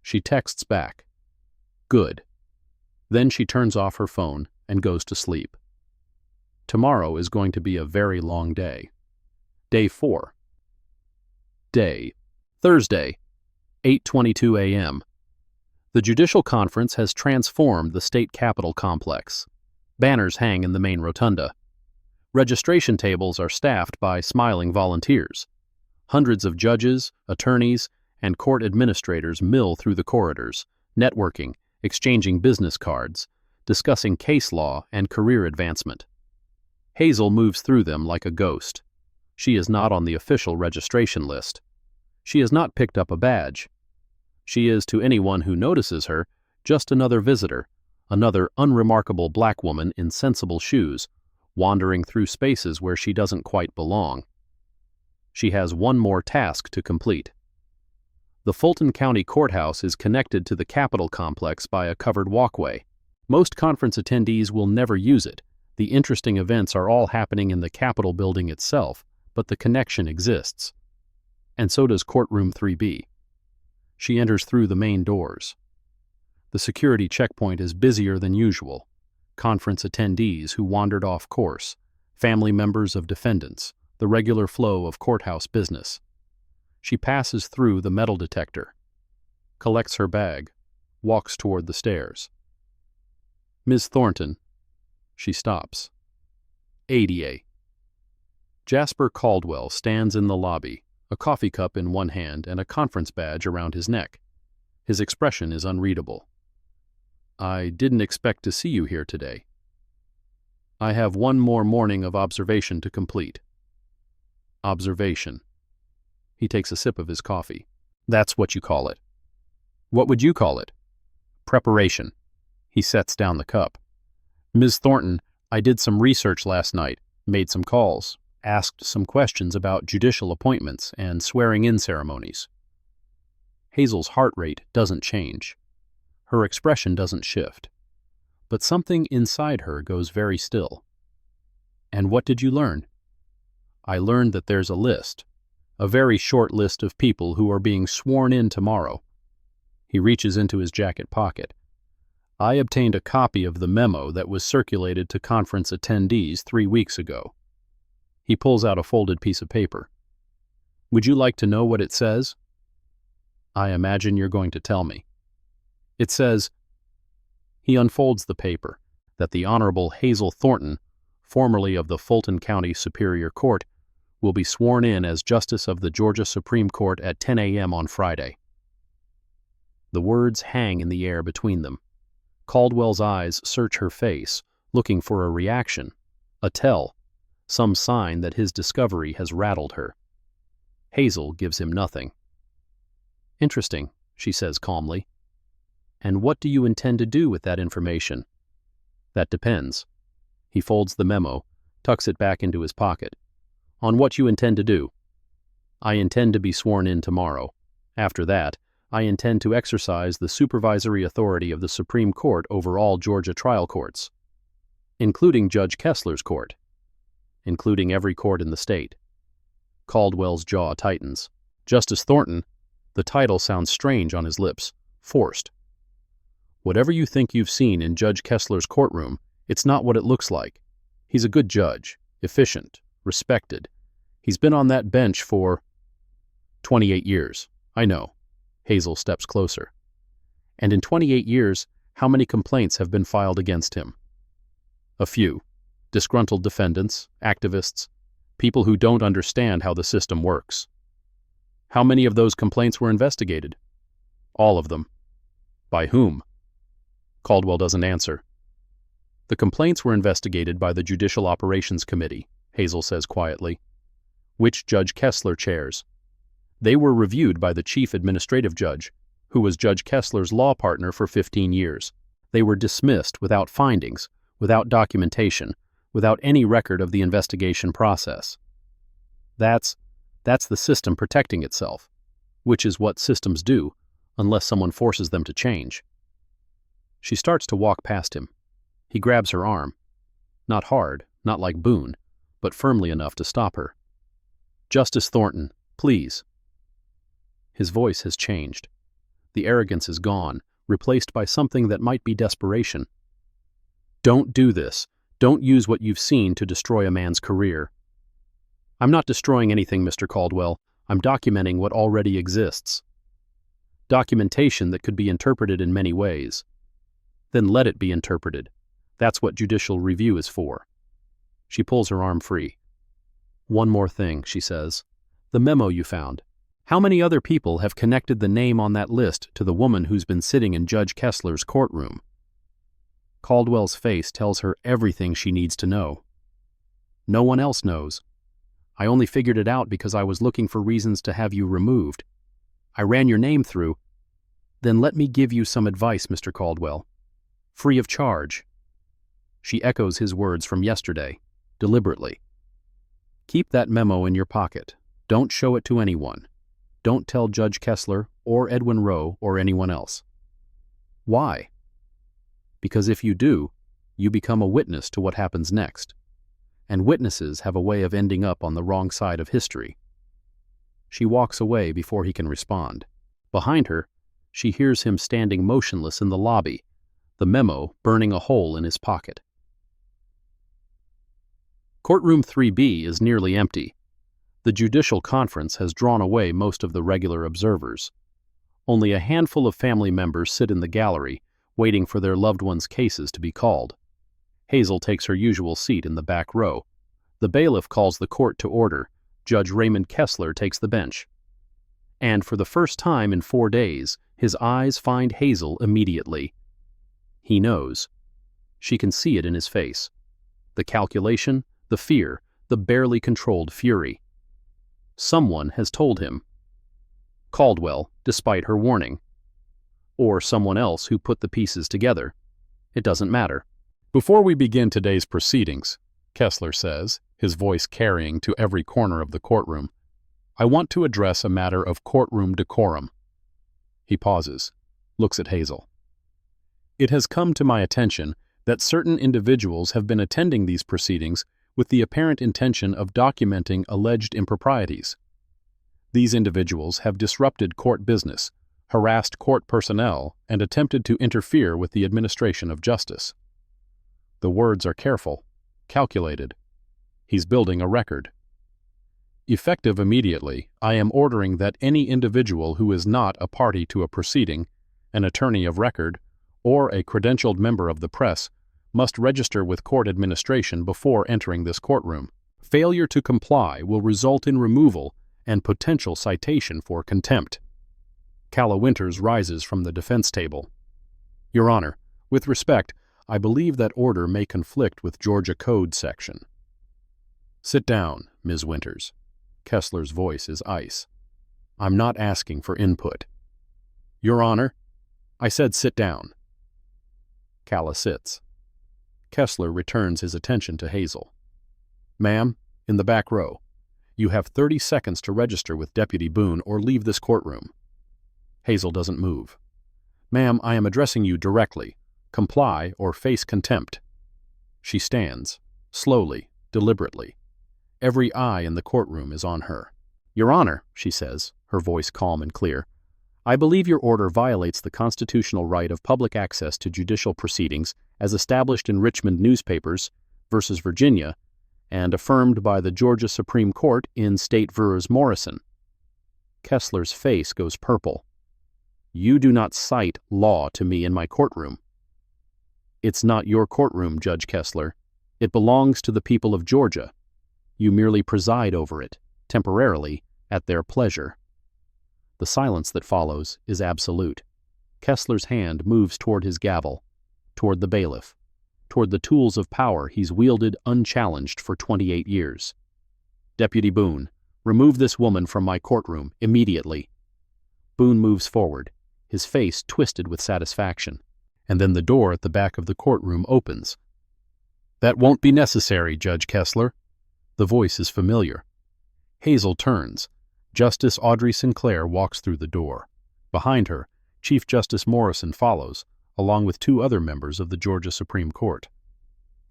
She texts back. Good. Then she turns off her phone and goes to sleep. Tomorrow is going to be a very long day. Day 4. Day. Thursday, 8:22 a.m. The judicial conference has transformed the state capitol complex. Banners hang in the main rotunda. Registration tables are staffed by smiling volunteers. Hundreds of judges, attorneys, and court administrators mill through the corridors, networking, exchanging business cards, discussing case law and career advancement. Hazel moves through them like a ghost. She is not on the official registration list. She has not picked up a badge. She is, to anyone who notices her, just another visitor, another unremarkable black woman in sensible shoes, wandering through spaces where she doesn't quite belong. She has one more task to complete. The Fulton County Courthouse is connected to the Capitol complex by a covered walkway. Most conference attendees will never use it. The interesting events are all happening in the Capitol building itself, but the connection exists. And so does courtroom 3B. She enters through the main doors. The security checkpoint is busier than usual. Conference attendees who wandered off course, family members of defendants, the regular flow of courthouse business. She passes through the metal detector, collects her bag, walks toward the stairs. Ms. Thornton. She stops. ADA. Jasper Caldwell stands in the lobby, a coffee cup in one hand and a conference badge around his neck. His expression is unreadable. I didn't expect to see you here today. I have one more morning of observation to complete. Observation. He takes a sip of his coffee. That's what you call it. What would you call it? Preparation. He sets down the cup. Ms. Thornton, I did some research last night, made some calls, asked some questions about judicial appointments and swearing-in ceremonies. Hazel's heart rate doesn't change. Her expression doesn't shift. But something inside her goes very still. And what did you learn? I learned that there's a list, a very short list of people who are being sworn in tomorrow. He reaches into his jacket pocket. I obtained a copy of the memo that was circulated to conference attendees 3 weeks ago. He pulls out a folded piece of paper. Would you like to know what it says? I imagine you're going to tell me. It says, he unfolds the paper, that the Honorable Hazel Thornton, formerly of the Fulton County Superior Court, will be sworn in as Justice of the Georgia Supreme Court at 10 a.m. on Friday. The words hang in the air between them. Caldwell's eyes search her face, looking for a reaction, a tell, some sign that his discovery has rattled her. Hazel gives him nothing. Interesting, she says calmly. And what do you intend to do with that information? That depends. He folds the memo, tucks it back into his pocket. On what you intend to do? I intend to be sworn in tomorrow. After that, I intend to exercise the supervisory authority of the Supreme Court over all Georgia trial courts, including Judge Kessler's court, including every court in the state. Caldwell's jaw tightens. Justice Thornton, the title sounds strange on his lips, forced. Whatever you think you've seen in Judge Kessler's courtroom, it's not what it looks like. He's a good judge, efficient, respected. He's been on that bench for 28 years. I know. Hazel steps closer. And in 28 years, how many complaints have been filed against him? A few. Disgruntled defendants, activists, people who don't understand how the system works. How many of those complaints were investigated? All of them. By whom? Caldwell doesn't answer. The complaints were investigated by the Judicial Operations Committee, Hazel says quietly, which Judge Kessler chairs. They were reviewed by the Chief Administrative Judge, who was Judge Kessler's law partner for 15 years. They were dismissed without findings, without documentation, without any record of the investigation process. That's the system protecting itself, which is what systems do, unless someone forces them to change. She starts to walk past him. He grabs her arm. Not hard, not like Boone, but firmly enough to stop her. Justice Thornton, please. His voice has changed. The arrogance is gone, replaced by something that might be desperation. Don't do this. Don't use what you've seen to destroy a man's career. I'm not destroying anything, Mr. Caldwell. I'm documenting what already exists. Documentation that could be interpreted in many ways. Then let it be interpreted. That's what judicial review is for. She pulls her arm free. One more thing, she says. The memo you found. How many other people have connected the name on that list to the woman who's been sitting in Judge Kessler's courtroom? Caldwell's face tells her everything she needs to know. No one else knows. I only figured it out because I was looking for reasons to have you removed. I ran your name through. Then let me give you some advice, Mr. Caldwell. Free of charge. She echoes his words from yesterday, deliberately. Keep that memo in your pocket. Don't show it to anyone. Don't tell Judge Kessler or Edwin Rowe or anyone else. Why? Because if you do, you become a witness to what happens next. And witnesses have a way of ending up on the wrong side of history. She walks away before he can respond. Behind her, she hears him standing motionless in the lobby, the memo burning a hole in his pocket. Courtroom 3B is nearly empty. The judicial conference has drawn away most of the regular observers. Only a handful of family members sit in the gallery, waiting for their loved ones' cases to be called. Hazel takes her usual seat in the back row. The bailiff calls the court to order. Judge Raymond Kessler takes the bench. And for the first time in 4 days, his eyes find Hazel immediately. He knows. She can see it in his face. The calculation, the fear, the barely controlled fury. Someone has told him. Caldwell, despite her warning. Or someone else who put the pieces together. It doesn't matter. Before we begin today's proceedings, Kessler says, his voice carrying to every corner of the courtroom, I want to address a matter of courtroom decorum. He pauses, looks at Hazel. It has come to my attention that certain individuals have been attending these proceedings with the apparent intention of documenting alleged improprieties. These individuals have disrupted court business, harassed court personnel, and attempted to interfere with the administration of justice. The words are careful, calculated. He's building a record. Effective immediately, I am ordering that any individual who is not a party to a proceeding, an attorney of record, or a credentialed member of the press, must register with court administration before entering this courtroom. Failure to comply will result in removal and potential citation for contempt. Calla Winters rises from the defense table. Your Honor, with respect, I believe that order may conflict with Georgia Code section. Sit down, Ms. Winters. Kessler's voice is ice. I'm not asking for input. Your Honor, I said sit down. Calla sits. Kessler returns his attention to Hazel. Ma'am, in the back row. You have 30 seconds to register with Deputy Boone or leave this courtroom. Hazel doesn't move. Ma'am, I am addressing you directly. Comply or face contempt. She stands, slowly, deliberately. Every eye in the courtroom is on her. Your Honor, she says, her voice calm and clear, I believe your order violates the constitutional right of public access to judicial proceedings as established in Richmond newspapers versus Virginia and affirmed by the Georgia Supreme Court in State versus Morrison. Kessler's face goes purple. You do not cite law to me in my courtroom. It's not your courtroom, Judge Kessler. It belongs to the people of Georgia. You merely preside over it, temporarily, at their pleasure. The silence that follows is absolute. Kessler's hand moves toward his gavel, toward the bailiff, toward the tools of power he's wielded unchallenged for 28 years. Deputy Boone, remove this woman from my courtroom immediately. Boone moves forward, his face twisted with satisfaction, and then the door at the back of the courtroom opens. That won't be necessary, Judge Kessler. The voice is familiar. Hazel turns. Justice Audrey Sinclair walks through the door. Behind her, Chief Justice Morrison follows, along with 2 other members of the Georgia Supreme Court.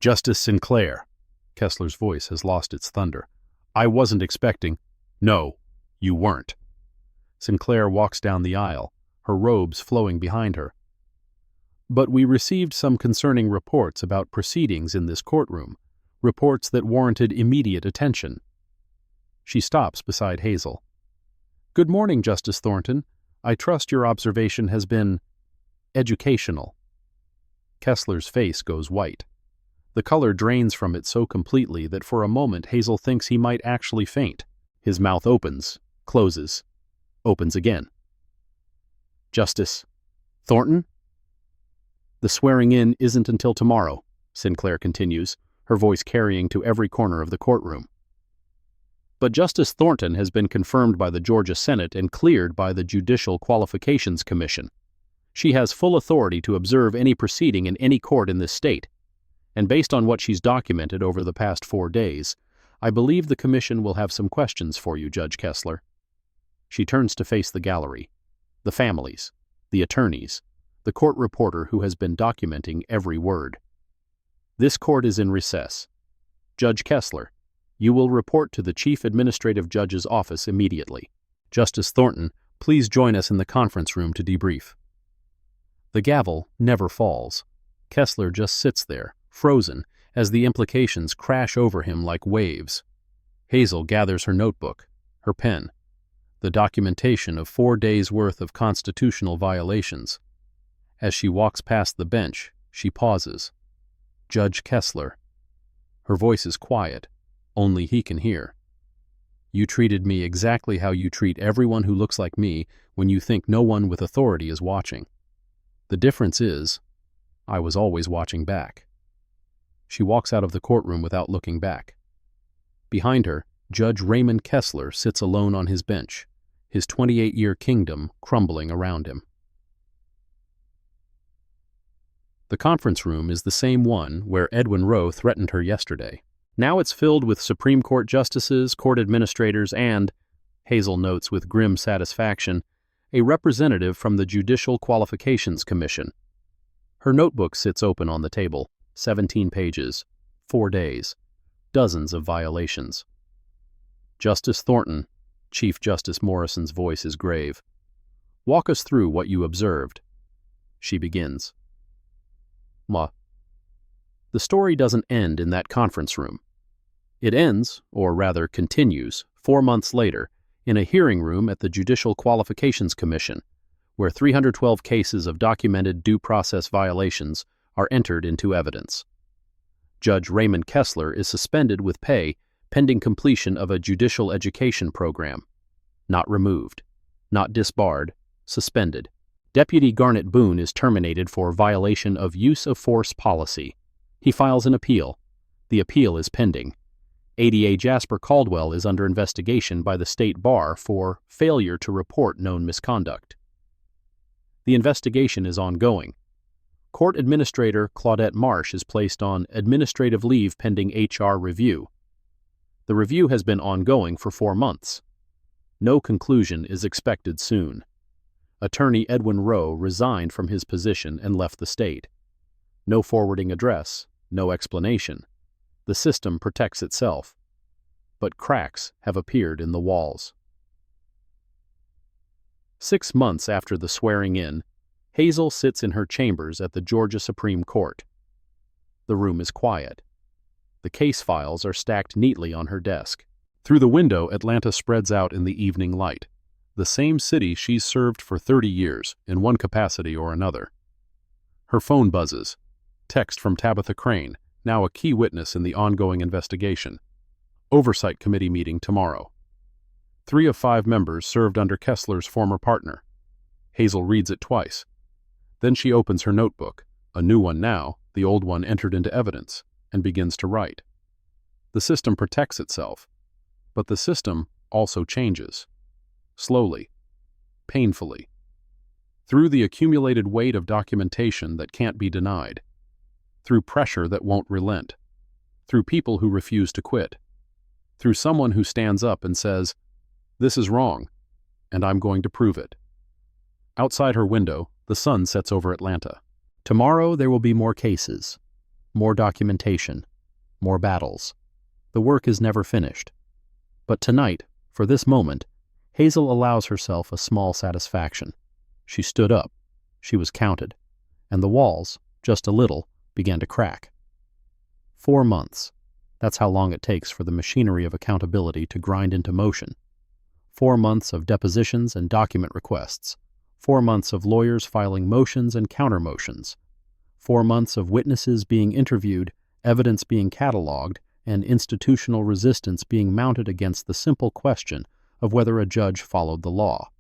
Justice Sinclair. Kessler's voice has lost its thunder. I wasn't expecting. No, you weren't. Sinclair walks down the aisle, her robes flowing behind her. But we received some concerning reports about proceedings in this courtroom, reports that warranted immediate attention. She stops beside Hazel. Good morning, Justice Thornton. I trust your observation has been educational. Kessler's face goes white. The color drains from it so completely that for a moment Hazel thinks he might actually faint. His mouth opens, closes, opens again. Justice Thornton? The swearing-in isn't until tomorrow, Sinclair continues, her voice carrying to every corner of the courtroom. But Justice Thornton has been confirmed by the Georgia Senate and cleared by the Judicial Qualifications Commission. She has full authority to observe any proceeding in any court in this state, and based on what she's documented over the past 4 days, I believe the commission will have some questions for you, Judge Kessler. She turns to face the gallery, the families, the attorneys, the court reporter who has been documenting every word. This court is in recess. Judge Kessler, you will report to the Chief Administrative Judge's office immediately. Justice Thornton, please join us in the conference room to debrief. The gavel never falls. Kessler just sits there, frozen, as the implications crash over him like waves. Hazel gathers her notebook, her pen, the documentation of 4 days' worth of constitutional violations. As she walks past the bench, she pauses. Judge Kessler. Her voice is quiet. Only he can hear. You treated me exactly how you treat everyone who looks like me when you think no one with authority is watching. The difference is, I was always watching back. She walks out of the courtroom without looking back. Behind her, Judge Raymond Kessler sits alone on his bench, his 28-year kingdom crumbling around him. The conference room is the same one where Edwin Rowe threatened her yesterday. Now it's filled with Supreme Court justices, court administrators, and, Hazel notes with grim satisfaction, a representative from the Judicial Qualifications Commission. Her notebook sits open on the table, 17 pages, 4 days, dozens of violations. Justice Thornton, Chief Justice Morrison's voice is grave. Walk us through what you observed. She begins. The story doesn't end in that conference room. It ends, or rather continues, 4 months later, in a hearing room at the Judicial Qualifications Commission, where 312 cases of documented due process violations are entered into evidence. Judge Raymond Kessler is suspended with pay pending completion of a judicial education program. Not removed, not disbarred, suspended. Deputy Garnet Boone is terminated for violation of use of force policy. He files an appeal. The appeal is pending. ADA Jasper Caldwell is under investigation by the state bar for failure to report known misconduct. The investigation is ongoing. Court Administrator Claudette Marsh is placed on administrative leave pending HR review. The review has been ongoing for 4 months. No conclusion is expected soon. Attorney Edwin Rowe resigned from his position and left the state. No forwarding address, no explanation. The system protects itself. But cracks have appeared in the walls. 6 months after the swearing-in, Hazel sits in her chambers at the Georgia Supreme Court. The room is quiet. The case files are stacked neatly on her desk. Through the window, Atlanta spreads out in the evening light, the same city she's served for 30 years, in one capacity or another. Her phone buzzes. Text from Tabitha Crane, now a key witness in the ongoing investigation. Oversight Committee meeting tomorrow. 3 of 5 members served under Kessler's former partner. Hazel reads it twice. Then she opens her notebook, a new one now, the old one entered into evidence, and begins to write. The system protects itself, but the system also changes. Slowly, painfully, through the accumulated weight of documentation that can't be denied, through pressure that won't relent, through people who refuse to quit, through someone who stands up and says, "This is wrong, and I'm going to prove it." Outside her window, the sun sets over Atlanta. Tomorrow there will be more cases, more documentation, more battles. The work is never finished. But tonight, for this moment, Hazel allows herself a small satisfaction. She stood up. She was counted. And the walls, just a little, began to crack. 4 months. That's how long it takes for the machinery of accountability to grind into motion. 4 months of depositions and document requests. 4 months of lawyers filing motions and counter-motions. 4 months of witnesses being interviewed, evidence being cataloged, and institutional resistance being mounted against the simple question of whether a judge followed the law.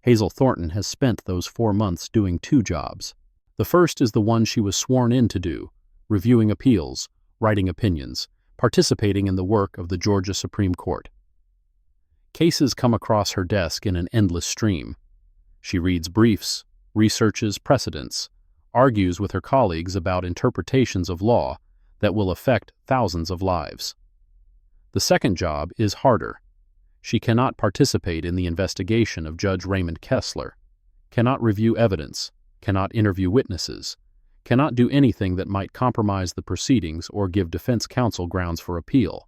Hazel Thornton has spent those 4 months doing 2 jobs. The first is the one she was sworn in to do, reviewing appeals, writing opinions, participating in the work of the Georgia Supreme Court. Cases come across her desk in an endless stream. She reads briefs, researches precedents, argues with her colleagues about interpretations of law that will affect thousands of lives. The second job is harder. She cannot participate in the investigation of Judge Raymond Kessler, cannot review evidence, cannot interview witnesses, cannot do anything that might compromise the proceedings or give defense counsel grounds for appeal.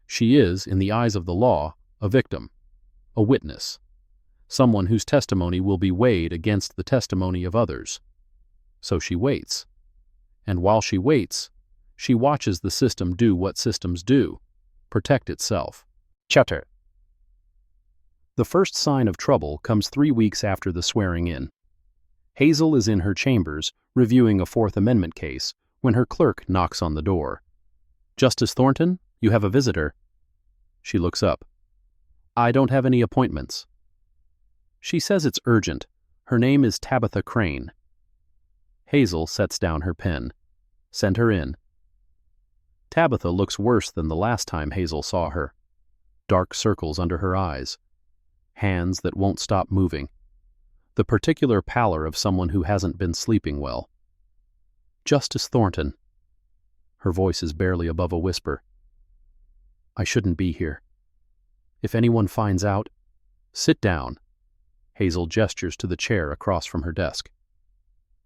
She is, in the eyes of the law, a victim, a witness, someone whose testimony will be weighed against the testimony of others. So she waits. And while she waits, she watches the system do what systems do, protect itself. Chapter. The first sign of trouble comes 3 weeks after the swearing-in. Hazel is in her chambers, reviewing a Fourth Amendment case, when her clerk knocks on the door. "Justice Thornton, you have a visitor." She looks up. "I don't have any appointments." She says it's urgent. Her name is Tabitha Crane. Hazel sets down her pen. "Send her in." Tabitha looks worse than the last time Hazel saw her. Dark circles under her eyes. Hands that won't stop moving. The particular pallor of someone who hasn't been sleeping well. "Justice Thornton." Her voice is barely above a whisper. "I shouldn't be here. If anyone finds out..." "Sit down." Hazel gestures to the chair across from her desk.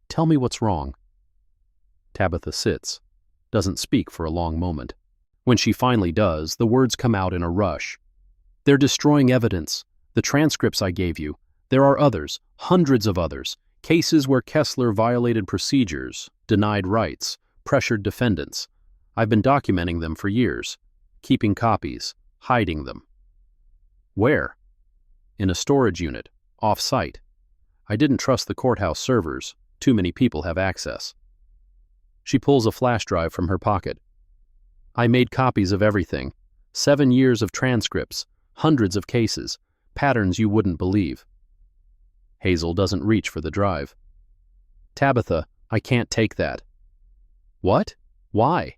"Tell me what's wrong." Tabitha sits, doesn't speak for a long moment. When she finally does, the words come out in a rush. "They're destroying evidence. The transcripts I gave you. There are others, hundreds of others, cases where Kessler violated procedures, denied rights, pressured defendants. I've been documenting them for years, keeping copies, hiding them." "Where?" "In a storage unit, off-site. I didn't trust the courthouse servers. Too many people have access." She pulls a flash drive from her pocket. "I made copies of everything. 7 years of transcripts, hundreds of cases, patterns you wouldn't believe." Hazel doesn't reach for the drive. "Tabitha, I can't take that." "What? Why?"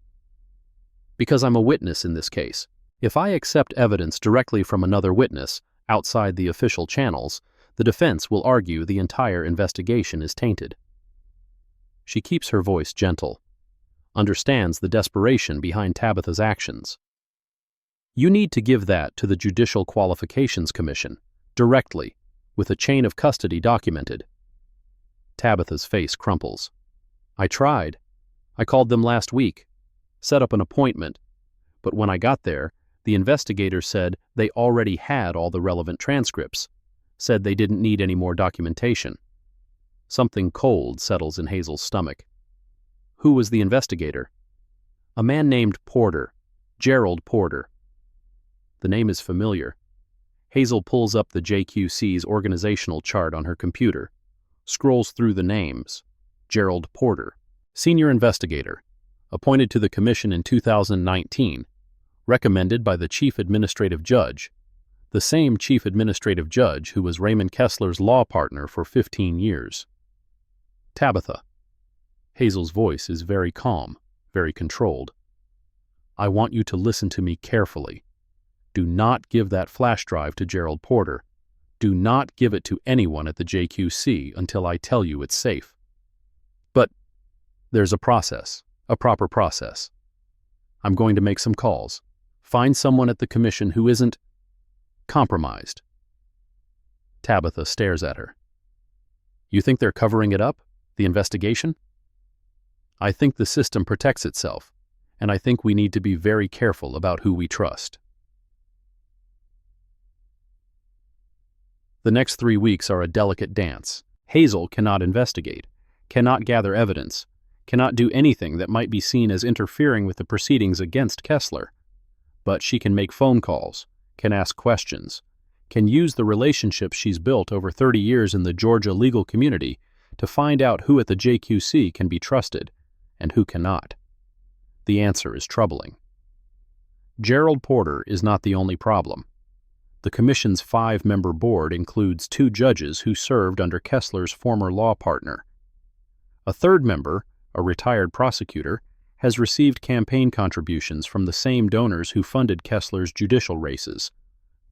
"Because I'm a witness in this case. If I accept evidence directly from another witness, outside the official channels, the defense will argue the entire investigation is tainted." She keeps her voice gentle, understands the desperation behind Tabitha's actions. "You need to give that to the Judicial Qualifications Commission, directly, with a chain of custody documented." Tabitha's face crumples. "I tried. I called them last week, set up an appointment, but when I got there, the investigator said they already had all the relevant transcripts, said they didn't need any more documentation." Something cold settles in Hazel's stomach. "Who was the investigator?" "A man named Porter, Gerald Porter." The name is familiar. Hazel pulls up the JQC's organizational chart on her computer, scrolls through the names. Gerald Porter, senior investigator, appointed to the commission in 2019, recommended by the chief administrative judge, the same chief administrative judge who was Raymond Kessler's law partner for 15 years. "Tabitha." Hazel's voice is very calm, very controlled. "I want you to listen to me carefully. Do not give that flash drive to Gerald Porter. Do not give it to anyone at the JQC until I tell you it's safe." "But there's a process, a proper process. I'm going to make some calls. Find someone at the commission who isn't compromised." Tabitha stares at her. "You think they're covering it up, the investigation?" "I think the system protects itself, and I think we need to be very careful about who we trust." The next 3 weeks are a delicate dance. Hazel cannot investigate, cannot gather evidence, cannot do anything that might be seen as interfering with the proceedings against Kessler. But she can make phone calls, can ask questions, can use the relationships she's built over 30 years in the Georgia legal community to find out who at the JQC can be trusted and who cannot. The answer is troubling. Gerald Porter is not the only problem. The commission's 5-member board includes 2 judges who served under Kessler's former law partner. A third member, a retired prosecutor, has received campaign contributions from the same donors who funded Kessler's judicial races.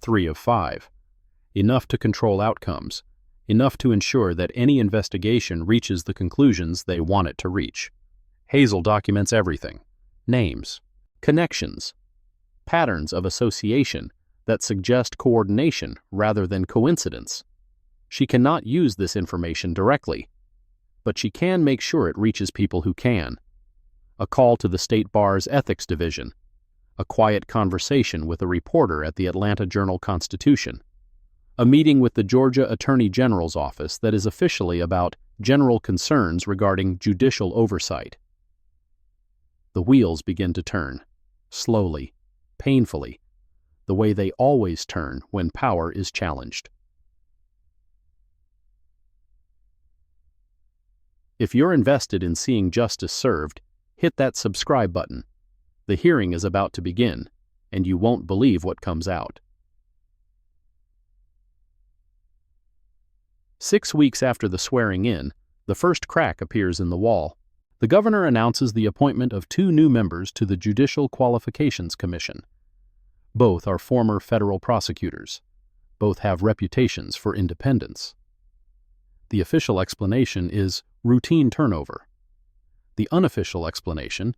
3 of 5. Enough to control outcomes, enough to ensure that any investigation reaches the conclusions they want it to reach. Hazel documents everything: names, connections, patterns of association that suggest coordination rather than coincidence. She cannot use this information directly, but she can make sure it reaches people who can. A call to the State Bar's Ethics Division, a quiet conversation with a reporter at the Atlanta Journal-Constitution, a meeting with the Georgia Attorney General's office that is officially about general concerns regarding judicial oversight. The wheels begin to turn, slowly, painfully, the way they always turn when power is challenged. If you're invested in seeing justice served, hit that subscribe button. The hearing is about to begin, and you won't believe what comes out. 6 weeks after the swearing-in, the first crack appears in the wall. The governor announces the appointment of 2 new members to the Judicial Qualifications Commission. Both are former federal prosecutors. Both have reputations for independence. The official explanation is routine turnover. The unofficial explanation,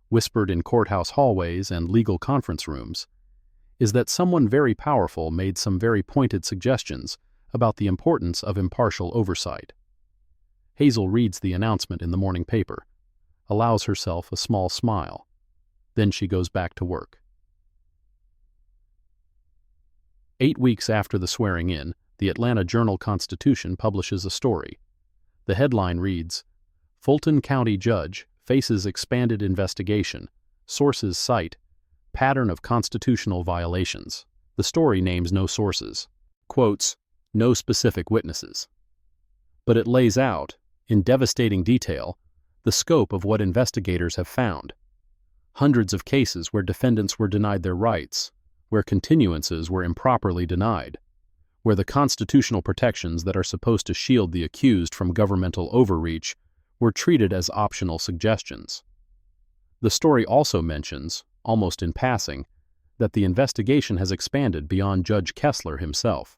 whispered in courthouse hallways and legal conference rooms, is that someone very powerful made some very pointed suggestions about the importance of impartial oversight. Hazel reads the announcement in the morning paper, allows herself a small smile. Then she goes back to work. 8 weeks after the swearing-in, the Atlanta Journal-Constitution publishes a story. The headline reads, "Fulton County Judge Faces Expanded Investigation. Sources Cite Pattern of Constitutional Violations." The story names no sources, quotes, no specific witnesses. But it lays out, in devastating detail, the scope of what investigators have found. Hundreds of cases where defendants were denied their rights, where continuances were improperly denied, where the constitutional protections that are supposed to shield the accused from governmental overreach were treated as optional suggestions. The story also mentions, almost in passing, that the investigation has expanded beyond Judge Kessler himself.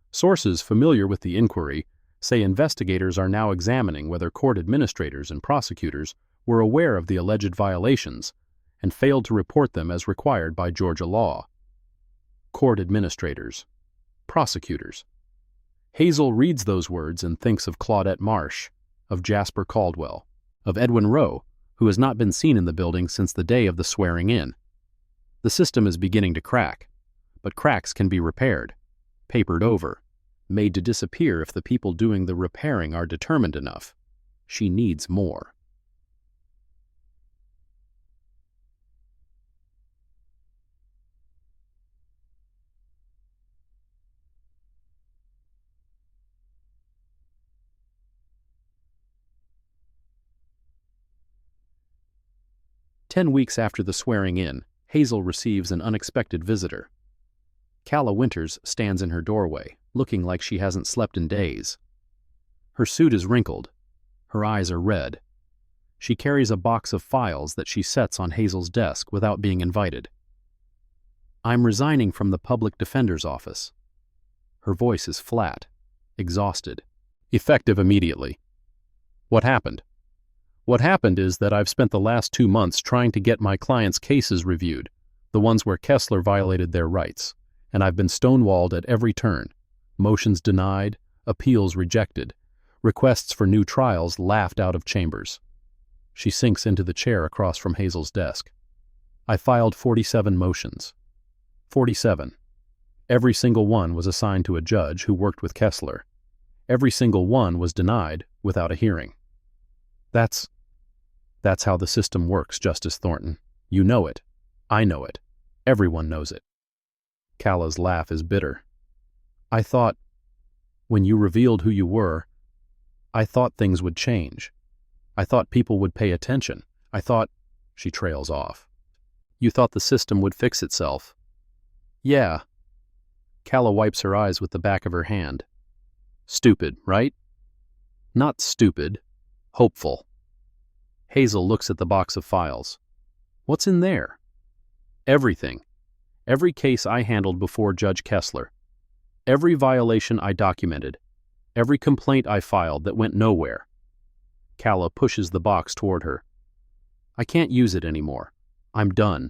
Sources familiar with the inquiry say investigators are now examining whether court administrators and prosecutors were aware of the alleged violations and failed to report them as required by Georgia law. Court administrators, prosecutors. Hazel reads those words and thinks of Claudette Marsh, of Jasper Caldwell, of Edwin Rowe, who has not been seen in the building since the day of the swearing-in. The system is beginning to crack, but cracks can be repaired, papered over, made to disappear if the people doing the repairing are determined enough. She needs more. "10 weeks after the swearing-in, Hazel receives an unexpected visitor. Calla Winters stands in her doorway, looking like she hasn't slept in days. Her suit is wrinkled. Her eyes are red. She carries a box of files that she sets on Hazel's desk without being invited. "I'm resigning from the public defender's office." Her voice is flat, exhausted, effective immediately. "What happened?" "What happened is that I've spent the last 2 months trying to get my clients' cases reviewed, the ones where Kessler violated their rights, and I've been stonewalled at every turn. Motions denied, appeals rejected, requests for new trials laughed out of chambers." She sinks into the chair across from Hazel's desk. "I filed 47 motions. 47. Every single one was assigned to a judge who worked with Kessler. Every single one was denied without a hearing. That's how the system works, Justice Thornton. You know it. I know it. Everyone knows it." Calla's laugh is bitter. "I thought, when you revealed who you were, I thought things would change. I thought people would pay attention. I thought—" She trails off. "You thought the system would fix itself." "Yeah." Calla wipes her eyes with the back of her hand. "Stupid, right?" "Not stupid. Hopeful." Hazel looks at the box of files. What's in there? Everything. Every case I handled before Judge Kessler. Every violation I documented. Every complaint I filed that went nowhere. Calla pushes the box toward her. I can't use it anymore. I'm done.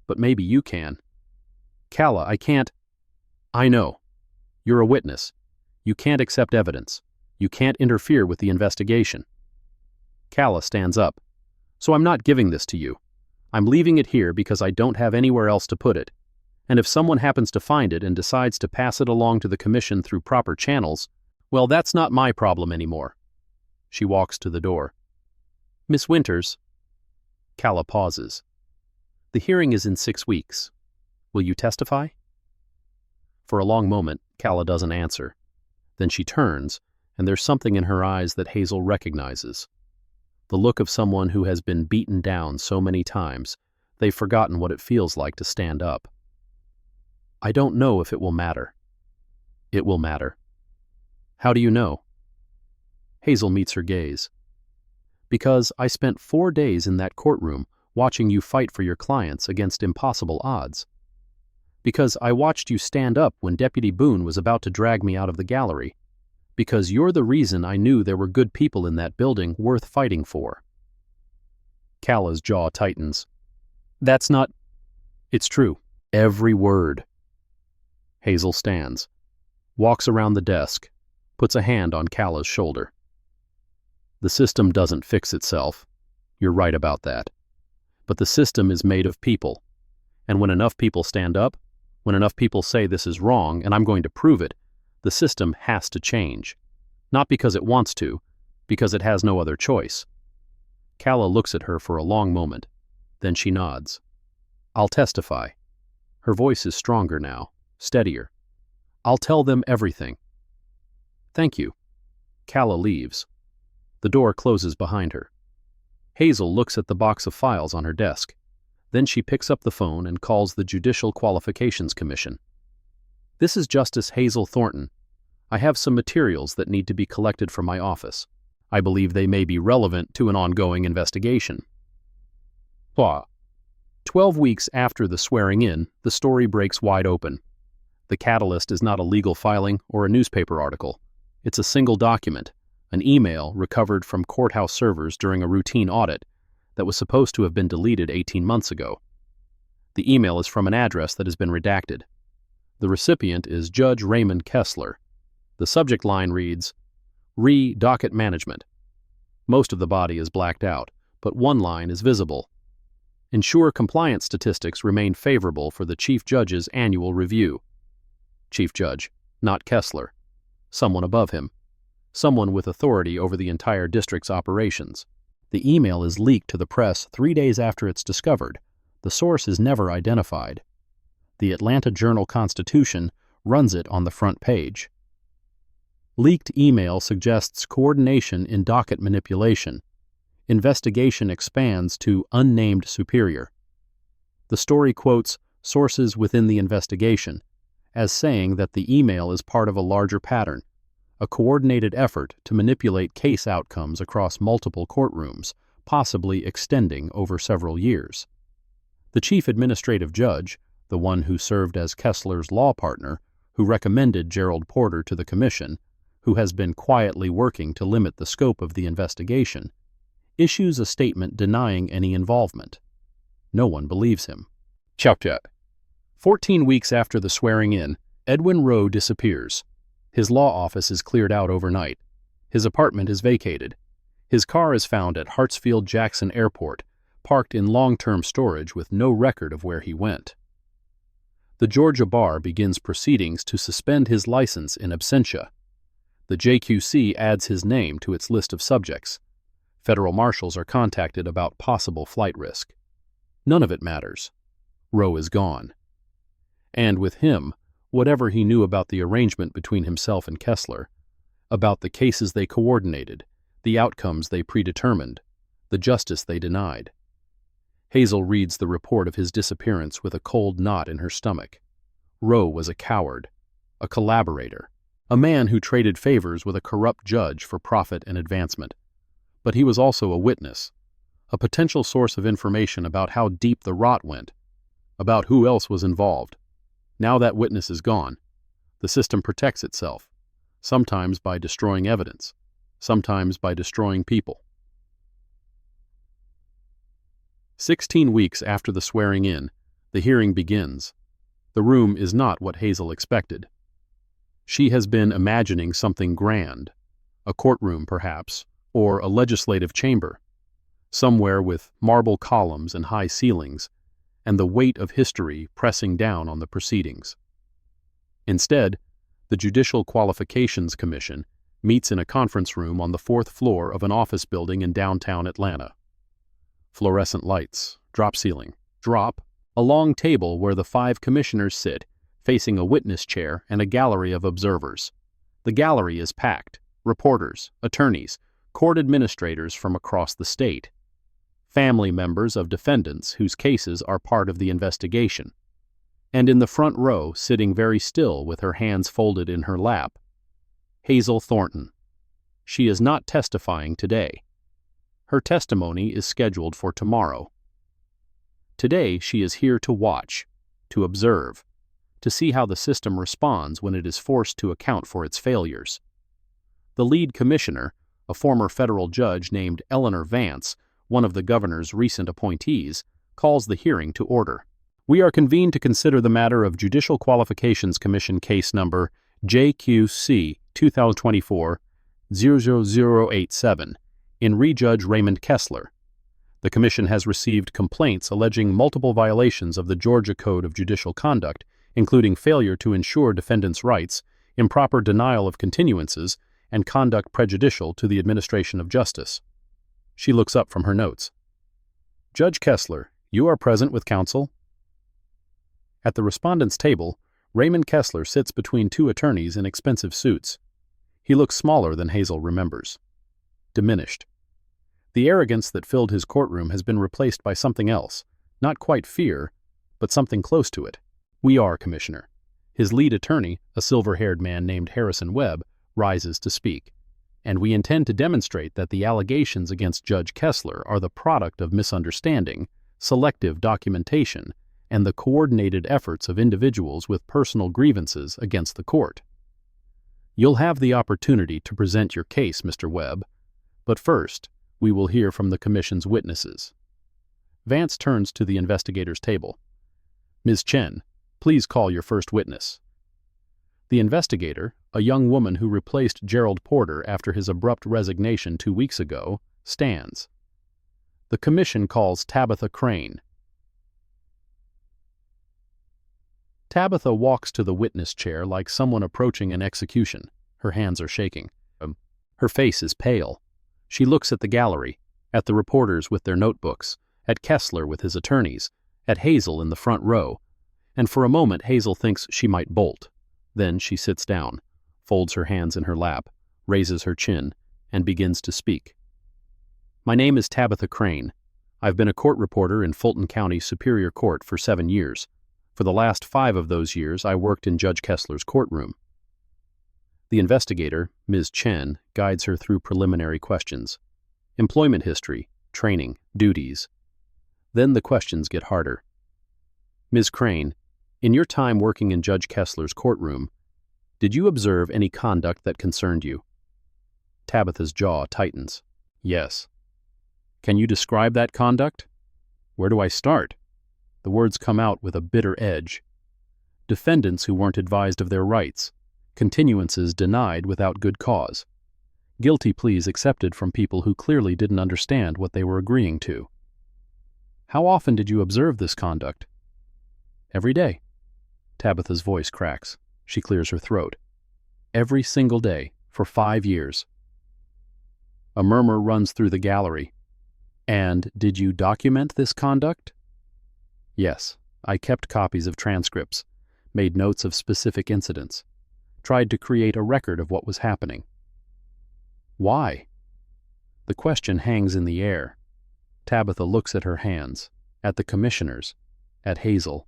But maybe you can. Calla, I can't. I know. You're a witness. You can't accept evidence. You can't interfere with the investigation. Calla stands up. So I'm not giving this to you. I'm leaving it here because I don't have anywhere else to put it. And if someone happens to find it and decides to pass it along to the commission through proper channels, well, that's not my problem anymore. She walks to the door. Miss Winters. Calla pauses. The hearing is in 6 weeks. Will you testify? For a long moment, Calla doesn't answer. Then she turns, and there's something in her eyes that Hazel recognizes. The look of someone who has been beaten down so many times, they've forgotten what it feels like to stand up. I don't know if it will matter. It will matter. How do you know? Hazel meets her gaze. Because I spent 4 days in that courtroom watching you fight for your clients against impossible odds. Because I watched you stand up when Deputy Boone was about to drag me out of the gallery. Because you're the reason I knew there were good people in that building worth fighting for. Calla's jaw tightens. That's not... It's true. Every word. Hazel stands, walks around the desk, puts a hand on Calla's shoulder. The system doesn't fix itself. You're right about that. But the system is made of people. And when enough people stand up, when enough people say this is wrong and I'm going to prove it, the system has to change. Not because it wants to, because it has no other choice. Calla looks at her for a long moment. Then she nods. I'll testify. Her voice is stronger now, steadier. I'll tell them everything. Thank you. Calla leaves. The door closes behind her. Hazel looks at the box of files on her desk. Then she picks up the phone and calls the Judicial Qualifications Commission. This is Justice Hazel Thornton. I have some materials that need to be collected from my office. I believe they may be relevant to an ongoing investigation. 12 weeks after the swearing-in, the story breaks wide open. The catalyst is not a legal filing or a newspaper article. It's a single document, an email recovered from courthouse servers during a routine audit that was supposed to have been deleted 18 months ago. The email is from an address that has been redacted. The recipient is Judge Raymond Kessler. The subject line reads, Docket Management. Most of the body is blacked out, but one line is visible. Ensure compliance statistics remain favorable for the Chief Judge's annual review. Chief Judge, not Kessler. Someone above him. Someone with authority over the entire district's operations. The email is leaked to the press 3 days after it's discovered. The source is never identified. The Atlanta Journal-Constitution runs it on the front page. Leaked email suggests coordination in docket manipulation. Investigation expands to unnamed superior. The story quotes sources within the investigation as saying that the email is part of a larger pattern, a coordinated effort to manipulate case outcomes across multiple courtrooms, possibly extending over several years. The chief administrative judge, the one who served as Kessler's law partner, who recommended Gerald Porter to the commission, who has been quietly working to limit the scope of the investigation, issues a statement denying any involvement. No one believes him. Chapter 14 weeks after the swearing-in, Edwin Rowe disappears. His law office is cleared out overnight. His apartment is vacated. His car is found at Hartsfield-Jackson Airport, parked in long-term storage with no record of where he went. The Georgia Bar begins proceedings to suspend his license in absentia. The JQC adds his name to its list of subjects. Federal marshals are contacted about possible flight risk. None of it matters. Rowe is gone. And with him, whatever he knew about the arrangement between himself and Kessler, about the cases they coordinated, the outcomes they predetermined, the justice they denied. Hazel reads the report of his disappearance with a cold knot in her stomach. Rowe was a coward, a collaborator, a man who traded favors with a corrupt judge for profit and advancement. But he was also a witness, a potential source of information about how deep the rot went, about who else was involved. Now that witness is gone, the system protects itself, sometimes by destroying evidence, sometimes by destroying people. 16 weeks after the swearing in, the hearing begins. The room is not what Hazel expected. She has been imagining something grand, a courtroom perhaps, or a legislative chamber, somewhere with marble columns and high ceilings, and the weight of history pressing down on the proceedings. Instead, the Judicial Qualifications Commission meets in a conference room on the 4th floor of an office building in downtown Atlanta. Fluorescent lights, drop ceiling, drop, a long table where the 5 commissioners sit, facing a witness chair and a gallery of observers. The gallery is packed: reporters, attorneys, court administrators from across the state, family members of defendants whose cases are part of the investigation. And in the front row, sitting very still with her hands folded in her lap, Hazel Thornton. She is not testifying today. Her testimony is scheduled for tomorrow. Today she is here to watch, to observe, to see how the system responds when it is forced to account for its failures. The lead commissioner, a former federal judge named Eleanor Vance, one of the governor's recent appointees, calls the hearing to order. We are convened to consider the matter of Judicial Qualifications Commission case number JQC 2024-00087 in re-Judge Raymond Kessler. The Commission has received complaints alleging multiple violations of the Georgia Code of Judicial Conduct, including failure to ensure defendants' rights, improper denial of continuances, and conduct prejudicial to the administration of justice. She looks up from her notes. Judge Kessler, you are present with counsel? At the respondent's table, Raymond Kessler sits between 2 attorneys in expensive suits. He looks smaller than Hazel remembers. Diminished. The arrogance that filled his courtroom has been replaced by something else, not quite fear, but something close to it. We are, Commissioner. His lead attorney, a silver-haired man named Harrison Webb, rises to speak, and we intend to demonstrate that the allegations against Judge Kessler are the product of misunderstanding, selective documentation, and the coordinated efforts of individuals with personal grievances against the court. You'll have the opportunity to present your case, Mr. Webb, but first, we will hear from the Commission's witnesses. Vance turns to the investigator's table. Ms. Chen, please call your first witness. The investigator, a young woman who replaced Gerald Porter after his abrupt resignation 2 weeks ago, stands. The Commission calls Tabitha Crane. Tabitha walks to the witness chair like someone approaching an execution. Her hands are shaking. Her face is pale. She looks at the gallery, at the reporters with their notebooks, at Kessler with his attorneys, at Hazel in the front row, and for a moment Hazel thinks she might bolt. Then she sits down, folds her hands in her lap, raises her chin, and begins to speak. My name is Tabitha Crane. I've been a court reporter in Fulton County Superior Court for 7 years. For the last 5 of those years, I worked in Judge Kessler's courtroom. The investigator, Ms. Chen, guides her through preliminary questions. Employment history, training, duties. Then the questions get harder. Ms. Crane, in your time working in Judge Kessler's courtroom, did you observe any conduct that concerned you? Tabitha's jaw tightens. Yes. Can you describe that conduct? Where do I start? The words come out with a bitter edge. Defendants who weren't advised of their rights. Continuances denied without good cause. Guilty pleas accepted from people who clearly didn't understand what they were agreeing to. How often did you observe this conduct? Every day. Tabitha's voice cracks. She clears her throat. Every single day, for 5 years. A murmur runs through the gallery. And did you document this conduct? Yes, I kept copies of transcripts, made notes of specific incidents, tried to create a record of what was happening. Why? The question hangs in the air. Tabitha looks at her hands, at the commissioners, at Hazel.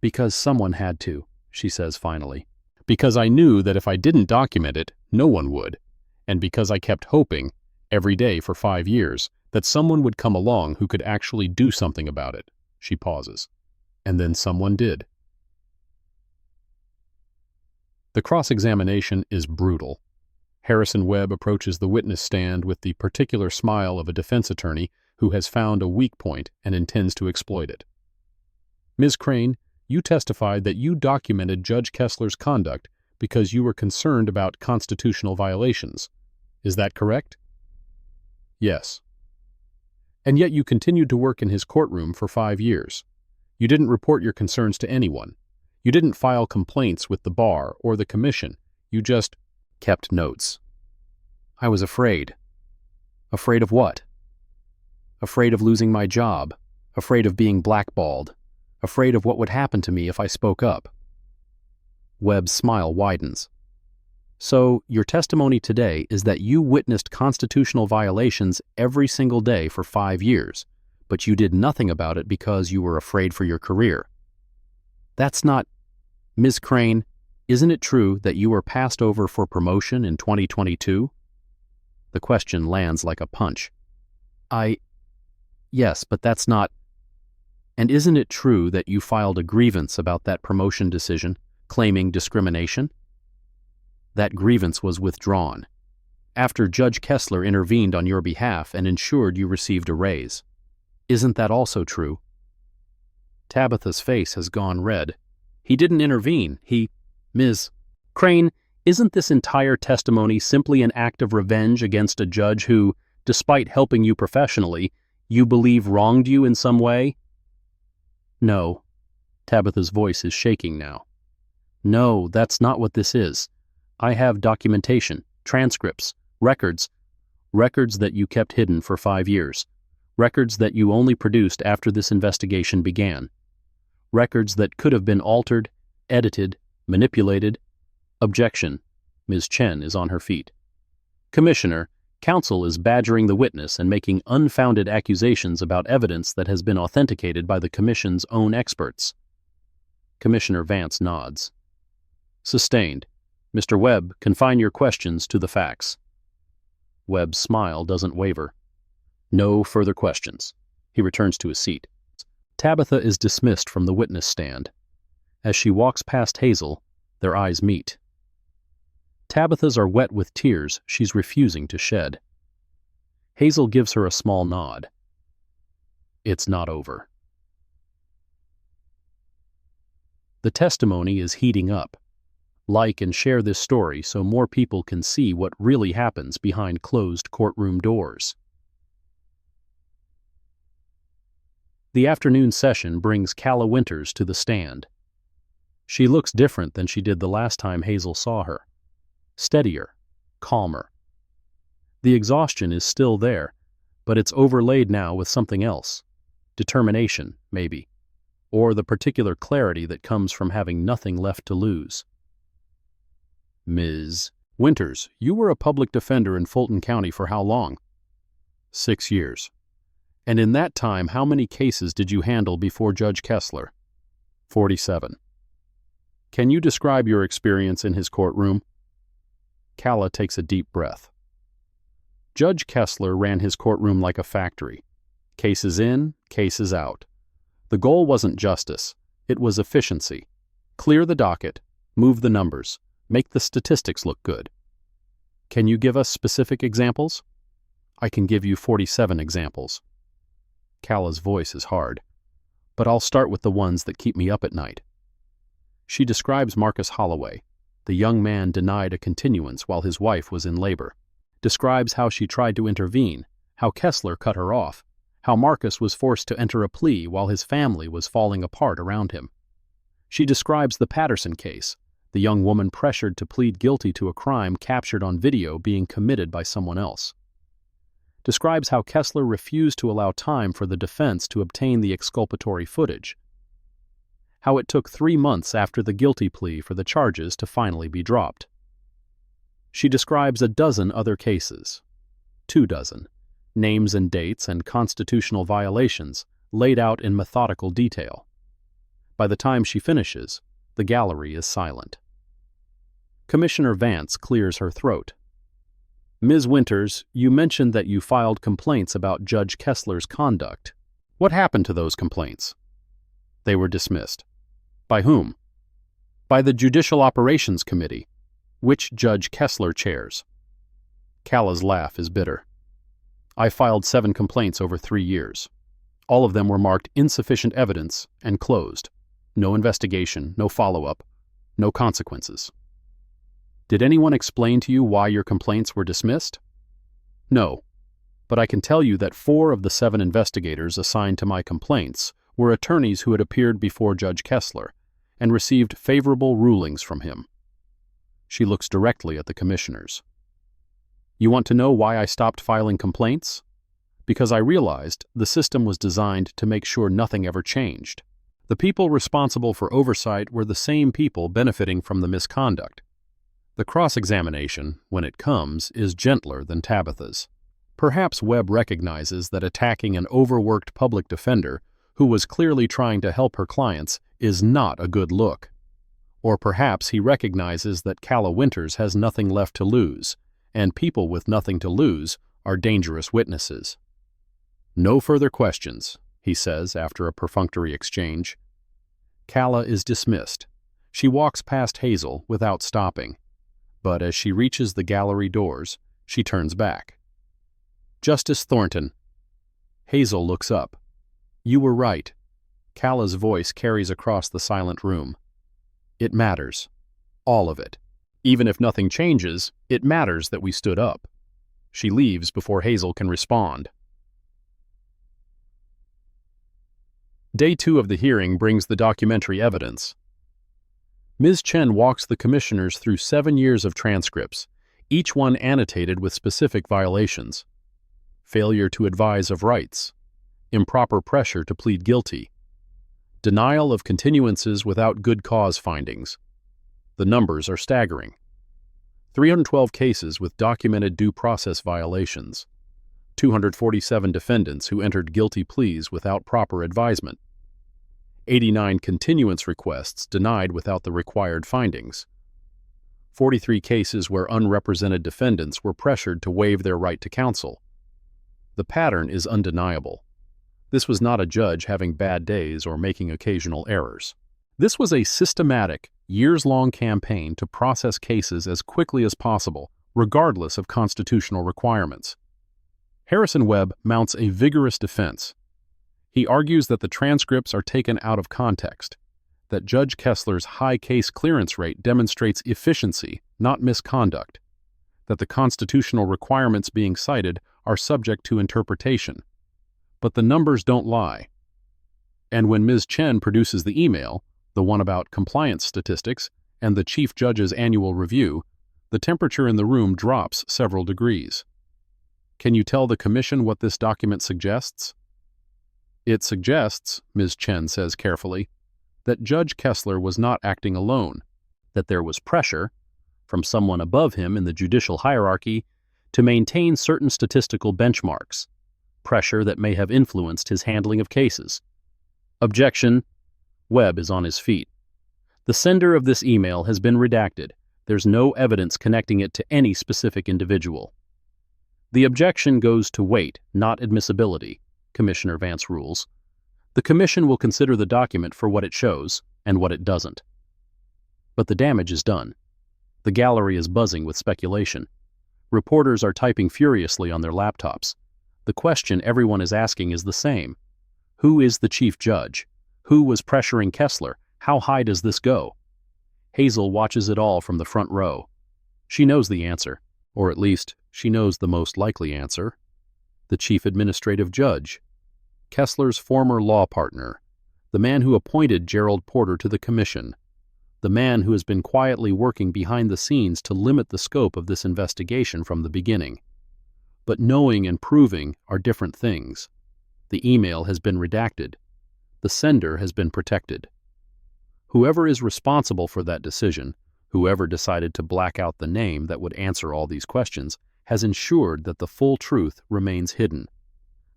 Because someone had to, she says finally. Because I knew that if I didn't document it, no one would. And because I kept hoping, every day for 5 years, That someone would come along who could actually do something about it. She pauses. And then someone did. The cross-examination is brutal. Harrison Webb approaches the witness stand with the particular smile of a defense attorney who has found a weak point and intends to exploit it. Ms. Crane, you testified that you documented Judge Kessler's conduct because you were concerned about constitutional violations. Is that correct? Yes. And yet you continued to work in his courtroom for 5 years. You didn't report your concerns to anyone. You didn't file complaints with the bar or the commission. You just kept notes. I was afraid. Afraid of what? Afraid of losing my job. Afraid of being blackballed. Afraid of what would happen to me if I spoke up. Webb's smile widens. So, your testimony today is that you witnessed constitutional violations every single day for 5 years, but you did nothing about it because you were afraid for your career. That's not... Ms. Crane, isn't it true that you were passed over for promotion in 2022? The question lands like a punch. Yes, but that's not... And isn't it true that you filed a grievance about that promotion decision, claiming discrimination? That grievance was withdrawn after Judge Kessler intervened on your behalf and ensured you received a raise. Isn't that also true? Tabitha's face has gone red. He didn't intervene. Ms. Crane, isn't this entire testimony simply an act of revenge against a judge who, despite helping you professionally, you believe wronged you in some way? No. Tabitha's voice is shaking now. No, that's not what this is. I have documentation, transcripts, records that you kept hidden for 5 years, records that you only produced after this investigation began, records that could have been altered, edited, manipulated. Objection. Ms. Chen is on her feet. Commissioner, counsel is badgering the witness and making unfounded accusations about evidence that has been authenticated by the Commission's own experts. Commissioner Vance nods. Sustained. Mr. Webb, confine your questions to the facts. Webb's smile doesn't waver. No further questions. He returns to his seat. Tabitha is dismissed from the witness stand. As she walks past Hazel, their eyes meet. Tabitha's are wet with tears she's refusing to shed. Hazel gives her a small nod. It's not over. The testimony is heating up. Like and share this story so more people can see what really happens behind closed courtroom doors. The afternoon session brings Calla Winters to the stand. She looks different than she did the last time Hazel saw her. Steadier, calmer. The exhaustion is still there, but it's overlaid now with something else. Determination, maybe. Or the particular clarity that comes from having nothing left to lose. Ms. Winters, you were a public defender in Fulton County for how long? 6 years. And in that time, how many cases did you handle before Judge Kessler? 47. Can you describe your experience in his courtroom? Calla takes a deep breath. Judge Kessler ran his courtroom like a factory. Cases in, cases out. The goal wasn't justice, it was efficiency. Clear the docket, move the numbers, make the statistics look good. Can you give us specific examples? I can give you 47 examples. Calla's voice is hard, but I'll start with the ones that keep me up at night. She describes Marcus Holloway, the young man denied a continuance while his wife was in labor. Describes how she tried to intervene, how Kessler cut her off, how Marcus was forced to enter a plea while his family was falling apart around him. She describes the Patterson case, the young woman pressured to plead guilty to a crime captured on video being committed by someone else. Describes how Kessler refused to allow time for the defense to obtain the exculpatory footage. How it took 3 months after the guilty plea for the charges to finally be dropped. She describes a dozen other cases, 24, names and dates and constitutional violations laid out in methodical detail. By the time she finishes, the gallery is silent. Commissioner Vance clears her throat. Ms. Winters, you mentioned that you filed complaints about Judge Kessler's conduct. What happened to those complaints? They were dismissed. By whom? By the Judicial Operations Committee, which Judge Kessler chairs. Calla's laugh is bitter. I filed 7 complaints over 3 years. All of them were marked insufficient evidence and closed. No investigation, no follow-up, no consequences. Did anyone explain to you why your complaints were dismissed? No, but I can tell you that 4 of the 7 investigators assigned to my complaints were attorneys who had appeared before Judge Kessler and received favorable rulings from him. She looks directly at the commissioners. You want to know why I stopped filing complaints? Because I realized the system was designed to make sure nothing ever changed. The people responsible for oversight were the same people benefiting from the misconduct. The cross-examination, when it comes, is gentler than Tabitha's. Perhaps Webb recognizes that attacking an overworked public defender who was clearly trying to help her clients is not a good look. Or perhaps he recognizes that Calla Winters has nothing left to lose, and people with nothing to lose are dangerous witnesses. No further questions, he says after a perfunctory exchange. Calla is dismissed. She walks past Hazel without stopping, but as she reaches the gallery doors, she turns back. Justice Thornton. Hazel looks up. You were right. Calla's voice carries across the silent room. It matters. All of it. Even if nothing changes, it matters that we stood up. She leaves before Hazel can respond. Day 2 of the hearing brings the documentary evidence. Ms. Chen walks the commissioners through 7 years of transcripts, each one annotated with specific violations. Failure to advise of rights, improper pressure to plead guilty, denial of continuances without good cause findings. The numbers are staggering. 312 cases with documented due process violations, 247 defendants who entered guilty pleas without proper advisement, 89 continuance requests denied without the required findings, 43 cases where unrepresented defendants were pressured to waive their right to counsel. The pattern is undeniable. This was not a judge having bad days or making occasional errors. This was a systematic, years-long campaign to process cases as quickly as possible, regardless of constitutional requirements. Harrison Webb mounts a vigorous defense. He argues that the transcripts are taken out of context, that Judge Kessler's high case clearance rate demonstrates efficiency, not misconduct, that the constitutional requirements being cited are subject to interpretation. But the numbers don't lie. And when Ms. Chen produces the email, the one about compliance statistics, and the Chief Judge's annual review, the temperature in the room drops several degrees. Can you tell the Commission what this document suggests? It suggests, Ms. Chen says carefully, that Judge Kessler was not acting alone, that there was pressure from someone above him in the judicial hierarchy to maintain certain statistical benchmarks, pressure that may have influenced his handling of cases. Objection. Webb is on his feet. The sender of this email has been redacted. There's no evidence connecting it to any specific individual. The objection goes to weight, not admissibility, Commissioner Vance rules. The Commission will consider the document for what it shows and what it doesn't. But the damage is done. The gallery is buzzing with speculation. Reporters are typing furiously on their laptops. The question everyone is asking is the same. Who is the Chief Judge? Who was pressuring Kessler? How high does this go? Hazel watches it all from the front row. She knows the answer, or at least she knows the most likely answer. The Chief Administrative Judge, Kessler's former law partner, the man who appointed Gerald Porter to the Commission, the man who has been quietly working behind the scenes to limit the scope of this investigation from the beginning. But knowing and proving are different things. The email has been redacted. The sender has been protected. Whoever is responsible for that decision, whoever decided to black out the name that would answer all these questions, has ensured that the full truth remains hidden.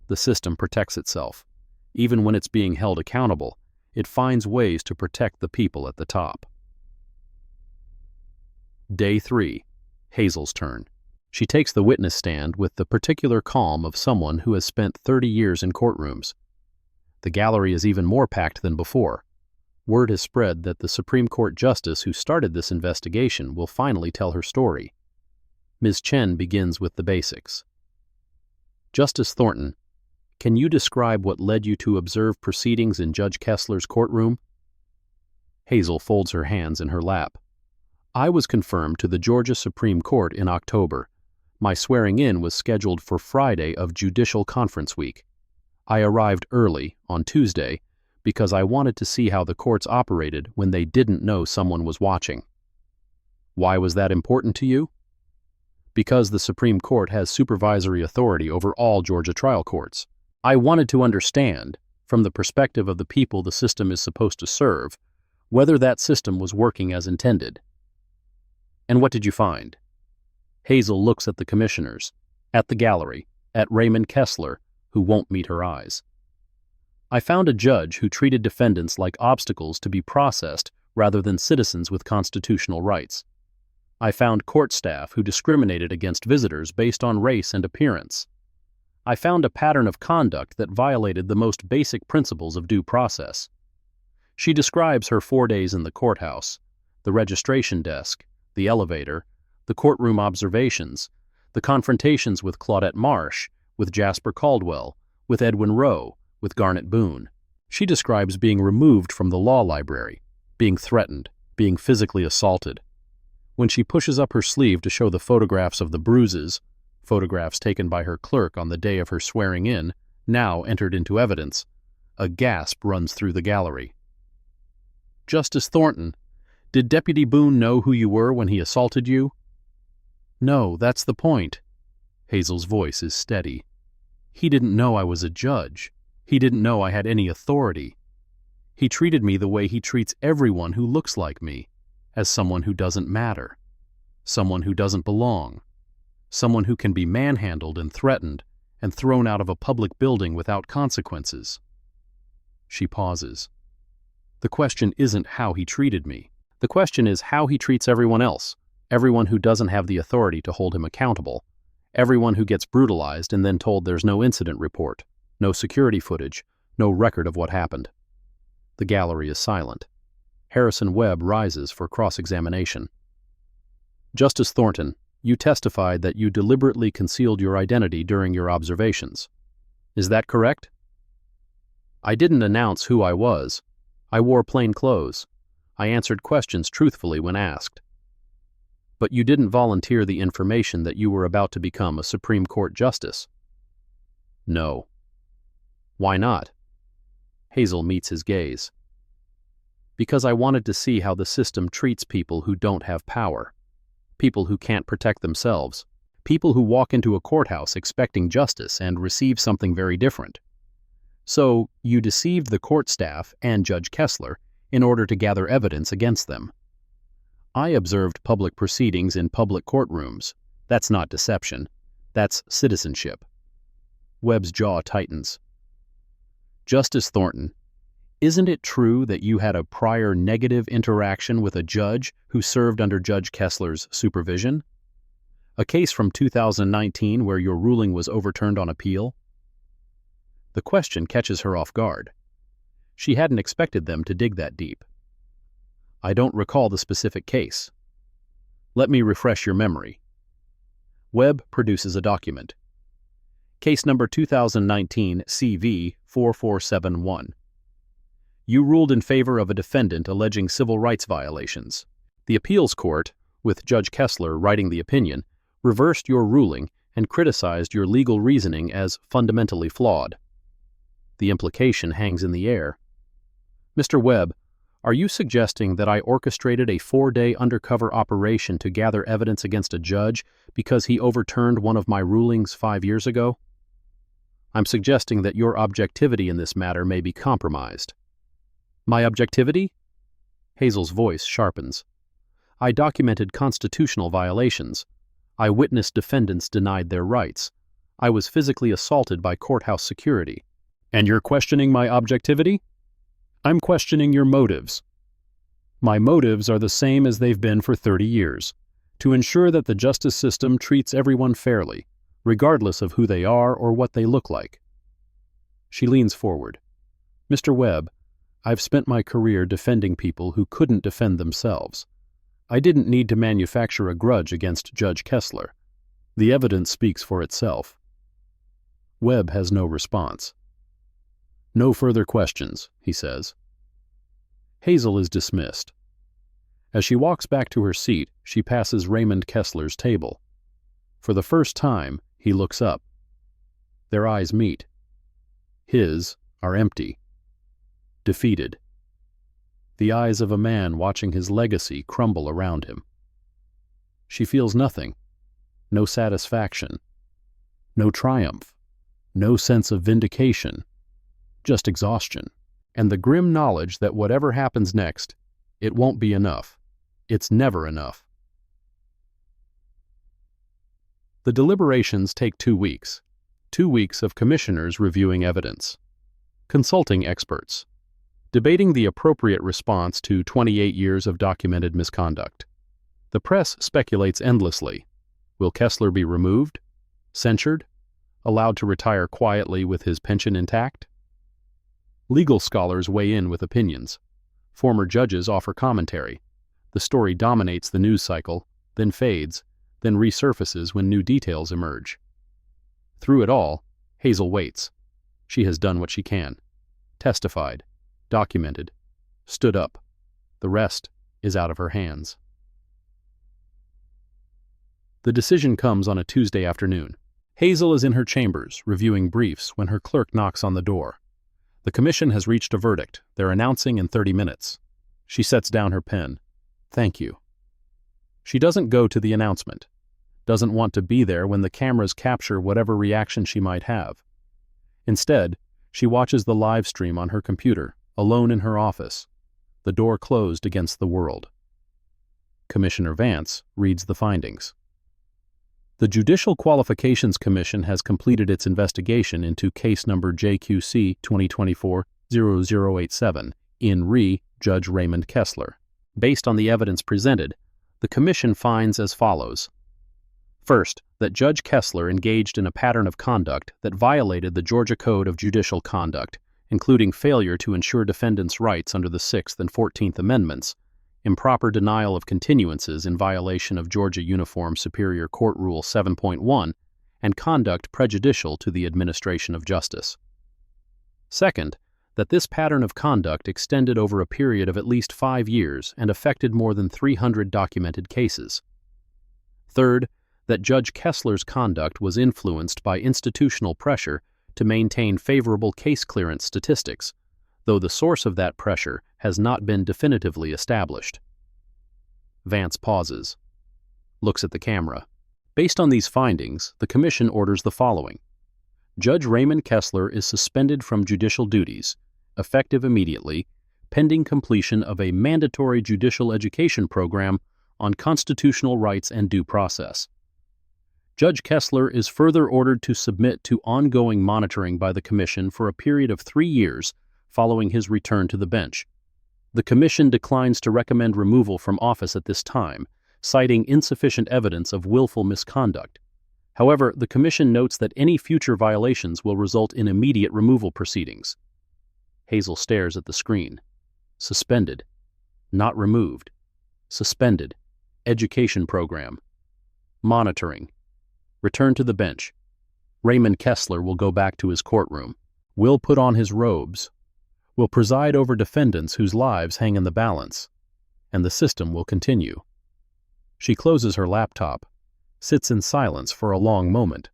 The system protects itself. Even when it's being held accountable, it finds ways to protect the people at the top. Day 3. Hazel's turn. She takes the witness stand with the particular calm of someone who has spent 30 years in courtrooms. The gallery is even more packed than before. Word has spread that the Supreme Court Justice who started this investigation will finally tell her story. Ms. Chen begins with the basics. Justice Thornton, can you describe what led you to observe proceedings in Judge Kessler's courtroom? Hazel folds her hands in her lap. I was confirmed to the Georgia Supreme Court in October. My swearing-in was scheduled for Friday of Judicial Conference Week. I arrived early, on Tuesday, because I wanted to see how the courts operated when they didn't know someone was watching. Why was that important to you? Because the Supreme Court has supervisory authority over all Georgia trial courts. I wanted to understand, from the perspective of the people the system is supposed to serve, whether that system was working as intended. And what did you find? Hazel looks at the commissioners, at the gallery, at Raymond Kessler, who won't meet her eyes. I found a judge who treated defendants like obstacles to be processed rather than citizens with constitutional rights. I found court staff who discriminated against visitors based on race and appearance. I found a pattern of conduct that violated the most basic principles of due process. She describes her 4 days in the courthouse, the registration desk, the elevator, the courtroom observations, the confrontations with Claudette Marsh, with Jasper Caldwell, with Edwin Rowe, with Garnet Boone. She describes being removed from the law library, being threatened, being physically assaulted. When she pushes up her sleeve to show the photographs of the bruises, photographs taken by her clerk on the day of her swearing-in, now entered into evidence, a gasp runs through the gallery. Justice Thornton, did Deputy Boone know who you were when he assaulted you? No, that's the point. Hazel's voice is steady. He didn't know I was a judge. He didn't know I had any authority. He treated me the way he treats everyone who looks like me, as someone who doesn't matter, someone who doesn't belong, someone who can be manhandled and threatened and thrown out of a public building without consequences. She pauses. The question isn't how he treated me. The question is how he treats everyone else, everyone who doesn't have the authority to hold him accountable, everyone who gets brutalized and then told there's no incident report, no security footage, no record of what happened. The gallery is silent. Harrison Webb rises for cross-examination. Justice Thornton, you testified that you deliberately concealed your identity during your observations. Is that correct? I didn't announce who I was. I wore plain clothes. I answered questions truthfully when asked. But you didn't volunteer the information that you were about to become a Supreme Court justice. No. Why not? Hazel meets his gaze. Because I wanted to see how the system treats people who don't have power, people who can't protect themselves, people who walk into a courthouse expecting justice and receive something very different. So, you deceived the court staff and Judge Kessler in order to gather evidence against them. I observed public proceedings in public courtrooms. That's not deception. That's citizenship. Webb's jaw tightens. Justice Thornton, isn't it true that you had a prior negative interaction with a judge who served under Judge Kessler's supervision? A case from 2019 where your ruling was overturned on appeal? The question catches her off guard. She hadn't expected them to dig that deep. I don't recall the specific case. Let me refresh your memory. Webb produces a document. Case number 2019 CV 4471. You ruled in favor of a defendant alleging civil rights violations. The appeals court, with Judge Kessler writing the opinion, reversed your ruling and criticized your legal reasoning as fundamentally flawed. The implication hangs in the air. Mr. Webb, are you suggesting that I orchestrated a 4-day undercover operation to gather evidence against a judge because he overturned one of my rulings 5 years ago? I'm suggesting that your objectivity in this matter may be compromised. My objectivity? Hazel's voice sharpens. I documented constitutional violations. I witnessed defendants denied their rights. I was physically assaulted by courthouse security. And you're questioning my objectivity? I'm questioning your motives. My motives are the same as they've been for 30 years. to ensure that the justice system treats everyone fairly, regardless of who they are or what they look like. She leans forward. Mr. Webb, I've spent my career defending people who couldn't defend themselves. I didn't need to manufacture a grudge against Judge Kessler. The evidence speaks for itself. Webb has no response. No further questions, he says. Hazel is dismissed. As she walks back to her seat, she passes Raymond Kessler's table. For the first time, he looks up. Their eyes meet. His are empty. Defeated. The eyes of a man watching his legacy crumble around him. She feels nothing. No satisfaction. No triumph. No sense of vindication. Just exhaustion. And the grim knowledge that whatever happens next, it won't be enough. It's never enough. The deliberations take 2 weeks. 2 weeks of commissioners reviewing evidence, consulting experts, debating the appropriate response to 28 years of documented misconduct. The press speculates endlessly. Will Kessler be removed? Censured? Allowed to retire quietly with his pension intact? Legal scholars weigh in with opinions. Former judges offer commentary. The story dominates the news cycle, then fades, then resurfaces when new details emerge. Through it all, Hazel waits. She has done what she can. Testified, documented, stood up. The rest is out of her hands. The decision comes on a Tuesday afternoon. Hazel is in her chambers, reviewing briefs, when her clerk knocks on the door. The commission has reached a verdict. They're announcing in 30 minutes. She sets down her pen. Thank you. She doesn't go to the announcement. Doesn't want to be there when the cameras capture whatever reaction she might have. Instead, she watches the live stream on her computer, alone in her office, the door closed against the world. Commissioner Vance reads the findings. The Judicial Qualifications Commission has completed its investigation into case number JQC 2024-0087 in re. Judge Raymond Kessler. Based on the evidence presented, the Commission finds as follows. First, that Judge Kessler engaged in a pattern of conduct that violated the Georgia Code of Judicial Conduct, including failure to ensure defendants' rights under the 6th and 14th Amendments, improper denial of continuances in violation of Georgia Uniform Superior Court Rule 7.1, and conduct prejudicial to the administration of justice. Second, that this pattern of conduct extended over a period of at least 5 years and affected more than 300 documented cases. Third, that Judge Kessler's conduct was influenced by institutional pressure to maintain favorable case clearance statistics, though the source of that pressure has not been definitively established. Vance pauses, looks at the camera. Based on these findings, the Commission orders the following. Judge Raymond Kessler is suspended from judicial duties, effective immediately, pending completion of a mandatory judicial education program on constitutional rights and due process. Judge Kessler is further ordered to submit to ongoing monitoring by the Commission for a period of 3 years following his return to the bench. The Commission declines to recommend removal from office at this time, citing insufficient evidence of willful misconduct. However, the Commission notes that any future violations will result in immediate removal proceedings. Hazel stares at the screen. Suspended. Not removed. Suspended. Education program. Monitoring. Return to the bench. Raymond Kessler will go back to his courtroom. Will put on his robes. Will preside over defendants whose lives hang in the balance. And the system will continue. She closes her laptop, sits in silence for a long moment.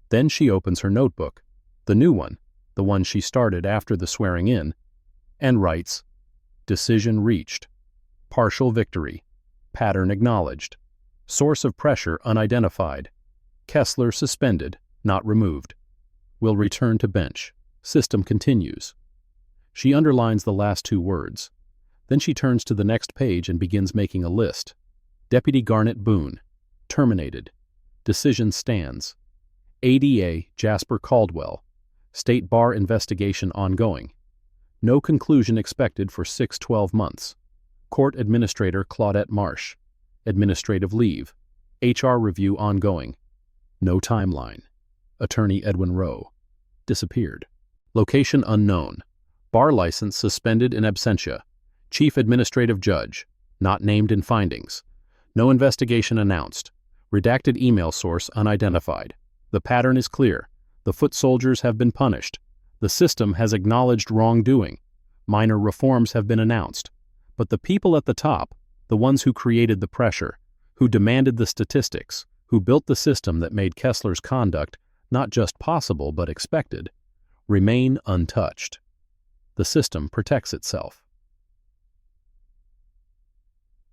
Then she opens her notebook, the new one, the one she started after the swearing in, and writes, Decision reached. Partial victory. Pattern acknowledged. Source of pressure unidentified. Kessler suspended, not removed. Will return to bench. System continues. She underlines the last 2 words. Then she turns to the next page and begins making a list. Deputy Garnet Boone. Terminated. Decision stands. ADA Jasper Caldwell. State Bar investigation ongoing. No conclusion expected for 6-12 months. Court Administrator Claudette Marsh. Administrative leave. HR review ongoing. No timeline. Attorney Edwin Rowe. Disappeared. Location unknown. Bar license suspended in absentia. Chief Administrative Judge. Not named in findings. No investigation announced. Redacted email source unidentified. The pattern is clear. The foot soldiers have been punished. The system has acknowledged wrongdoing. Minor reforms have been announced. But the people at the top, the ones who created the pressure, who demanded the statistics, who built the system that made Kessler's conduct not just possible but expected, remain untouched. The system protects itself.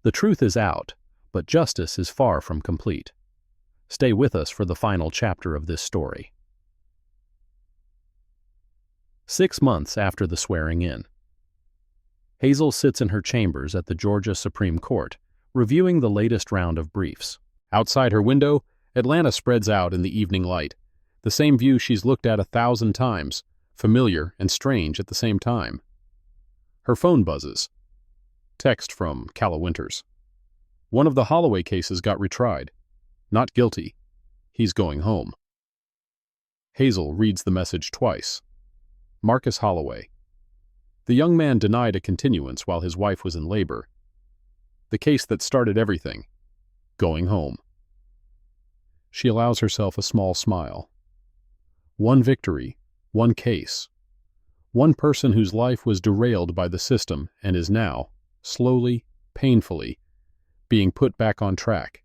The truth is out, but justice is far from complete. Stay with us for the final chapter of this story. 6 months after the swearing-in. Hazel sits in her chambers at the Georgia Supreme Court, reviewing the latest round of briefs. Outside her window, Atlanta spreads out in the evening light, the same view she's looked at 1,000 times, familiar and strange at the same time. Her phone buzzes. Text from Calla Winters. One of the Holloway cases got retried. Not guilty. He's going home. Hazel reads the message twice. Marcus Holloway. The young man denied a continuance while his wife was in labor. The case that started everything. Going home. She allows herself a small smile. One victory, one case. One person whose life was derailed by the system and is now, slowly, painfully, being put back on track.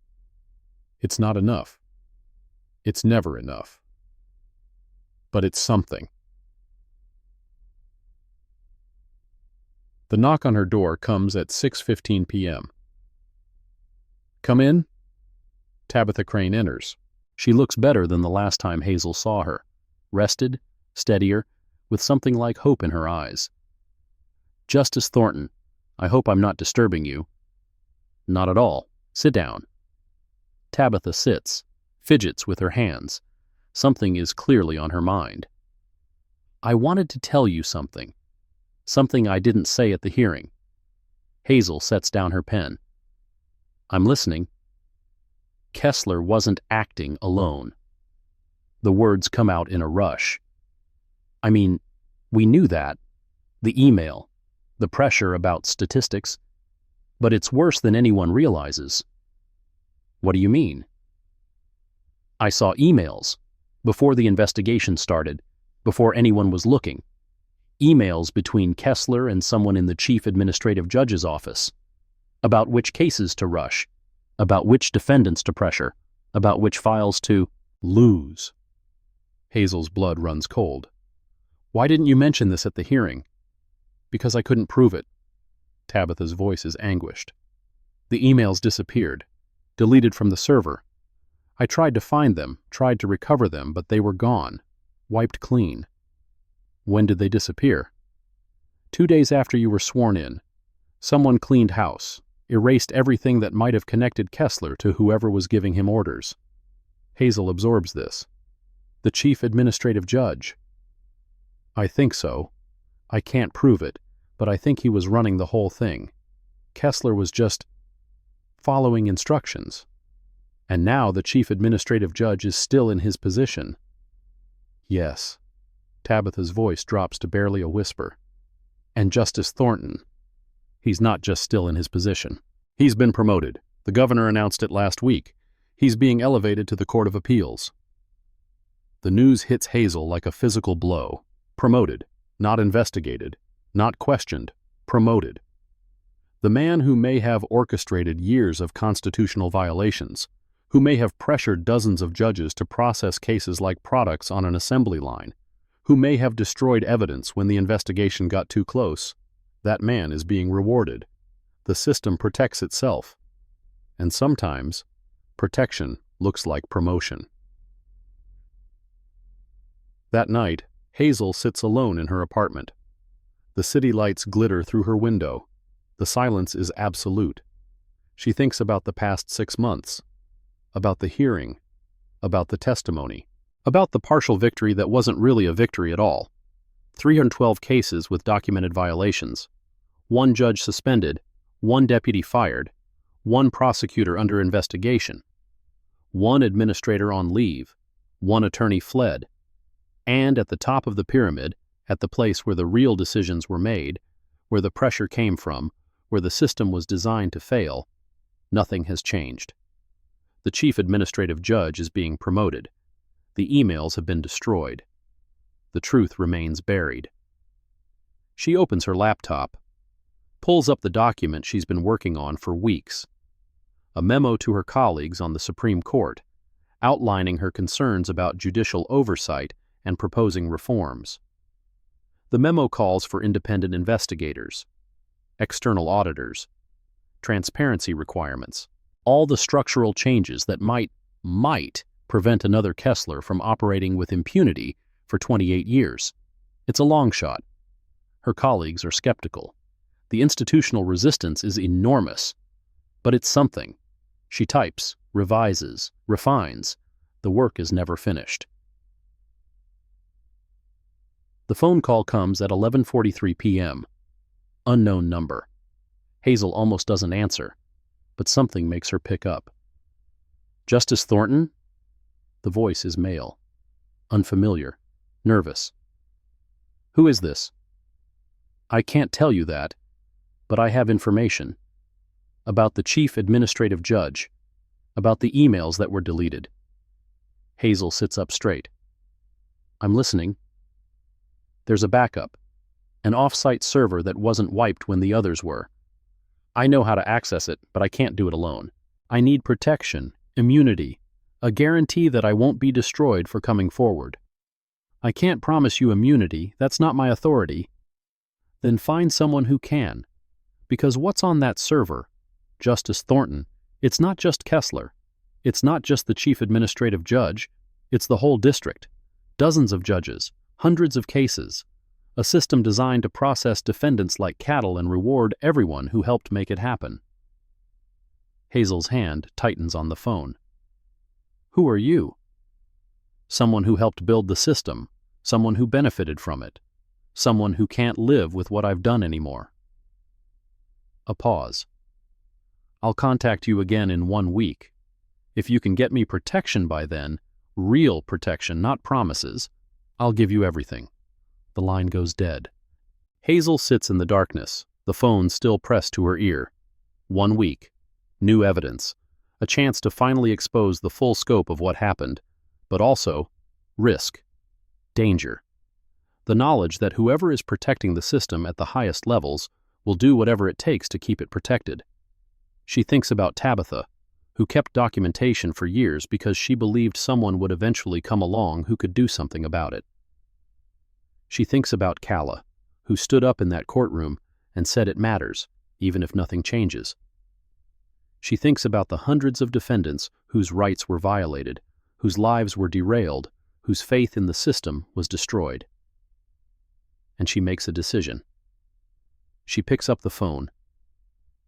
It's not enough. It's never enough. But it's something. The knock on her door comes at 6:15 p.m. Come in? Tabitha Crane enters. She looks better than the last time Hazel saw her. Rested, steadier, with something like hope in her eyes. Justice Thornton, I hope I'm not disturbing you. Not at all. Sit down. Tabitha sits, fidgets with her hands. Something is clearly on her mind. I wanted to tell you something. Something I didn't say at the hearing. Hazel sets down her pen. I'm listening. Kessler wasn't acting alone. The words come out in a rush. I mean, we knew that. The email, the pressure about statistics. But it's worse than anyone realizes. What do you mean? I saw emails, before the investigation started, before anyone was looking. Emails between Kessler and someone in the chief administrative judge's office. About which cases to rush, about which defendants to pressure, about which files to lose. Hazel's blood runs cold. Why didn't you mention this at the hearing? Because I couldn't prove it. Tabitha's voice is anguished. The emails disappeared, deleted from the server. I tried to find them, tried to recover them, but they were gone, wiped clean. When did they disappear? 2 days after you were sworn in. Someone cleaned house, erased everything that might have connected Kessler to whoever was giving him orders. Hazel absorbs this. The chief administrative judge. I think so. I can't prove it, but I think he was running the whole thing. Kessler was just following instructions. And now the chief administrative judge is still in his position. Yes. Tabitha's voice drops to barely a whisper. And Justice Thornton. He's not just still in his position. He's been promoted. The governor announced it last week. He's being elevated to the Court of Appeals. The news hits Hazel like a physical blow. Promoted, not investigated, not questioned, promoted. The man who may have orchestrated years of constitutional violations, who may have pressured dozens of judges to process cases like products on an assembly line, who may have destroyed evidence when the investigation got too close, that man is being rewarded. The system protects itself. And sometimes, protection looks like promotion. That night, Hazel sits alone in her apartment. The city lights glitter through her window. The silence is absolute. She thinks about the past 6 months, about the hearing, about the testimony, about the partial victory that wasn't really a victory at all. 312 cases with documented violations. 1 judge suspended, 1 deputy fired, 1 prosecutor under investigation. one administrator on leave, one attorney fled, and at the top of the pyramid, at the place where the real decisions were made, where the pressure came from, where the system was designed to fail, nothing has changed. The chief administrative judge is being promoted. The emails have been destroyed. The truth remains buried. She opens her laptop, pulls up the document she's been working on for weeks, a memo to her colleagues on the Supreme Court, outlining her concerns about judicial oversight and proposing reforms. The memo calls for independent investigators, external auditors, transparency requirements, all the structural changes that might prevent another Kessler from operating with impunity for 28 years. It's a long shot. Her colleagues are skeptical. The institutional resistance is enormous, but it's something. She types, revises, refines. The work is never finished. The phone call comes at 11:43 p.m. Unknown number. Hazel almost doesn't answer, but something makes her pick up. Justice Thornton? The voice is male. Unfamiliar. Nervous. Who is this? I can't tell you that, but I have information. About the chief administrative judge. About the emails that were deleted. Hazel sits up straight. I'm listening. There's a backup. An off-site server that wasn't wiped when the others were. I know how to access it, but I can't do it alone. I need protection, immunity, a guarantee that I won't be destroyed for coming forward. I can't promise you immunity, that's not my authority. Then find someone who can. Because what's on that server, Justice Thornton, it's not just Kessler. It's not just the chief administrative judge. It's the whole district. Dozens of judges, hundreds of cases. A system designed to process defendants like cattle and reward everyone who helped make it happen. Hazel's hand tightens on the phone. Who are you? Someone who helped build the system, someone who benefited from it, someone who can't live with what I've done anymore. A pause. I'll contact you again in 1 week. If you can get me protection by then, real protection, not promises, I'll give you everything. The line goes dead. Hazel sits in the darkness, the phone still pressed to her ear. 1 week. New evidence. A chance to finally expose the full scope of what happened, but also risk. Danger. The knowledge that whoever is protecting the system at the highest levels will do whatever it takes to keep it protected. She thinks about Tabitha, who kept documentation for years because she believed someone would eventually come along who could do something about it. She thinks about Calla, who stood up in that courtroom and said it matters, even if nothing changes. She thinks about the hundreds of defendants whose rights were violated, whose lives were derailed, whose faith in the system was destroyed. And she makes a decision. She picks up the phone,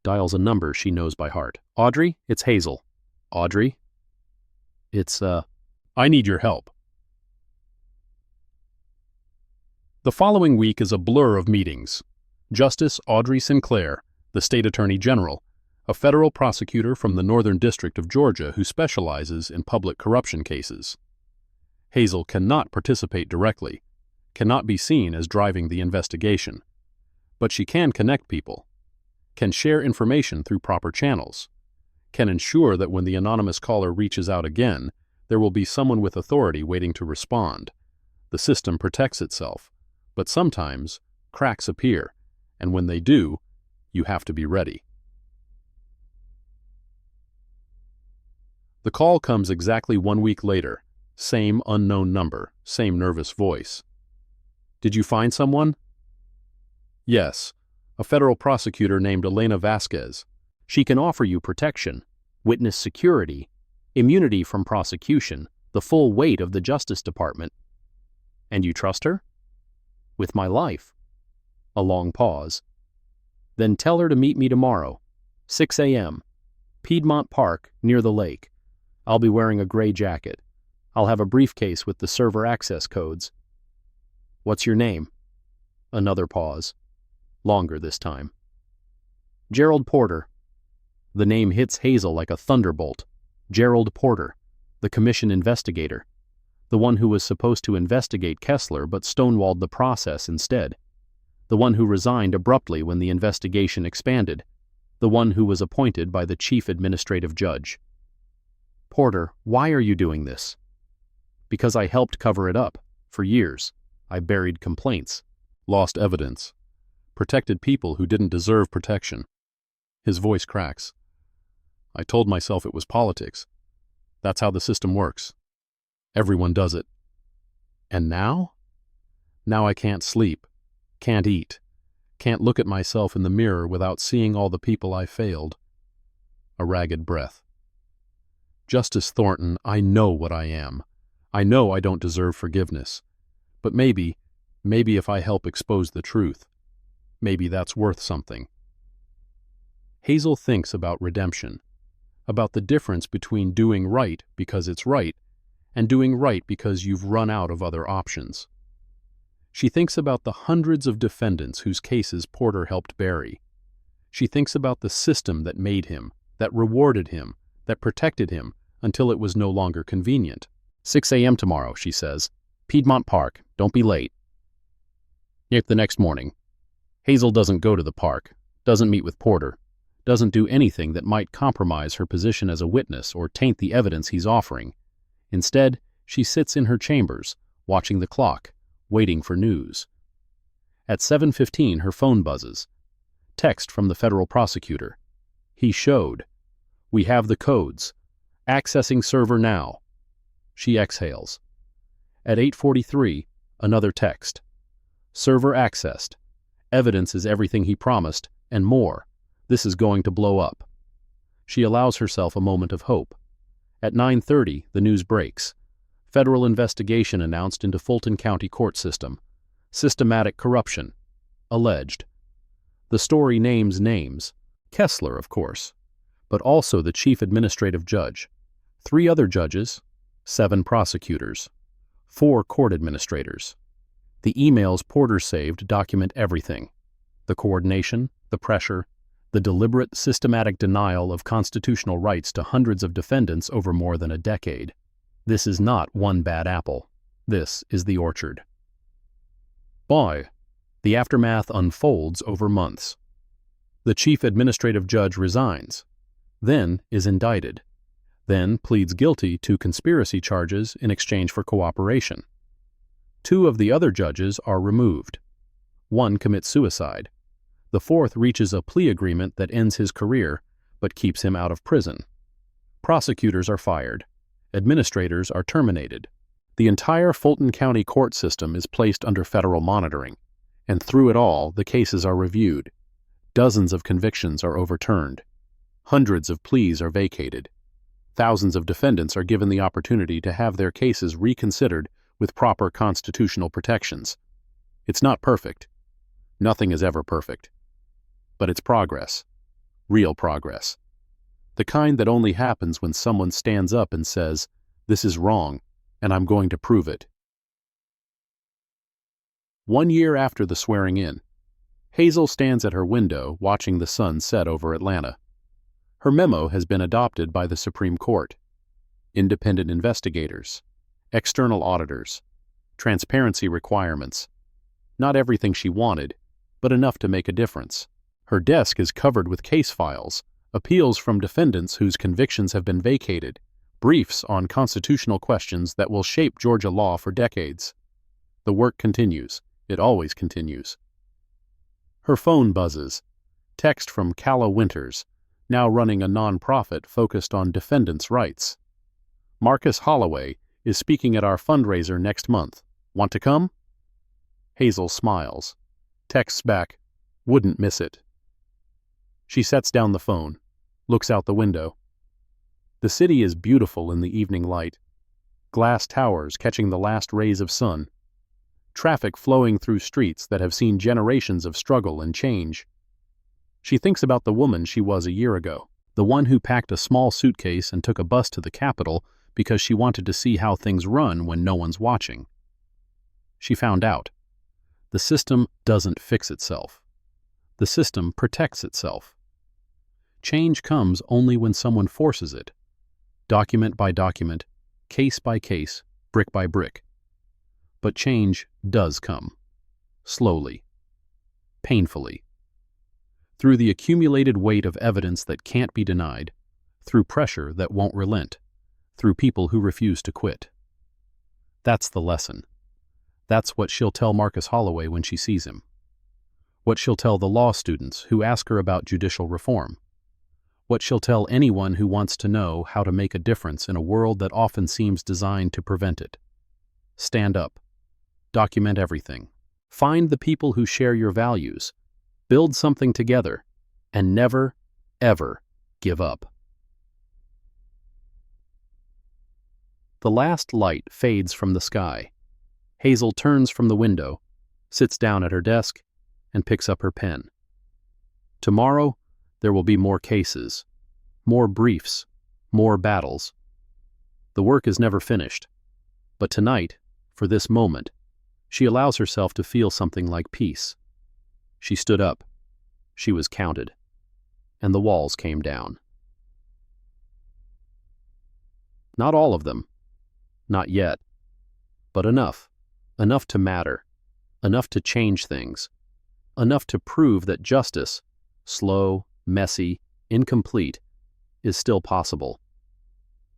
dials a number she knows by heart. Audrey, it's Hazel. Audrey? It's, I need your help. The following week is a blur of meetings. Justice Audrey Sinclair, the State Attorney General, a federal prosecutor from the Northern District of Georgia who specializes in public corruption cases. Hazel cannot participate directly, cannot be seen as driving the investigation, but she can connect people, can share information through proper channels, can ensure that when the anonymous caller reaches out again, there will be someone with authority waiting to respond. The system protects itself, but sometimes cracks appear, and when they do, you have to be ready. The call comes exactly 1 week later. Same unknown number, same nervous voice. Did you find someone? Yes, a federal prosecutor named Elena Vasquez. She can offer you protection, witness security, immunity from prosecution, the full weight of the Justice Department. And you trust her? With my life. A long pause. Then tell her to meet me tomorrow, 6 a.m., Piedmont Park, near the lake. I'll be wearing a gray jacket. I'll have a briefcase with the server access codes. What's your name? Another pause. Longer this time. Gerald Porter. The name hits Hazel like a thunderbolt. Gerald Porter. the commission investigator, the one who was supposed to investigate Kessler but stonewalled the process instead, the one who resigned abruptly when the investigation expanded, the one who was appointed by the chief administrative judge. "Porter, why are you doing this?" "Because I helped cover it up. For years, I buried complaints, lost evidence, protected people who didn't deserve protection." His voice cracks. "I told myself it was politics. That's how the system works. Everyone does it. And now? Now I can't sleep, can't eat, can't look at myself in the mirror without seeing all the people I failed." A ragged breath. "Justice Thornton, I know what I am. I know I don't deserve forgiveness. But maybe if I help expose the truth, maybe that's worth something." Hazel thinks about redemption, about the difference between doing right because it's right and doing right because you've run out of other options. She thinks about the hundreds of defendants whose cases Porter helped bury. She thinks about the system that made him, that rewarded him, that protected him until it was no longer convenient. 6 a.m. tomorrow, she says. Piedmont Park, don't be late. Yet the next morning, Hazel doesn't go to the park, doesn't meet with Porter, doesn't do anything that might compromise her position as a witness or taint the evidence he's offering. Instead, she sits in her chambers, watching the clock, waiting for news. At 7:15, her phone buzzes. Text from the federal prosecutor. "He showed. We have the codes. Accessing server now." She exhales. At 8:43, another text. "Server accessed. Evidence is everything he promised, and more. This is going to blow up." She allows herself a moment of hope. At 9:30, the news breaks. Federal investigation announced into Fulton County court system. Systematic corruption. Alleged. The story names names. Kessler, of course, but also the chief administrative judge, 3 other judges, 7 prosecutors, 4 court administrators. The emails Porter saved document everything. The coordination, the pressure, the deliberate, systematic denial of constitutional rights to hundreds of defendants over more than a decade. This is not one bad apple. This is the orchard. Boy, the aftermath unfolds over months. The chief administrative judge resigns, then is indicted, then pleads guilty to conspiracy charges in exchange for cooperation. 2 of the other judges are removed. 1 commits suicide. The 4th reaches a plea agreement that ends his career, but keeps him out of prison. Prosecutors are fired. Administrators are terminated. The entire Fulton County court system is placed under federal monitoring, and through it all, the cases are reviewed. Dozens of convictions are overturned. Hundreds of pleas are vacated. Thousands of defendants are given the opportunity to have their cases reconsidered with proper constitutional protections. It's not perfect. Nothing is ever perfect. But it's progress. Real progress. The kind that only happens when someone stands up and says, "This is wrong, and I'm going to prove it." 1 year after the swearing in, Hazel stands at her window watching the sun set over Atlanta. Her memo has been adopted by the Supreme Court. Independent investigators, external auditors, transparency requirements. Not everything she wanted, but enough to make a difference. Her desk is covered with case files, appeals from defendants whose convictions have been vacated, briefs on constitutional questions that will shape Georgia law for decades. The work continues. It always continues. Her phone buzzes. Text from Calla Winters, now running a nonprofit focused on defendants' rights. "Marcus Holloway is speaking at our fundraiser next month. Want to come?" Hazel smiles. Texts back, "Wouldn't miss it." She sets down the phone, looks out the window. The city is beautiful in the evening light. Glass towers catching the last rays of sun. Traffic flowing through streets that have seen generations of struggle and change. She thinks about the woman she was a year ago, the one who packed a small suitcase and took a bus to the Capitol because she wanted to see how things run when no one's watching. She found out. The system doesn't fix itself. The system protects itself. Change comes only when someone forces it. Document by document, case by case, brick by brick. But change does come. Slowly. Painfully. Through the accumulated weight of evidence that can't be denied, through pressure that won't relent, through people who refuse to quit. That's the lesson. That's what she'll tell Marcus Holloway when she sees him. What she'll tell the law students who ask her about judicial reform. What she'll tell anyone who wants to know how to make a difference in a world that often seems designed to prevent it. Stand up. Document everything. Find the people who share your values. Build something together. And never, ever give up. The last light fades from the sky. Hazel turns from the window, sits down at her desk, and picks up her pen. Tomorrow, there will be more cases, more briefs, more battles. The work is never finished. But tonight, for this moment, she allows herself to feel something like peace. She stood up. She was counted. And the walls came down. Not all of them. Not yet. But enough. Enough to matter. Enough to change things. Enough to prove that justice, slow, messy, incomplete, is still possible.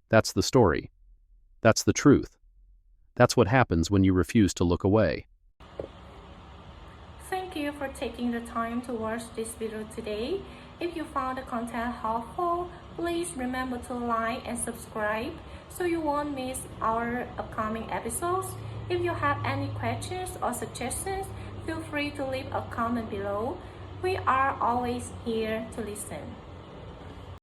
That's the story. That's the truth. That's what happens when you refuse to look away. Thank you for taking the time to watch this video today. If you found the content helpful, please remember to like and subscribe so you won't miss our upcoming episodes. If you have any questions or suggestions, feel free to leave a comment below. We are always here to listen.